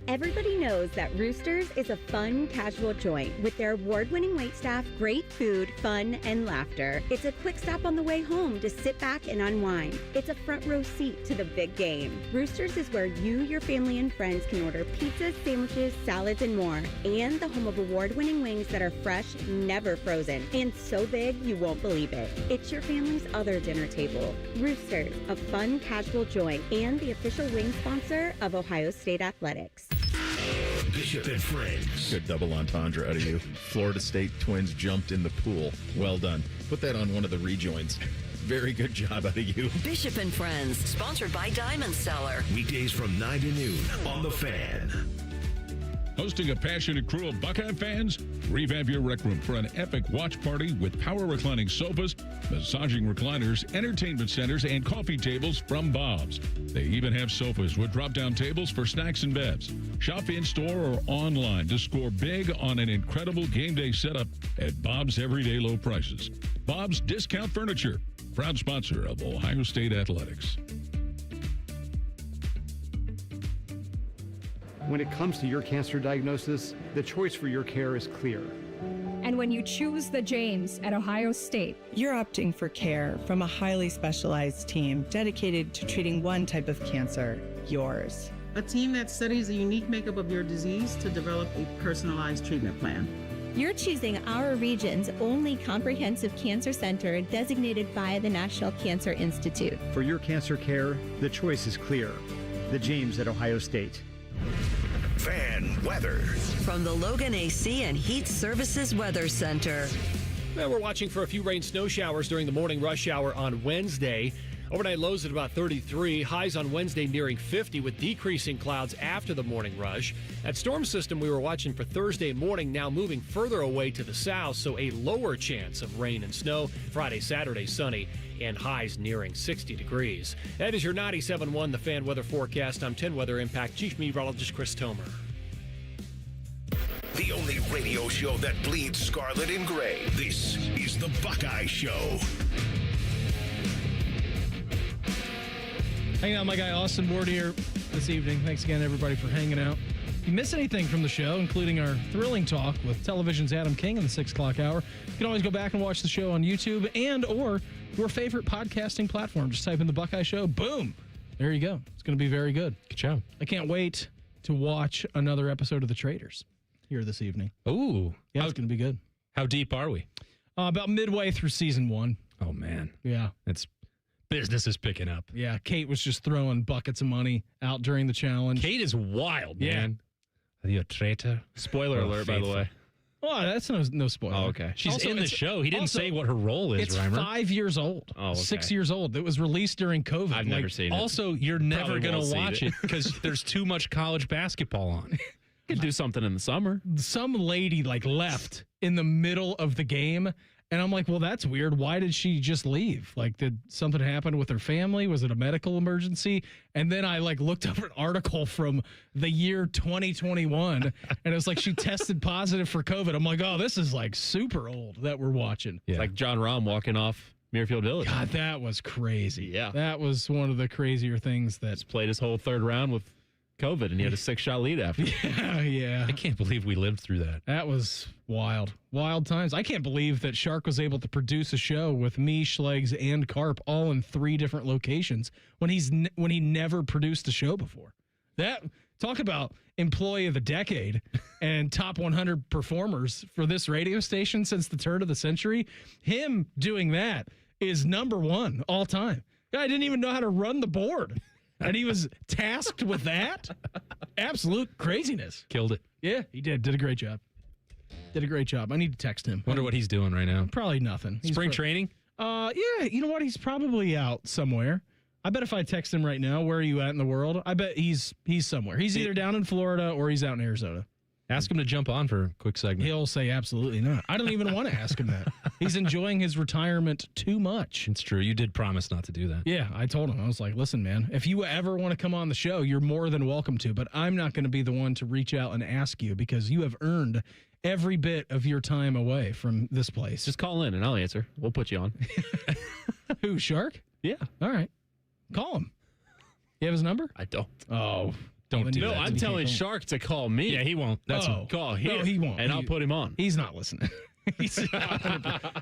Everybody knows that Roosters is a fun, casual joint with their award-winning waitstaff, great food, fun, and laughter. It's a quick stop on the way home to sit back and unwind. It's a front row seat to the big game. Roosters is where you, your family, and friends can order pizzas, sandwiches, salads, and more. And the home of award-winning wings that are fresh, never frozen, and so big you won't believe it. It's your family's other dinner table. Roosters, a fun, casual joint, and the official wing sponsor of Ohio State Athletics. Bishop and Friends. Good double entendre out of you. Florida State Twins jumped in the pool. Well done. Put that on one of the rejoins. Very good job out of you. Bishop and Friends, sponsored by Diamond Cellar. Weekdays from 9 to noon on The Fan. Hosting a passionate crew of Buckeye fans? Revamp your rec room for an epic watch party with power reclining sofas, massaging recliners, entertainment centers, and coffee tables from Bob's. They even have sofas with drop-down tables for snacks and bevs. Shop in-store or online to score big on an incredible game day setup at Bob's everyday low prices. Bob's Discount Furniture, proud sponsor of Ohio State Athletics. When it comes to your cancer diagnosis, the choice for your care is clear. And when you choose the James at Ohio State, you're opting for care from a highly specialized team dedicated to treating one type of cancer, yours. A team that studies the unique makeup of your disease to develop a personalized treatment plan. You're choosing our region's only comprehensive cancer center designated by the National Cancer Institute. For your cancer care, the choice is clear. The James at Ohio State. Fan weather. From the Logan AC and Heat Services Weather Center. Well, we're watching for a few rain snow showers during the morning rush hour on Wednesday. Overnight lows at about 33. Highs on Wednesday nearing 50 with decreasing clouds after the morning rush. That storm system we were watching for Thursday morning now moving further away to the south, so a lower chance of rain and snow. Friday, Saturday, sunny and highs nearing 60 degrees. That is your 97.1 The Fan weather forecast. I'm 10 Weather Impact Chief Meteorologist Chris Tomer. The only radio show that bleeds scarlet and gray. This is the Buckeye Show. Hanging out with my guy Austin Ward here this evening. Thanks again, everybody, for hanging out. If you miss anything from the show, including our thrilling talk with television's Adam King in the 6 o'clock hour, you can always go back and watch the show on YouTube and or your favorite podcasting platform. Just type in the Buckeye Show. Boom. There you go. It's going to be very good. Good job. I can't wait to watch another episode of The Traders here this evening. Ooh. Yeah, it's going to be good. How deep are we? About midway through season 1. Oh, man. Yeah. Business is picking up. Yeah, Kate was just throwing buckets of money out during the challenge. Kate is wild, man. Are you a traitor? Spoiler alert, by the way. Oh, that's no spoiler. Oh, okay. She's also in the show. He didn't say what her role is, It's Reimer. 5 years old. Oh, okay. 6 years old. It was released during COVID. I've never seen it. Also, you're never going to watch it. because there's too much college basketball on. You could do something in the summer. Some lady left in the middle of the game And I'm like, well, that's weird. Why did she just leave? Like, did something happen with her family? Was it a medical emergency? And then I looked up an article from the year 2021, and it was like she tested positive for COVID. I'm like, oh, this is super old that we're watching. Yeah. It's like John Rahm walking off Muirfield Village. God, that was crazy. Yeah. That was one of the crazier things that... Just played his whole third round with COVID, and he had a 6-shot lead after. Yeah. I can't believe we lived through that. That was wild. Wild times. I can't believe that Shark was able to produce a show with me, Schlegs, and Carp all in 3 different locations when he never produced a show before. That... Talk about employee of the decade and top 100 performers for this radio station since the turn of the century. Him doing that is number 1 all time. Guy didn't even know how to run the board, and he was tasked with that. Absolute craziness. Killed it. Yeah, he did. Did a great job. Did a great job. I need to text him. Wonder what he's doing right now. Probably nothing. Spring training? Yeah, you know what? He's probably out somewhere. I bet if I text him right now, where are you at in the world? I bet he's somewhere. He's either down in Florida or he's out in Arizona. Ask him to jump on for a quick segment. He'll say absolutely not. I don't even want to ask him that. He's enjoying his retirement too much. It's true. You did promise not to do that. Yeah, I told him. I was like, listen, man, if you ever want to come on the show, you're more than welcome to, but I'm not going to be the one to reach out and ask you because you have earned every bit of your time away from this place. Just call in and I'll answer. We'll put you on. Who, Shark? Yeah. All right. Call him. You have his number? I don't. Oh, don't do that. No, I'm telling Shark to call me. Yeah, he won't. That's call here. No, he won't. And I'll put him on. He's not listening.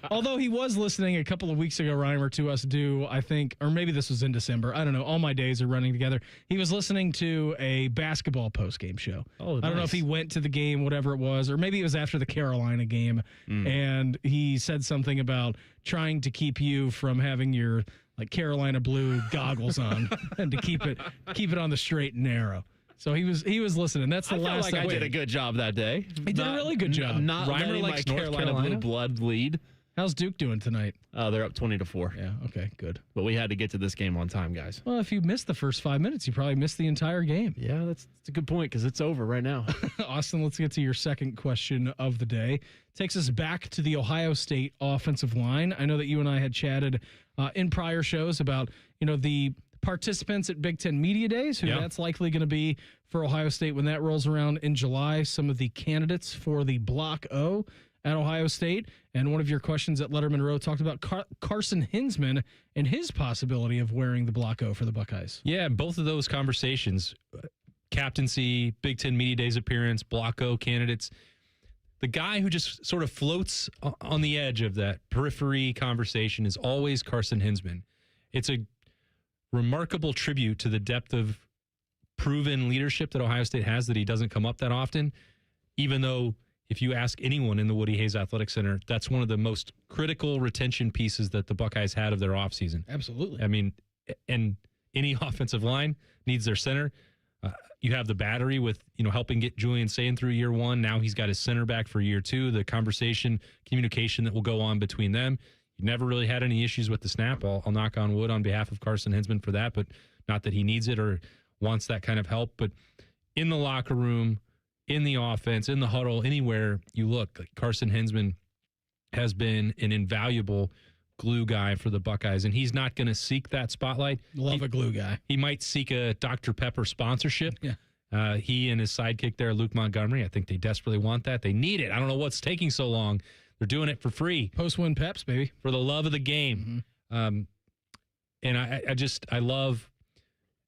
Although he was listening a couple of weeks ago, Reimer, to us do, I think, or maybe this was in December. I don't know. All my days are running together. He was listening to a basketball postgame show. Oh, nice. I don't know if he went to the game, whatever it was, or maybe it was after the Carolina game. And he said something about trying to keep you from having your Carolina blue goggles on and to keep it on the straight and narrow. So he was listening. That's the last. I did a good job that day. He did a really good job. Not Reimer likes North Carolina Carolina blue blood lead. How's Duke doing tonight? They're up 20-4. Yeah. Okay. Good. But we had to get to this game on time, guys. Well, if you missed the first 5 minutes, you probably missed the entire game. Yeah, that's a good point because it's over right now. Austin, let's get to your second question of the day. Takes us back to the Ohio State offensive line. I know that you and I had chatted in prior shows about the participants at Big Ten Media Days, who that's likely going to be for Ohio State when that rolls around in July. Some of the candidates for the Block O at Ohio State. And one of your questions at Letterman Row talked about Carson Hinzmann and his possibility of wearing the Block O for the Buckeyes. Yeah, both of those conversations, captaincy, Big Ten Media Days appearance, Block O candidates, the guy who just sort of floats on the edge of that periphery conversation is always Carson Hinzmann. It's a remarkable tribute to the depth of proven leadership that Ohio State has that he doesn't come up that often, even though if you ask anyone in the Woody Hayes Athletic Center, that's one of the most critical retention pieces that the Buckeyes had of their offseason. Absolutely. I mean, and any offensive line needs their center. You have the battery with, helping get Julian Sayin through year one. Now he's got his center back for year two. The communication that will go on between them. You never really had any issues with the snap. I'll knock on wood on behalf of Carson Hinzmann for that, but not that he needs it or wants that kind of help. But in the locker room, in the offense, in the huddle, anywhere you look, Carson Hinzmann has been an invaluable glue guy for the Buckeyes, and he's not going to seek that spotlight. Love a glue guy. He might seek a Dr. Pepper sponsorship. Yeah. He and his sidekick there, Luke Montgomery, I think they desperately want that. They need it. I don't know what's taking so long. They're doing it for free. Post-win peps, baby. For the love of the game. Mm-hmm. And I love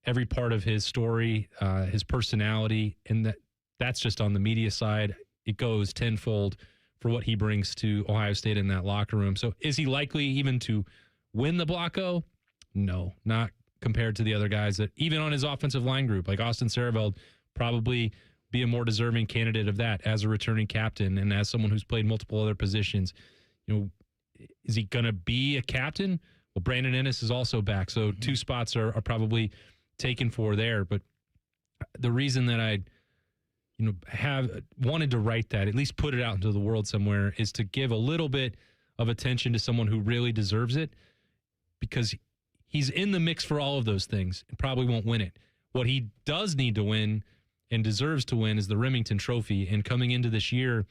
every part of his story, his personality, and that's just on the media side. It goes tenfold for what he brings to Ohio State in that locker room. So is he likely even to win the Block O? No, not compared to the other guys that even on his offensive line group, like Austin Sareveld, probably be a more deserving candidate of that as a returning captain and as someone who's played multiple other positions. Is he going to be a captain? Well, Brandon Ennis is also back, so two spots are probably taken for there. But the reason that I have wanted to write that, at least put it out into the world somewhere, is to give a little bit of attention to someone who really deserves it, because he's in the mix for all of those things and probably won't win it. What he does need to win and deserves to win is the Remington Trophy. And coming into this year,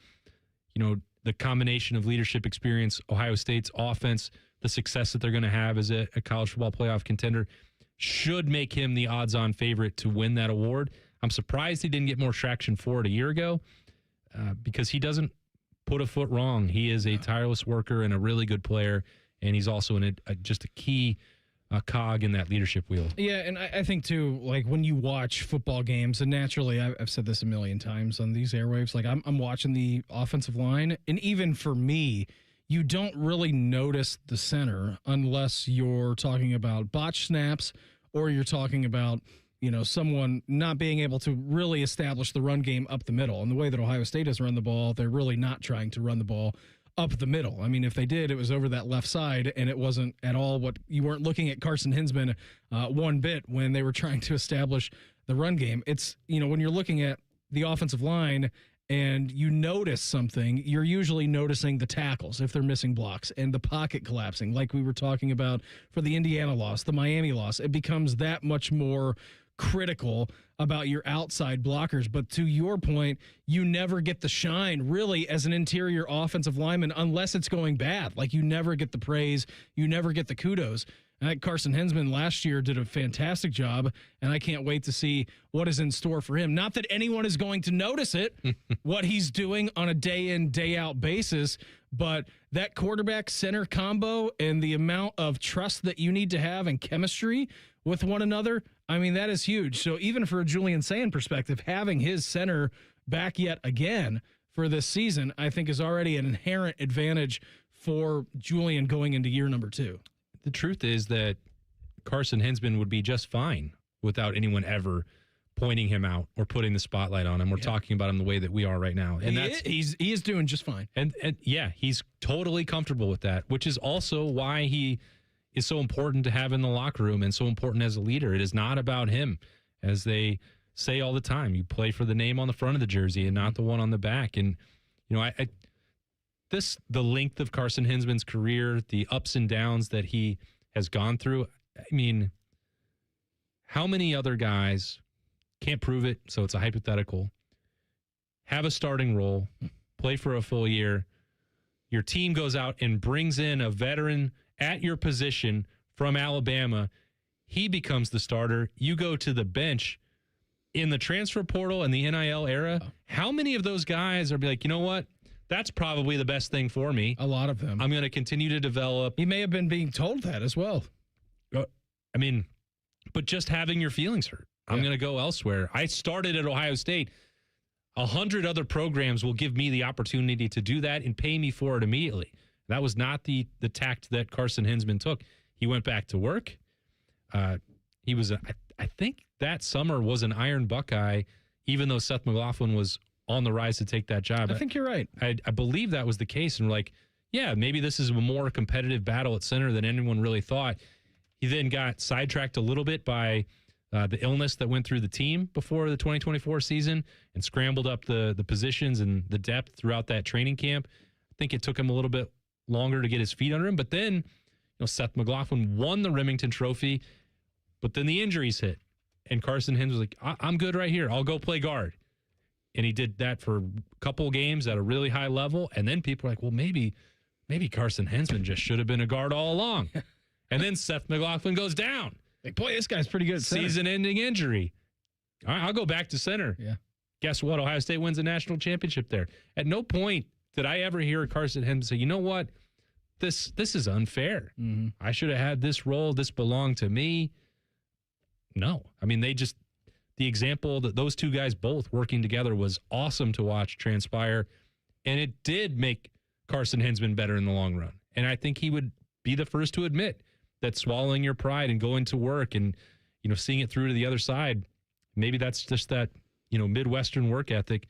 the the combination of leadership experience, Ohio State's offense, the success that they're going to have as a college football playoff contender should make him the odds-on favorite to win that award. I'm surprised he didn't get more traction for it a year ago because he doesn't put a foot wrong. He is a tireless worker and a really good player, and he's also just a key cog in that leadership wheel. Yeah, and I think, too, like when you watch football games, and naturally, I've said this a million times on these airwaves, like I'm watching the offensive line, and even for me, you don't really notice the center unless you're talking about botch snaps or you're talking about, someone not being able to really establish the run game up the middle. And the way that Ohio State has run the ball, they're really not trying to run the ball up the middle. I mean, if they did, it was over that left side, and it wasn't at all you weren't looking at Carson Hinzmann one bit when they were trying to establish the run game. It's, when you're looking at the offensive line and you notice something, you're usually noticing the tackles if they're missing blocks and the pocket collapsing, like we were talking about for the Indiana loss, the Miami loss. It becomes that much more critical about your outside blockers. But to your point, you never get the shine really as an interior offensive lineman unless it's going bad. Like you never get the praise, you never get the kudos. I think Carson Hinzmann last year did a fantastic job, and I can't wait to see what is in store for him. Not that anyone is going to notice it, what he's doing on a day-in, day-out basis, but that quarterback-center combo and the amount of trust that you need to have and chemistry with one another, I mean, that is huge. So even for a Julian Sayin perspective, having his center back yet again for this season, I think is already an inherent advantage for Julian going into year number 2. The truth is that Carson Hinzmann would be just fine without anyone ever pointing him out or putting the spotlight on him. We're talking about him the way that we are right now. And he is doing just fine. And yeah, he's totally comfortable with that, which is also why he is so important to have in the locker room and so important as a leader. It is not about him, as they say all the time. You play for the name on the front of the jersey and not the one on the back. And, the length of Carson Hinzmann's career, the ups and downs that he has gone through, I mean, how many other guys can't prove it, so it's a hypothetical, have a starting role, play for a full year, your team goes out and brings in a veteran at your position from Alabama, he becomes the starter, you go to the bench. In the transfer portal and the NIL era, how many of those guys are like, you know what? That's probably the best thing for me. A lot of them. I'm going to continue to develop. He may have been being told that as well. I mean, but just having your feelings hurt. I'm going to go elsewhere. I started at Ohio State. 100 other programs will give me the opportunity to do that and pay me for it immediately. That was not the tact that Carson Hinzmann took. He went back to work. He was, I think that summer was an Iron Buckeye, even though Seth McLaughlin was on the rise to take that job. I think you're right. I believe that was the case. And we're like, yeah, maybe this is a more competitive battle at center than anyone really thought. He then got sidetracked a little bit by the illness that went through the team before the 2024 season and scrambled up the positions and the depth throughout that training camp. I think it took him a little bit longer to get his feet under him. But then, Seth McLaughlin won the Remington Trophy, but then the injuries hit. And Carson Hinzmann was like, I'm good right here. I'll go play guard. And he did that for a couple games at a really high level. And then people are like, well, maybe Carson Hinzmann just should have been a guard all along. And then Seth McLaughlin goes down. Like, boy, this guy's pretty good. Season-ending injury. All right, I'll go back to center. Yeah. Guess what? Ohio State wins a national championship there. At no point did I ever hear Carson Hinzmann say, you know what? This is unfair. Mm-hmm. I should have had this role. This belonged to me. No. I mean, the example that those two guys both working together was awesome to watch transpire, and it did make Carson Hinzmann better in the long run. And I think he would be the first to admit that swallowing your pride and going to work and, seeing it through to the other side, maybe that's just that, Midwestern work ethic,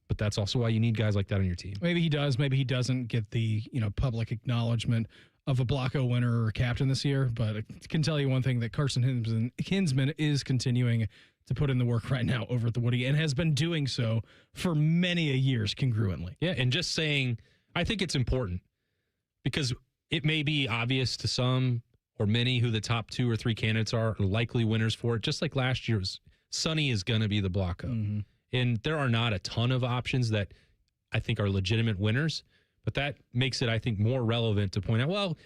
but that's also why you need guys like that on your team. Maybe he does. Maybe he doesn't get the, public acknowledgement of a Blocko winner or captain this year, but I can tell you one thing, that Carson Hinzmann is continuing to put in the work right now over at the Woody and has been doing so for many a years congruently. Yeah, and just saying, I think it's important because it may be obvious to some or many who the top 2 or 3 candidates are likely winners for it. Just like last year's, Sonny is going to be the Blocko. Mm-hmm. And there are not a ton of options that I think are legitimate winners, But that makes it, I think, more relevant to point out, well,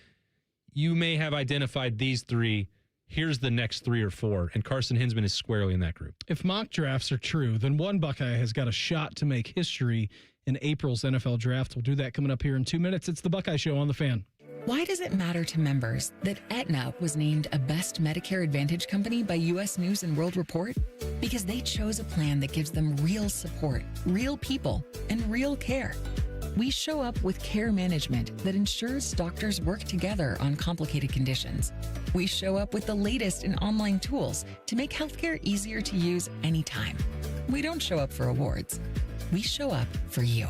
you may have identified these three. Here's the next 3 or 4. And Carson Hinzmann is squarely in that group. If mock drafts are true, then one Buckeye has got a shot to make history in April's NFL draft. We'll do that coming up here in 2 minutes. It's the Buckeye Show on the Fan. Why does it matter to members that Aetna was named a Best Medicare Advantage company by U.S. News & World Report? Because they chose a plan that gives them real support, real people, and real care. We show up with care management that ensures doctors work together on complicated conditions. We show up with the latest in online tools to make healthcare easier to use anytime. We don't show up for awards. We show up for you.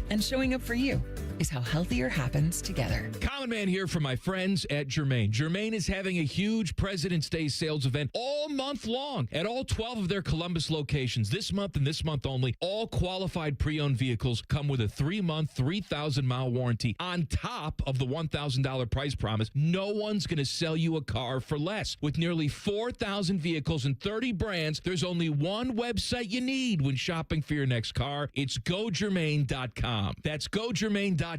And showing up for you is how healthier happens together. Common Man here for my friends at Germain. Germain is having a huge President's Day sales event all month long at all 12 of their Columbus locations. This month and this month only, all qualified pre-owned vehicles come with a 3-month, 3,000-mile warranty on top of the $1,000 price promise. No one's going to sell you a car for less. With nearly 4,000 vehicles and 30 brands, there's only one website you need when shopping for your next car. It's GoGermain.com. That's GoGermain.com.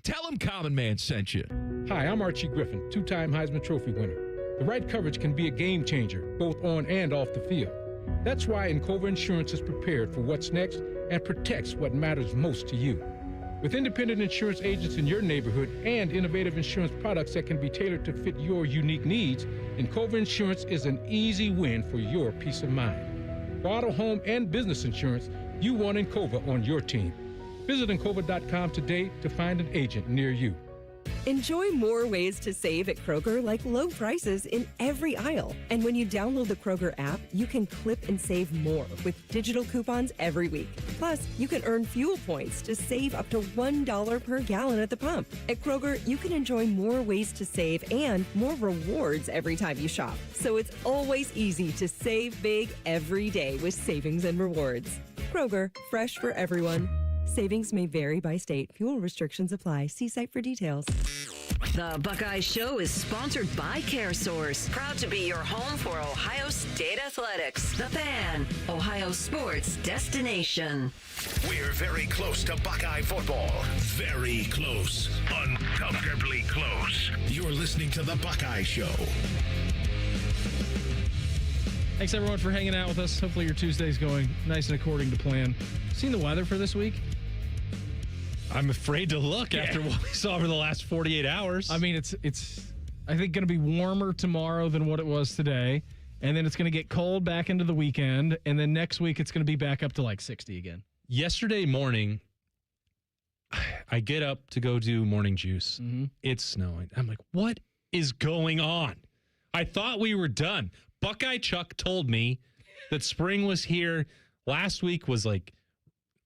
Tell them Common Man sent you. Hi, I'm Archie Griffin, 2-time Heisman Trophy winner. The right coverage can be a game changer, both on and off the field. That's why Encova Insurance is prepared for what's next and protects what matters most to you. With independent insurance agents in your neighborhood and innovative insurance products that can be tailored to fit your unique needs, Encova Insurance is an easy win for your peace of mind. For auto, home, and business insurance, you want Encova on your team. Visit Encova.com today to find an agent near you. Enjoy more ways to save at Kroger, like low prices in every aisle. And when you download the Kroger app, you can clip and save more with digital coupons every week. Plus, you can earn fuel points to save up to $1 per gallon at the pump. At Kroger, you can enjoy more ways to save and more rewards every time you shop. So it's always easy to save big every day with savings and rewards. Kroger, fresh for everyone. Savings may vary by state. Fuel restrictions apply. See site for details. The Buckeye Show is sponsored by CareSource. Proud to be your home for Ohio State athletics. The Fan, Ohio sports destination. We're very close to Buckeye football. Very close. Uncomfortably close. You're listening to The Buckeye Show. Thanks, everyone, for hanging out with us. Hopefully your Tuesday's going nice and according to plan. Seen the weather for this week? I'm afraid to look after what we saw over the last 48 hours. I mean, it's I think going to be warmer tomorrow than what it was today, and then it's going to get cold back into the weekend, and then next week it's going to be back up to like 60 again. Yesterday morning, I get up to go do morning juice. Mm-hmm. It's snowing. I'm like, what is going on? I thought we were done. Buckeye Chuck told me that spring was here. Last week was like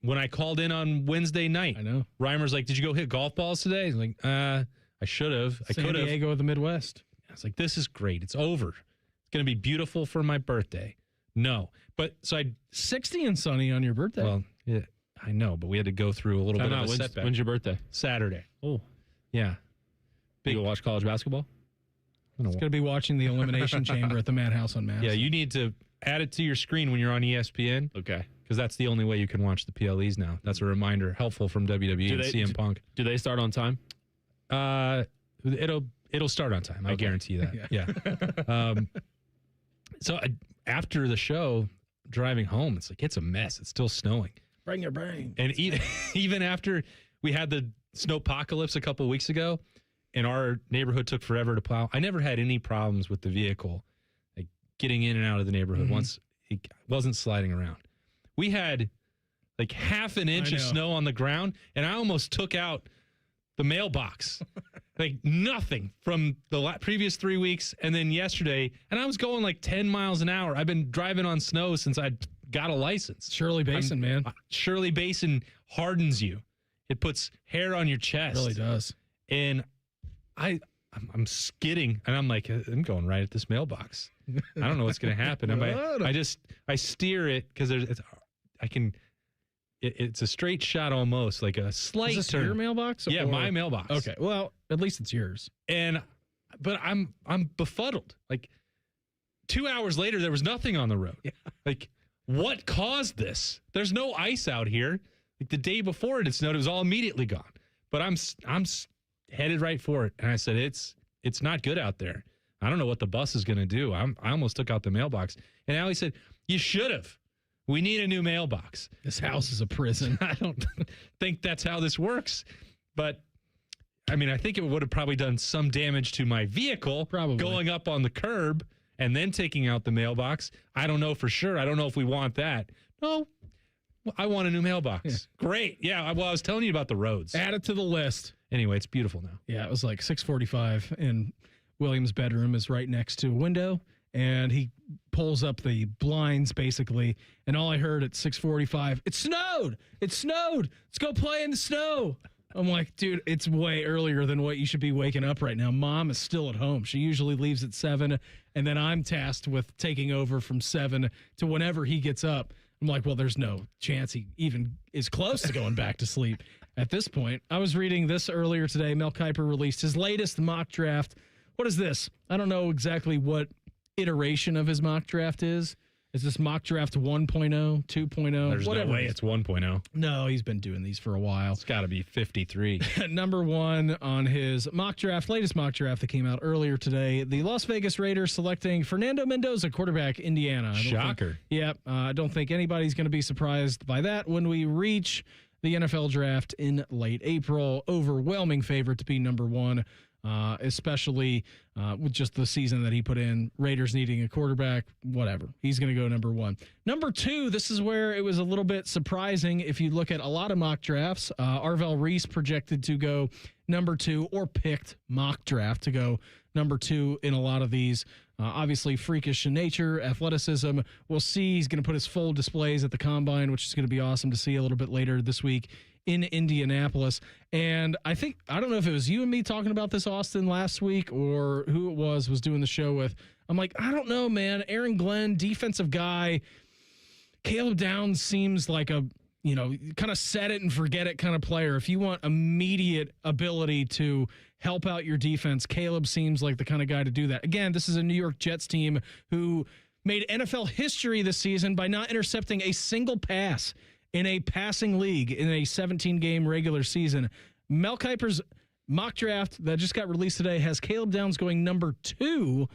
when I called in on Wednesday night. I know. Reimer's like, did you go hit golf balls today? I'm like, I should have. I could have. San Diego of the Midwest. I was like, this is great. It's over. It's going to be beautiful for my birthday. No. But so I 60 and sunny on your birthday. Well, yeah, I know, but we had to go through a little bit of a setback. When's your birthday? Saturday. Oh. Yeah. You go watch college basketball? It's going to be watching the Elimination Chamber at the Madhouse on Mass. Yeah, you need to add it to your screen when you're on ESPN. Okay. Because that's the only way you can watch the PLEs now. That's a reminder. Helpful from WWE and CM Punk. Do they start on time? It'll start on time. I guarantee that. Yeah. So after the show, driving home, it's a mess. It's still snowing. Bring your brain. And even after we had the snowpocalypse a couple of weeks ago, and our neighborhood took forever to plow, I never had any problems with the vehicle, like getting in and out of the neighborhood once it wasn't sliding around. We had like half an inch of snow on the ground, and I almost took out the mailbox. Like nothing from the previous 3 weeks, and then yesterday, and I was going like 10 miles an hour. I've been driving on snow since I got a license. Shirley Basin, man. Shirley Basin hardens you. It puts hair on your chest. It really does. And I'm skidding, and I'm like, I'm going right at this mailbox. I don't know what's going to happen. I steer it because it's a straight shot almost, like a slight turn. Is this turn. your mailbox? Yeah, my mailbox. Okay, well, at least it's yours. But I'm befuddled. Like 2 hours later, there was nothing on the road. Yeah. Like, what caused this? There's no ice out here. Like the day before it snowed, it was all immediately gone. But I'm headed right for it. And I said, it's not good out there. I don't know what the bus is going to do. I almost took out the mailbox. And Allie said, you should have. We need a new mailbox. This house is a prison. I don't think that's how this works. But, I mean, I think it would have probably done some damage to my vehicle going up on the curb and then taking out the mailbox. I don't know for sure. I don't know if we want that. No, I want a new mailbox. Yeah. Great. Yeah, well, I was telling you about the roads. Add it to the list. Anyway, it's beautiful now. Yeah, it was like 6:45, and William's bedroom is right next to a window, and he pulls up the blinds, basically, and all I heard at 6:45, it snowed! It snowed! Let's go play in the snow! I'm like, dude, it's way earlier than what you should be waking up right now. Mom is still at home. She usually leaves at 7, and then I'm tasked with taking over from 7 to whenever he gets up. I'm like, well, there's no chance he even is close to going back to sleep at this point. I was reading this earlier today. Mel Kiper released his latest mock draft. What is this? I don't know exactly what iteration of his mock draft is. Is this mock draft 1.0, 2.0? There's whatever no way it's 1.0. No, he's been doing these for a while. It's got to be 53. Number 1 on his mock draft, latest mock draft that came out earlier today, the Las Vegas Raiders selecting Fernando Mendoza, quarterback, Indiana. Shocker. I don't think anybody's going to be surprised by that when we reach the NFL draft in late April. Overwhelming favorite to be number 1. Especially with just the season that he put in, Raiders needing a quarterback, whatever. He's going to go number 1. Number 2, this is where it was a little bit surprising. If you look at a lot of mock drafts, Arvell Reese projected to go number 2 or picked mock draft to go number 2 in a lot of these. Obviously, freakish in nature, athleticism. We'll see. He's going to put his full displays at the Combine, which is going to be awesome to see a little bit later this week in Indianapolis. And I don't know if it was you and me talking about this, Austin, last week, or who it was doing the show with. I'm like, I don't know, man. Aaron Glenn, defensive guy. Caleb Downs seems like a, kind of set it and forget it kind of player. If you want immediate ability to help out your defense, Caleb seems like the kind of guy to do that. Again, this is a New York Jets team who made NFL history this season by not intercepting a single pass in a passing league in a 17-game regular season. Mel Kiper's mock draft that just got released today has Caleb Downs going number 2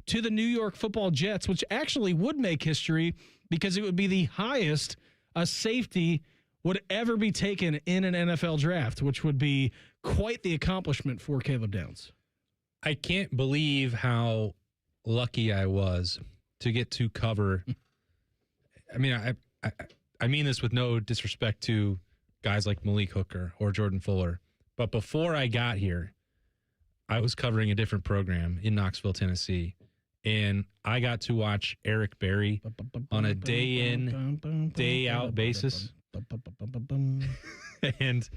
to the New York Football Jets, which actually would make history because it would be the highest a safety would ever be taken in an NFL draft, which would be quite the accomplishment for Caleb Downs. I can't believe how lucky I was to get to cover. I mean, I mean this with no disrespect to guys like Malik Hooker or Jordan Fuller, but before I got here, I was covering a different program in Knoxville, Tennessee, and I got to watch Eric Berry on a day in, day out basis. And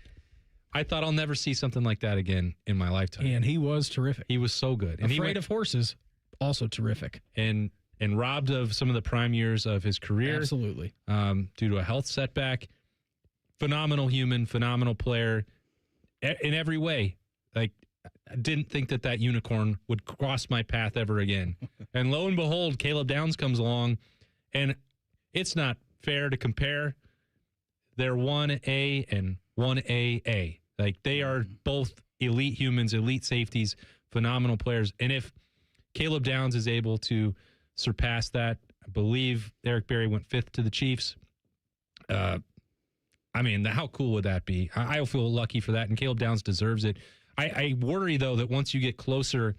I thought I'll never see something like that again in my lifetime. And he was terrific. He was so good. And Afraid of Horses, also terrific. And robbed of some of the prime years of his career. Absolutely. Due to a health setback. Phenomenal human, phenomenal player in every way. Like, I didn't think that unicorn would cross my path ever again. And lo and behold, Caleb Downs comes along, and it's not fair to compare. They're 1A and 1AA. Like, they are both elite humans, elite safeties, phenomenal players. And if Caleb Downs is able to surpass that, I believe Eric Berry went 5th to the Chiefs. I mean, how cool would that be? I feel lucky for that, and Caleb Downs deserves it. I worry, though, that once you get closer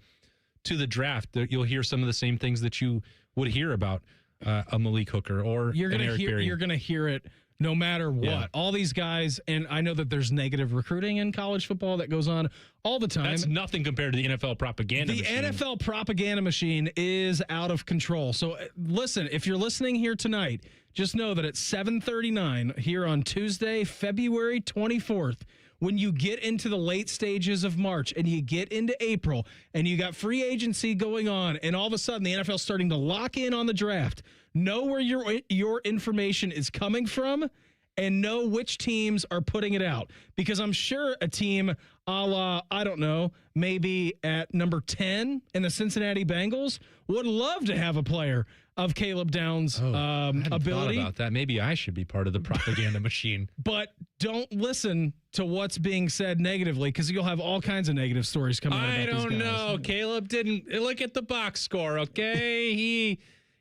to the draft, that you'll hear some of the same things that you would hear about a Malik Hooker or an Eric Berry. You're going to hear it no matter what. Yeah. All these guys, and I know that there's negative recruiting in college football that goes on all the time. That's nothing compared to the NFL propaganda machine. The NFL propaganda machine is out of control. So listen, if you're listening here tonight, just know that at 7:39 here on Tuesday, February 24th, when you get into the late stages of March and you get into April and you got free agency going on and all of a sudden the NFL's starting to lock in on the draft, know where your information is coming from and know which teams are putting it out. Because I'm sure a team a la, I don't know, maybe at number 10 in the Cincinnati Bengals would love to have a player of Caleb Downs' I hadn't ability. thought about that. Maybe I should be part of the propaganda machine. But don't listen to what's being said negatively, because you'll have all kinds of negative stories coming out about I these don't guys. know. Caleb didn't look at the box score, okay? He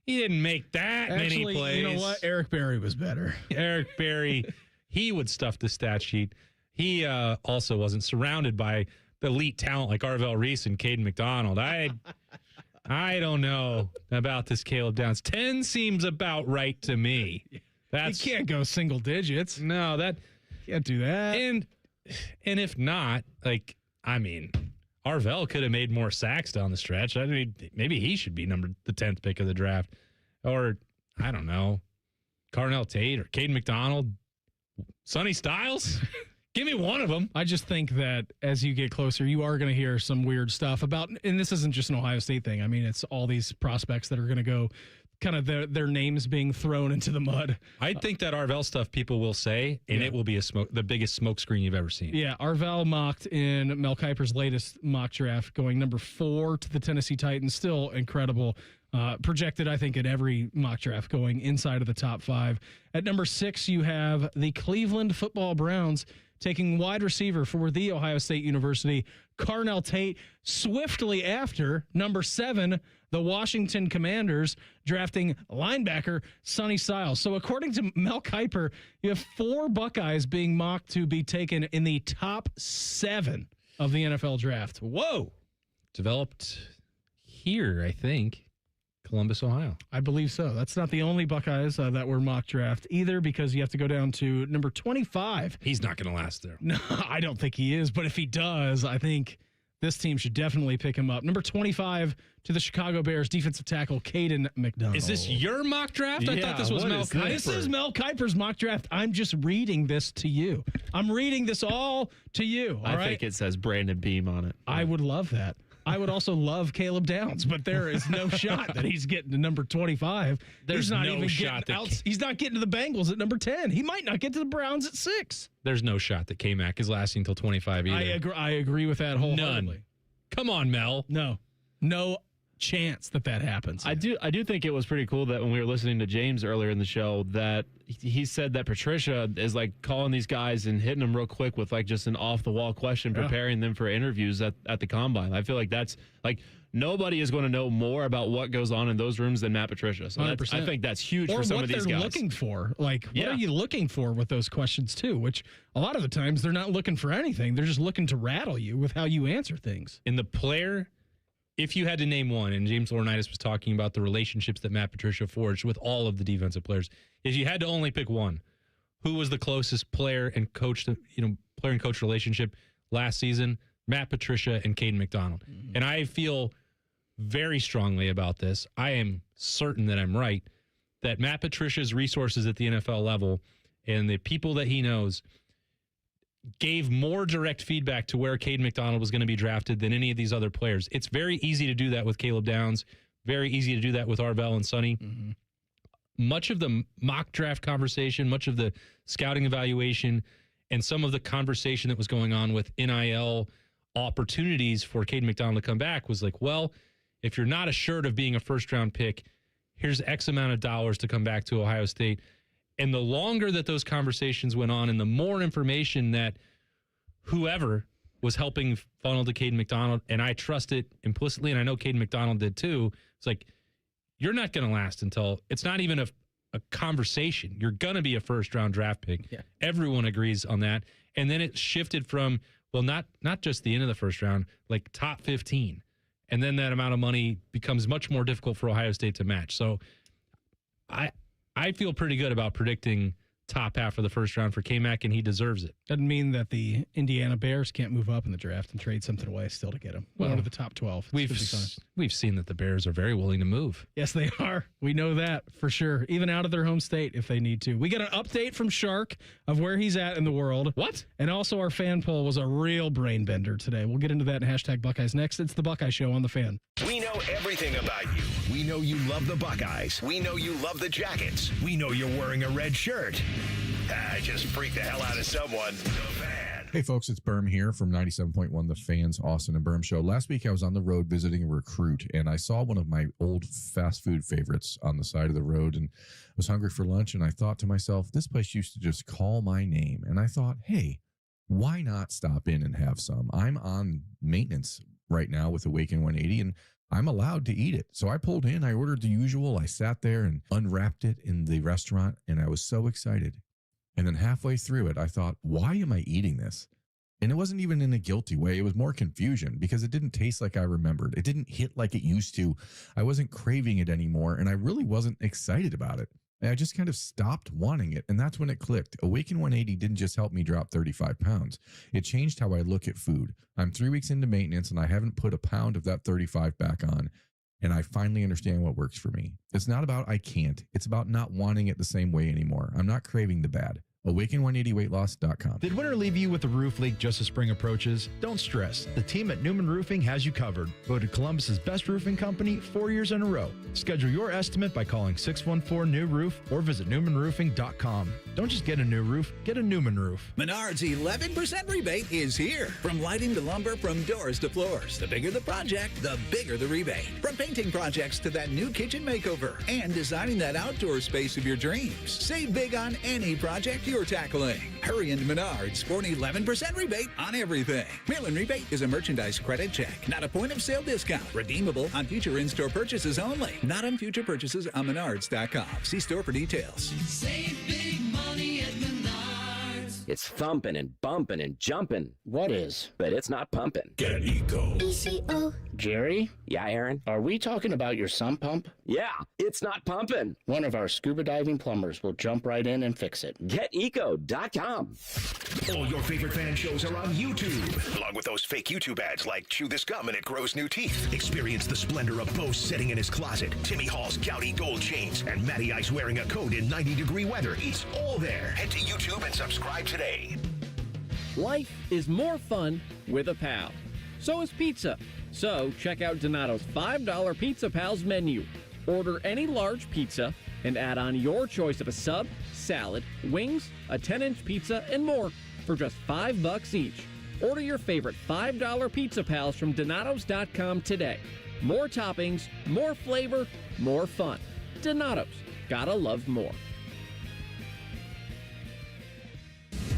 didn't make that many plays. You know what? Eric Berry was better. Eric Berry, he would stuff the stat sheet. He also wasn't surrounded by elite talent like Arvell Reese and Caden McDonald. I don't know about this Caleb Downs. 10 seems about right to me. You can't go single digits. No, can't do that. And if not, Arvell could have made more sacks down the stretch. I mean, maybe he should be the 10th pick of the draft. Or, I don't know, Carnell Tate or Caden McDonald, Sonny Styles. Give me one of them. I just think that as you get closer, you are going to hear some weird stuff about, and this isn't just an Ohio State thing. I mean, it's all these prospects that are going to go kind of their names being thrown into the mud. I think that Arvell stuff people will say, and it will be the biggest smoke screen you've ever seen. Yeah, Arvell mocked in Mel Kiper's latest mock draft, going number 4 to the Tennessee Titans. Still incredible. Projected, I think, at every mock draft going inside of the top 5. At number 6, you have the Cleveland Football Browns taking wide receiver for the Ohio State University, Carnell Tate. Swiftly after, number 7, the Washington Commanders drafting linebacker Sonny Styles. So according to Mel Kiper, you have 4 Buckeyes being mocked to be taken in the top 7 of the NFL draft. Whoa! Developed here, I think. Columbus, Ohio. I believe so. That's not the only Buckeyes that were mock draft either, because you have to go down to number 25. He's not going to last there. No, I don't think he is. But if he does, I think this team should definitely pick him up. Number 25 to the Chicago Bears, defensive tackle Caden McDonald. Is this your mock draft? I thought this was Mel Kiper. This is Mel Kiper's mock draft. I'm just reading this to you. I'm reading this all to you. All right? I think it says Brandon Beam on it. I would love that. I would also love Caleb Downs, but there is no shot that he's getting to number 25. There's no shot that he's not getting to the Bengals at number 10. He might not get to the Browns at 6. There's no shot that K-Mac is lasting until 25 either. I agree with that wholeheartedly. None. Come on, Mel. No chance that happens. I do think it was pretty cool that when we were listening to James earlier in the show, that he said that Patricia is like calling these guys and hitting them real quick with like just an off the wall question, preparing them for interviews at the combine. I feel like that's like nobody is going to know more about what goes on in those rooms than Matt Patricia. So I think that's huge for some of these guys. Or what they're looking for. Like, what are you looking for with those questions too? Which a lot of the times they're not looking for anything. They're just looking to rattle you with how you answer things. In the player, if you had to name one, and James Laurinaitis was talking about the relationships that Matt Patricia forged with all of the defensive players, if you had to only pick one, who was the closest player and coach relationship last season? Matt Patricia and Caden McDonald. Mm-hmm. And I feel very strongly about this. I am certain that I'm right, that Matt Patricia's resources at the NFL level and the people that he knows gave more direct feedback to where Caden McDonald was going to be drafted than any of these other players. It's very easy to do that with Caleb Downs, very easy to do that with Arvell and Sonny. Mm-hmm. Much of the mock draft conversation, much of the scouting evaluation, and some of the conversation that was going on with NIL opportunities for Caden McDonald to come back was like, well, if you're not assured of being a first-round pick, here's X amount of dollars to come back to Ohio State. And the longer that those conversations went on and the more information that whoever was helping funnel to Caden McDonald, and I trust it implicitly, and I know Caden McDonald did too, it's like, you're not going to last until it's not even a conversation. You're going to be a first-round draft pick. Yeah. Everyone agrees on that. And then it shifted from, well, not just the end of the first round, like top 15. And then that amount of money becomes much more difficult for Ohio State to match. So I feel pretty good about predicting top half of the first round for K-Mac, and he deserves it. Doesn't mean that the Indiana Bears can't move up in the draft and trade something away still to get him. Well, to the top 12. We've seen that the Bears are very willing to move. Yes, they are. We know that for sure. Even out of their home state if they need to. We got an update from Shark of where he's at in the world. What? And also our fan poll was a real brain bender today. We'll get into that in hashtag Buckeyes next. It's the Buckeye Show on The Fan. We know everything about you. We know you love the Buckeyes. We know you love the Jackets. We know you're wearing a red shirt. I just freaked the hell out of someone. The Fan. Hey, folks, it's Berm here from 97.1 The Fans, Austin and Berm Show. Last week, I was on the road visiting a recruit, and I saw one of my old fast food favorites on the side of the road and was hungry for lunch. And I thought to myself, this place used to just call my name. And I thought, hey, why not stop in and have some? I'm on maintenance right now with Awaken 180, and I'm allowed to eat it. So I pulled in, I ordered the usual. I sat there and unwrapped it in the restaurant, and I was so excited. And then halfway through it, I thought, why am I eating this? And it wasn't even in a guilty way. It was more confusion because it didn't taste like I remembered. It didn't hit like it used to. I wasn't craving it anymore, and I really wasn't excited about it. And I just kind of stopped wanting it, and that's when it clicked. Awaken 180 didn't just help me drop 35 pounds. It changed how I look at food. I'm 3 weeks into maintenance, and I haven't put a pound of that 35 back on, and I finally understand what works for me. It's not about I can't. It's about not wanting it the same way anymore. I'm not craving the bad. Awaken180weightloss.com. Did winter leave you with a roof leak just as spring approaches? Don't stress. The team at Newman Roofing has you covered. Voted Columbus's best roofing company 4 years in a row. Schedule your estimate by calling 614-NEW-ROOF or visit newmanroofing.com. Don't just get a new roof, get a Newman roof. Menards 11% rebate is here. From lighting to lumber, from doors to floors. The bigger the project, the bigger the rebate. From painting projects to that new kitchen makeover and designing that outdoor space of your dreams. Save big on any project you're tackling. Hurry into Menards for an 11% rebate on everything. Mail-in rebate is a merchandise credit check, not a point-of-sale discount. Redeemable on future in-store purchases only. Not on future purchases on Menards.com. See store for details. Save big money at Menards. It's thumping and bumping and jumping. What is? But it's not pumping. Get Eco. ECO. Jerry? Yeah, Aaron? Are we talking about your sump pump? Yeah, it's not pumping. One of our scuba diving plumbers will jump right in and fix it. GetEco.com. All your favorite fan shows are on YouTube, along with those fake YouTube ads like Chew This Gum and It Grows New Teeth. Experience the splendor of Bo sitting in his closet, Timmy Hall's gouty gold chains, and Matty Ice wearing a coat in 90-degree weather. It's all there. Head to YouTube and subscribe today. Life is more fun with a pal. So is pizza. So check out Donato's $5 Pizza Pals menu. Order any large pizza and add on your choice of a sub, salad, wings, a 10-inch pizza, and more for just $5 each. Order your favorite $5 Pizza Pals from Donatos.com today. More toppings, more flavor, more fun. Donatos. Gotta love more.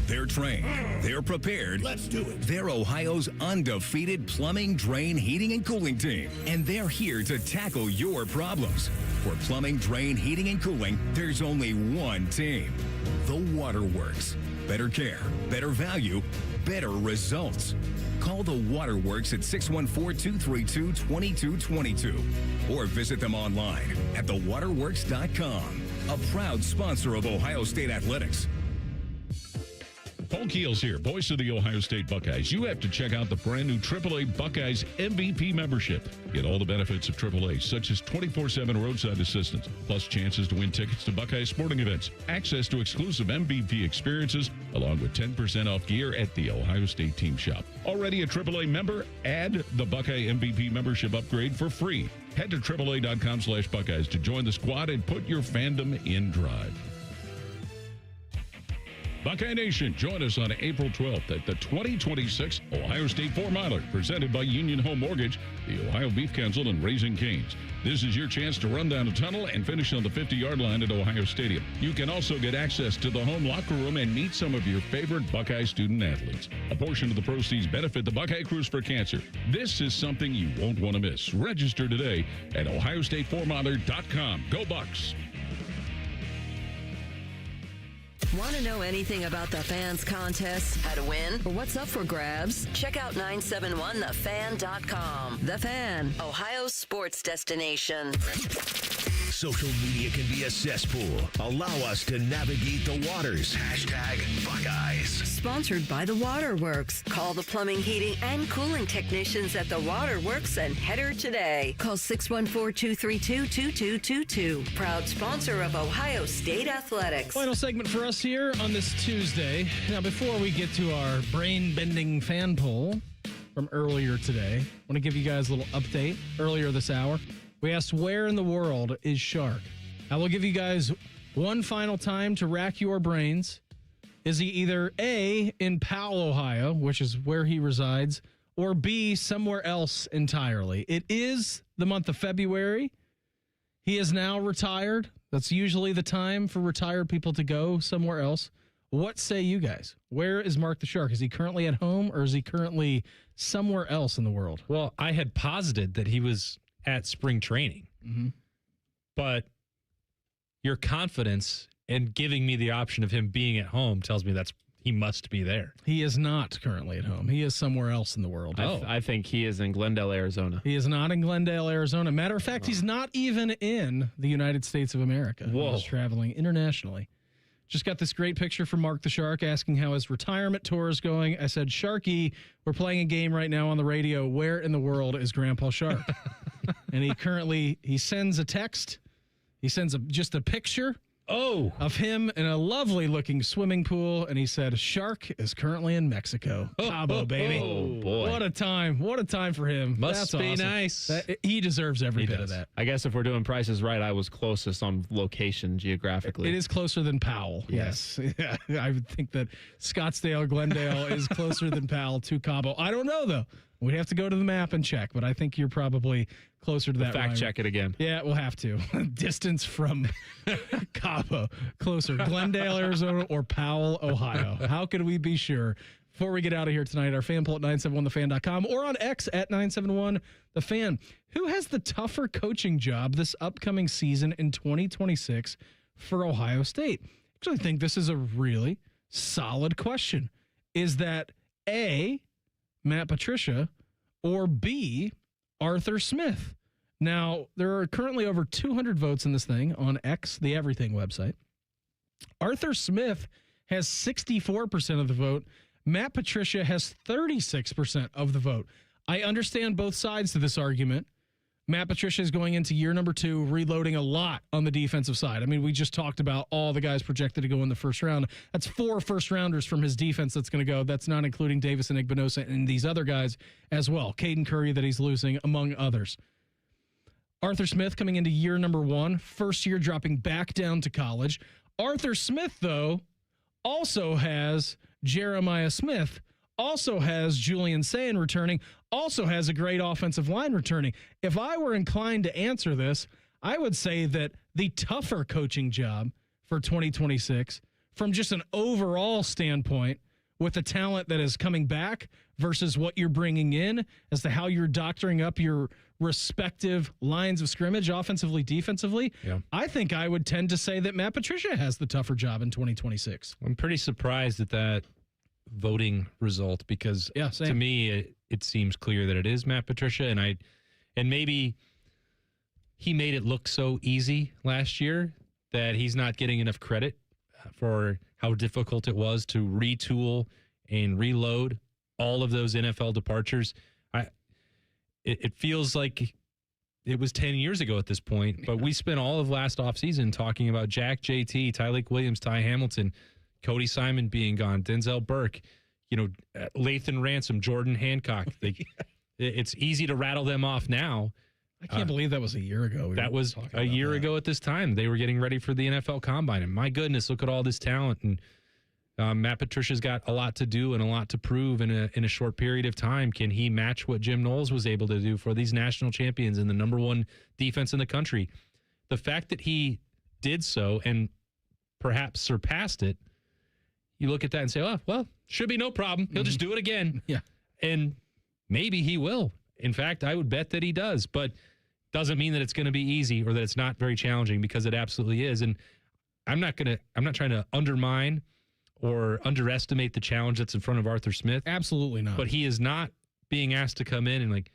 They're trained. They're prepared. Let's do it. They're Ohio's undefeated plumbing, drain, heating, and cooling team. And they're here to tackle your problems. For plumbing, drain, heating, and cooling, there's only one team. The Waterworks. Better care, better value, better results. Call the Waterworks at 614-232-2222 or visit them online at thewaterworks.com. A proud sponsor of Ohio State Athletics. Paul Keels here, voice of the Ohio State Buckeyes. You have to check out the brand new AAA Buckeyes MVP membership. Get all the benefits of AAA, such as 24/7 roadside assistance, plus chances to win tickets to Buckeye sporting events, access to exclusive MVP experiences, along with 10% off gear at the Ohio State team shop. Already a AAA member? Add the Buckeye MVP membership upgrade for free. Head to AAA.com/Buckeyes to join the squad and put your fandom in drive. Buckeye Nation, join us on April 12th at the 2026 Ohio State 4-Miler, presented by Union Home Mortgage, the Ohio Beef Council, and Raising Cane's. This is your chance to run down a tunnel and finish on the 50-yard line at Ohio Stadium. You can also get access to the home locker room and meet some of your favorite Buckeye student athletes. A portion of the proceeds benefit the Buckeye Cruise for Cancer. This is something you won't want to miss. Register today at ohiostateformiler.com. Go Bucks! Want to know anything about the Fans contest, how to win, or what's up for grabs? Check out 971thefan.com. The Fan, Ohio's sports destination. Social media can be a cesspool. Allow us to navigate the waters. #Buckeyes. Sponsored by The Waterworks. Call the plumbing, heating, and cooling technicians at The Waterworks and header today. Call 614-232-2222. Proud sponsor of Ohio State Athletics. Final segment for us here on this Tuesday. Now, before we get to our brain-bending fan poll from earlier today, I want to give you guys a little update earlier this hour. We asked, where in the world is Shark? I will give you guys one final time to rack your brains Is he either A, in Powell, Ohio, which is where he resides, or B, somewhere else entirely? It is the month of February. He is now retired. That's usually the time for retired people to go somewhere else. What say you guys? Where is Mark the Shark? Is he currently at home or is he currently somewhere else in the world? Well, I had posited that he was at spring training, but your confidence in giving me the option of him being at home tells me he must be there. He is not currently at home. He is somewhere else in the world. I think he is in Glendale, Arizona. He is not in Glendale, Arizona. Matter of fact, he's not even in the United States of America. Whoa. He's traveling internationally. Just got this great picture from Mark the Shark asking how his retirement tour is going. I said, Sharky, we're playing a game right now on the radio. Where in the world is Grandpa Shark? And he sends a text. He sends just a picture of him in a lovely looking swimming pool. And he said, Shark is currently in Mexico. Cabo, baby. Oh, boy. What a time. What a time for him. Must That's be awesome. nice. He deserves every bit of that. I guess if we're doing prices right, I was closest on location geographically. It is closer than Powell. Yes. Yeah, I would think that Scottsdale, Glendale is closer than Powell to Cabo. I don't know, though. We'd have to go to the map and check, but I think you're probably closer to that. Fact check it again. Yeah, we'll have to. Distance from Cabo, closer. Glendale, Arizona, or Powell, Ohio. How could we be sure? Before we get out of here tonight, our fan poll at 971thefan.com or on X at 971thefan. Who has the tougher coaching job this upcoming season in 2026 for Ohio State? I actually think this is a really solid question. Is that A, Matt Patricia, or B, Arthur Smith? Now, there are currently over 200 votes in this thing on X, the Everything website. Arthur Smith has 64% of the vote. Matt Patricia has 36% of the vote. I understand both sides to this argument. Matt Patricia is going into year number 2, reloading a lot on the defensive side. I mean, we just talked about all the guys projected to go in the first round. That's 4 first-rounders from his defense that's going to go. That's not including Davis and Igbinosa and these other guys as well. Caden Curry that he's losing, among others. Arthur Smith coming into year number 1, first year dropping back down to college. Arthur Smith, though, also has Jeremiah Smith, also has Julian Sayin returning, also has a great offensive line returning. If I were inclined to answer this, I would say that the tougher coaching job for 2026, from just an overall standpoint, with the talent that is coming back versus what you're bringing in, as to how you're doctoring up your respective lines of scrimmage, offensively, defensively, I think I would tend to say that Matt Patricia has the tougher job in 2026. I'm pretty surprised at that voting result because to me it seems clear that it is Matt Patricia, and maybe he made it look so easy last year that he's not getting enough credit for how difficult it was to retool and reload all of those NFL departures. It feels like it was 10 years ago at this point, but we spent all of last offseason talking about Jack JT, Tyleik Williams, Ty Hamilton, Cody Simon being gone, Denzel Burke, Lathan Ransom, Jordan Hancock. It's easy to rattle them off now. I can't believe that was a year ago. That was a year ago at this time. They were getting ready for the NFL Combine, and my goodness, look at all this talent. And Matt Patricia's got a lot to do and a lot to prove in a short period of time. Can he match what Jim Knowles was able to do for these national champions and the number 1 defense in the country? The fact that he did so and perhaps surpassed it, you look at that and say, oh, well, should be no problem. He'll just do it again. Yeah. And maybe he will. In fact, I would bet that he does, but doesn't mean that it's going to be easy or that it's not very challenging, because it absolutely is. And I'm not trying to undermine or underestimate the challenge that's in front of Arthur Smith. Absolutely not. But he is not being asked to come in and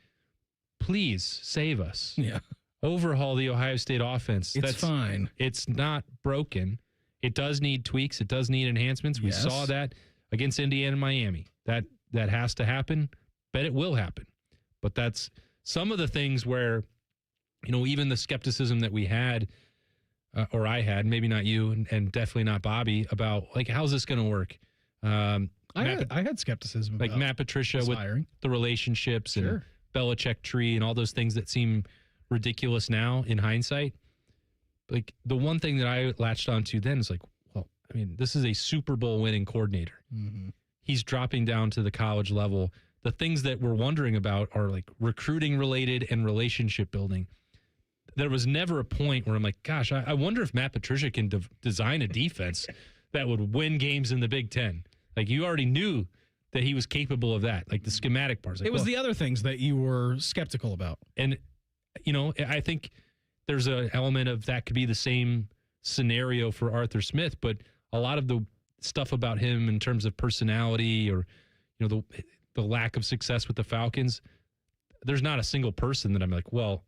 please save us. Yeah. Overhaul the Ohio State offense. That's fine. It's not broken. It does need tweaks. It does need enhancements. We saw that against Indiana and Miami. That has to happen. Bet it will happen. But that's some of the things where, even the skepticism that we had, or I had, maybe not you, and definitely not Bobby, about how's this going to work? I had skepticism about Matt Patricia with hiring. The relationships and Belichick tree and all those things that seem ridiculous now in hindsight. The one thing that I latched onto then is well, I mean, this is a Super Bowl winning coordinator. He's dropping down to the college level. The things that we're wondering about are like recruiting related and relationship building. There was never a point where I'm like, gosh, I wonder if Matt Patricia can design a defense that would win games in the Big Ten. Like, you already knew that he was capable of that, like the schematic parts. Like, it was the other things that you were skeptical about. And, you know, I think there's an element of that could be the same scenario for Arthur Smith, but a lot of the stuff about him in terms of personality or, you know, the lack of success with the Falcons, there's not a single person that I'm like, well,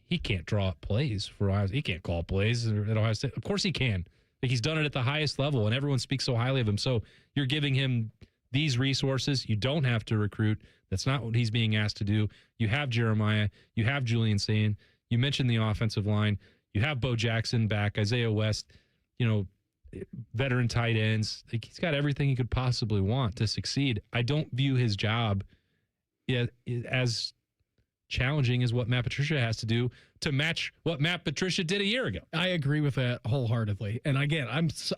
he can't draw up plays for Ohio State. He can't call plays at Ohio State. Of course he can. Like, he's done it at the highest level, and everyone speaks so highly of him. So you're giving him these resources. You don't have to recruit. That's not what he's being asked to do. You have Jeremiah. You have Julian Sain. You mentioned the offensive line. You have Bo Jackson back, Isaiah West, you know, veteran tight ends. Like, he's got everything he could possibly want to succeed. I don't view his job as challenging as what Matt Patricia has to do to match what Matt Patricia did a year ago. I agree with that wholeheartedly. And again,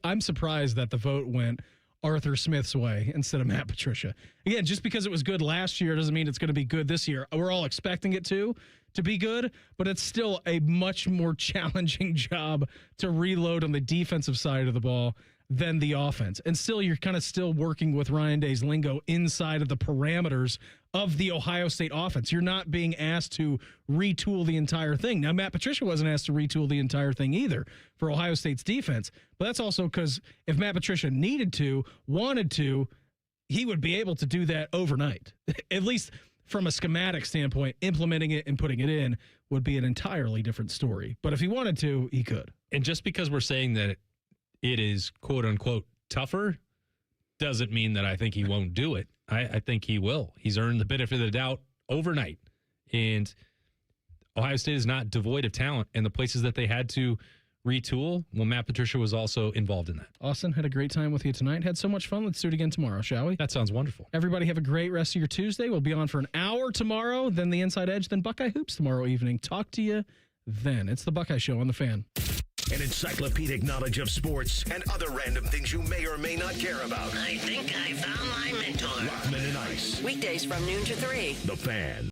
I'm surprised that the vote went Arthur Smith's way instead of Matt Patricia. Again, just because it was good last year doesn't mean it's going to be good this year. We're all expecting it to be good, but it's still a much more challenging job to reload on the defensive side of the ball than the offense. And still, you're kind of still working with Ryan Day's lingo inside of the parameters of the Ohio State offense. You're not being asked to retool the entire thing. Now, Matt Patricia wasn't asked to retool the entire thing either for Ohio State's defense, but that's also because if Matt Patricia needed to, wanted to, he would be able to do that overnight. At least from a schematic standpoint, implementing it and putting it in would be an entirely different story. But if he wanted to, he could. And just because we're saying that it is quote unquote tougher doesn't mean that I think he won't do it. I think he will. He's earned the benefit of the doubt overnight. And Ohio State is not devoid of talent. And the places that they had to retool, well, Matt Patricia was also involved in that. Austin, had a great time with you tonight. Had so much fun. Let's do it again tomorrow, shall we? That sounds wonderful. Everybody have a great rest of your Tuesday. We'll be on for an hour tomorrow, then the Inside Edge, then Buckeye Hoops tomorrow evening. Talk to you then. It's the Buckeye Show on The Fan. An encyclopedic knowledge of sports and other random things you may or may not care about. I think I found my mentor. Rockman and Ice. Weekdays from noon to 3. The Fan.